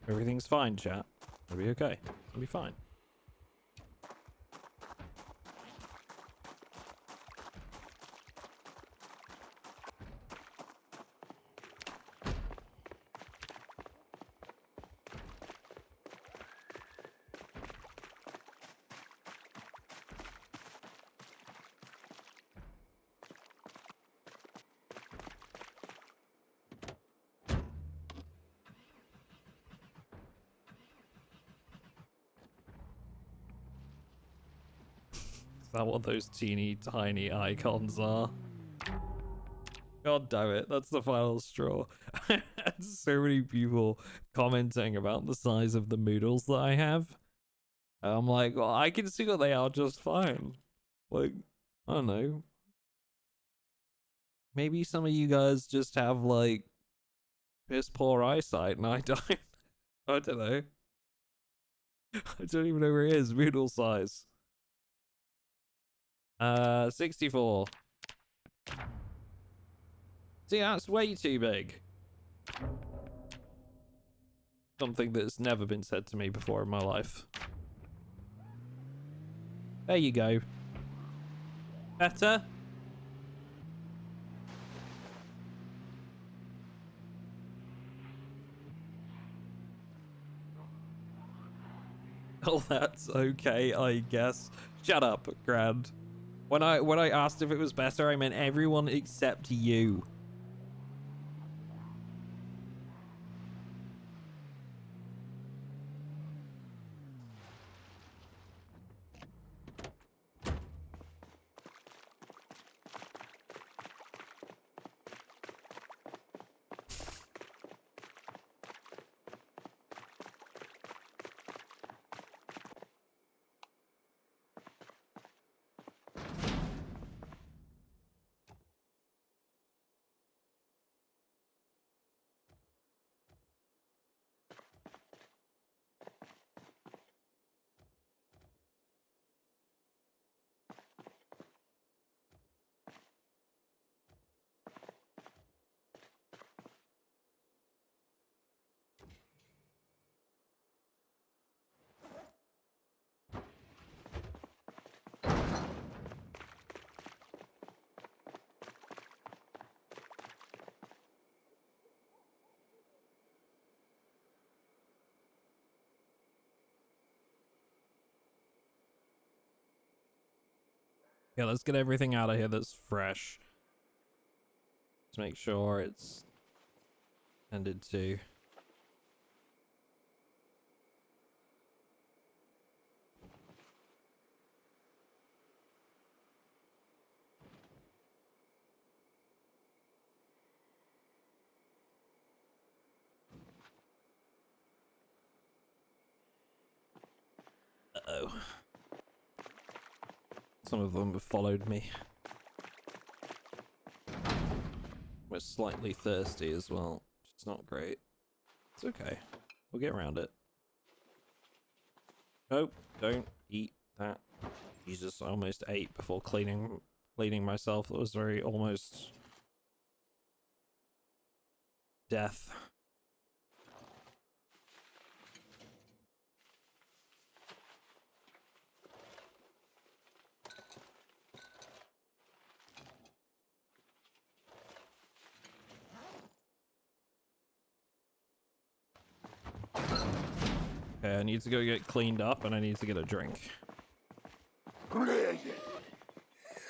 Everything's fine, chat. It'll be okay. It'll be fine. Is that what those teeny tiny icons are? God damn it, that's the final straw. So many people commenting about the size of the moodles that I have. I'm like, well, I can see what they are just fine. Like, I don't know. Maybe some of you guys just have, like, piss poor eyesight and I don't. I don't know. I don't even know where it is. Moodle size. 64. See, that's way too big. Something that's never been said to me before in my life. There you go. Better? Oh, that's okay, I guess. Shut up, Grand. When I asked if it was better, I meant everyone except you. Yeah, let's get everything out of here that's fresh. Let's make sure it's tended to. Uh-oh. Some of them have followed me. We're slightly thirsty as well. It's not great. It's okay. We'll get around it. Nope, don't eat that. Jesus, I almost ate before cleaning myself. That was very almost death. Okay, I need to go get cleaned up and I need to get a drink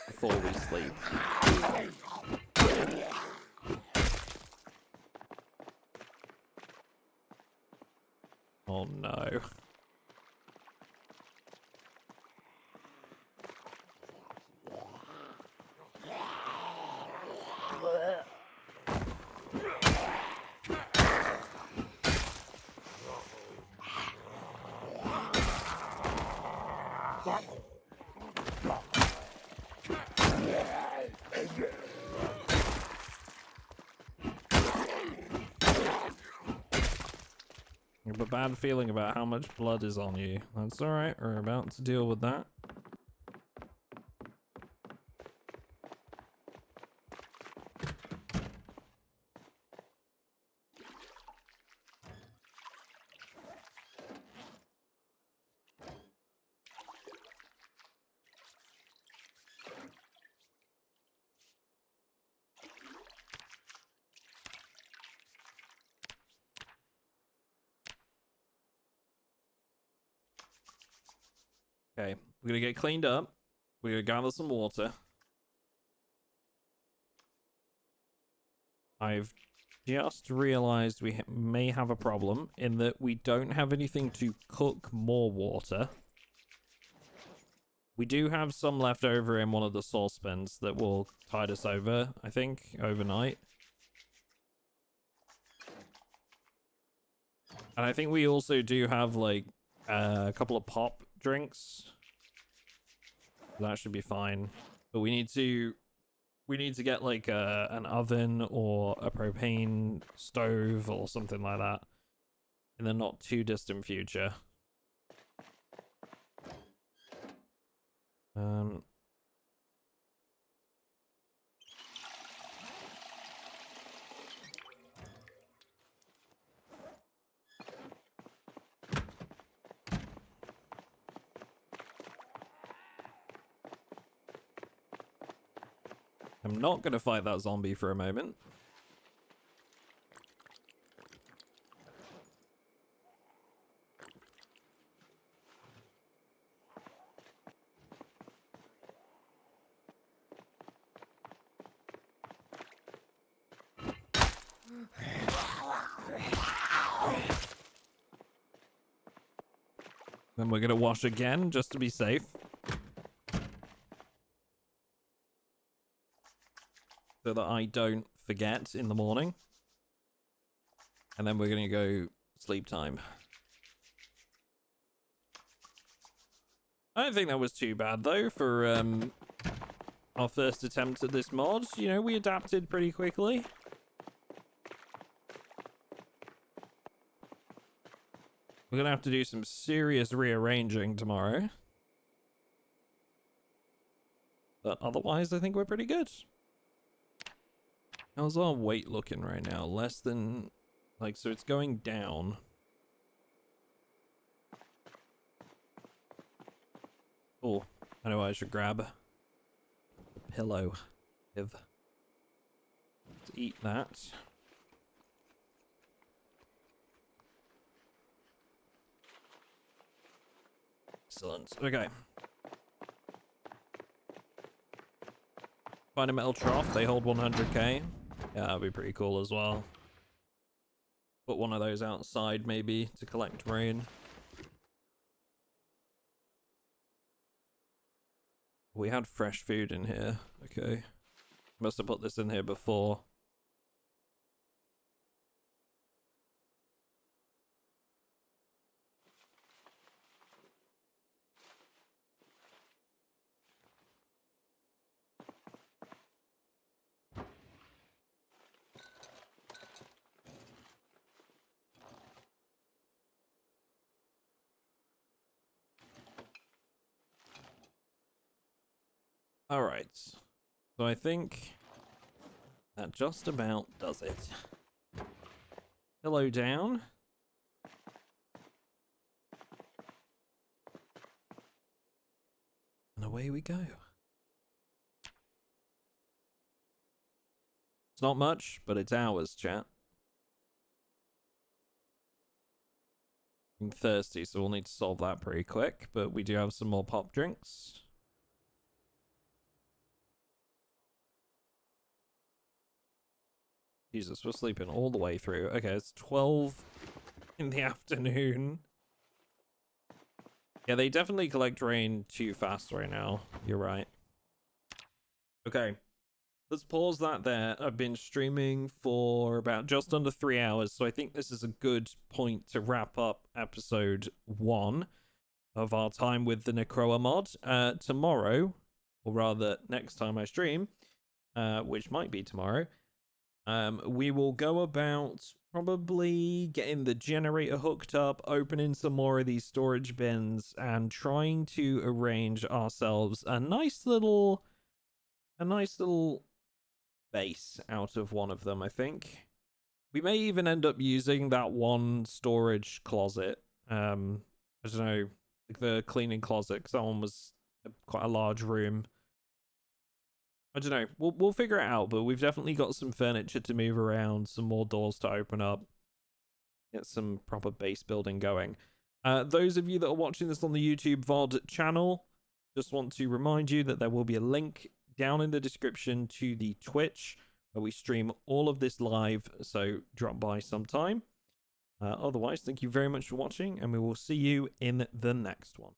before we sleep. Oh no. I have a bad feeling about how much blood is on you. That's alright, we're about to deal with that. Okay, we're gonna get cleaned up. We're gonna gather some water. I've just realized we may have a problem in that we don't have anything to cook more water. We do have some left over in one of the saucepans that will tide us over, I think, overnight. And I think we also do have, like, a couple of pop drinks. That should be fine. But we need to get, like, an oven or a propane stove or something like that in the not too distant future. I'm not going to fight that zombie for a moment. Then we're going to wash again just to be safe. So that I don't forget in the morning. And then we're going to go sleep time. I don't think that was too bad though for our first attempt at this mod. You know, we adapted pretty quickly. We're going to have to do some serious rearranging tomorrow. But otherwise, I think we're pretty good. How's our weight looking right now? Less than... Like, so it's going down. Oh, I know I should grab a pillow. Let's eat that. Excellent. Okay. Find a metal trough. They hold 100k. Yeah, that'd be pretty cool as well. Put one of those outside maybe to collect rain. We had fresh food in here. Okay. Must have put this in here before. All right. So I think that just about does it. Pillow down. And away we go. It's not much, but it's ours, chat. I'm thirsty, so we'll need to solve that pretty quick, but we do have some more pop drinks. Jesus, we're sleeping all the way through. Okay, it's 12 in the afternoon. Yeah, they definitely collect rain too fast right now. You're right. Okay, let's pause that there. I've been streaming for about just under 3 hours, so I think this is a good point to wrap up episode 1 of our time with the Necroa mod. Tomorrow, or rather next time I stream, which might be tomorrow, we will go about probably getting the generator hooked up, opening some more of these storage bins, and trying to arrange ourselves a nice little base out of one of them. I think we may even end up using that one storage closet. I don't know, like the cleaning closet, because that one was quite a large room. I don't know. We'll figure it out, but we've definitely got some furniture to move around, some more doors to open up, get some proper base building going. Those of you that are watching this on the YouTube VOD channel, just want to remind you that there will be a link down in the description to the Twitch where we stream all of this live, so drop by sometime. Otherwise, thank you very much for watching, and we will see you in the next one.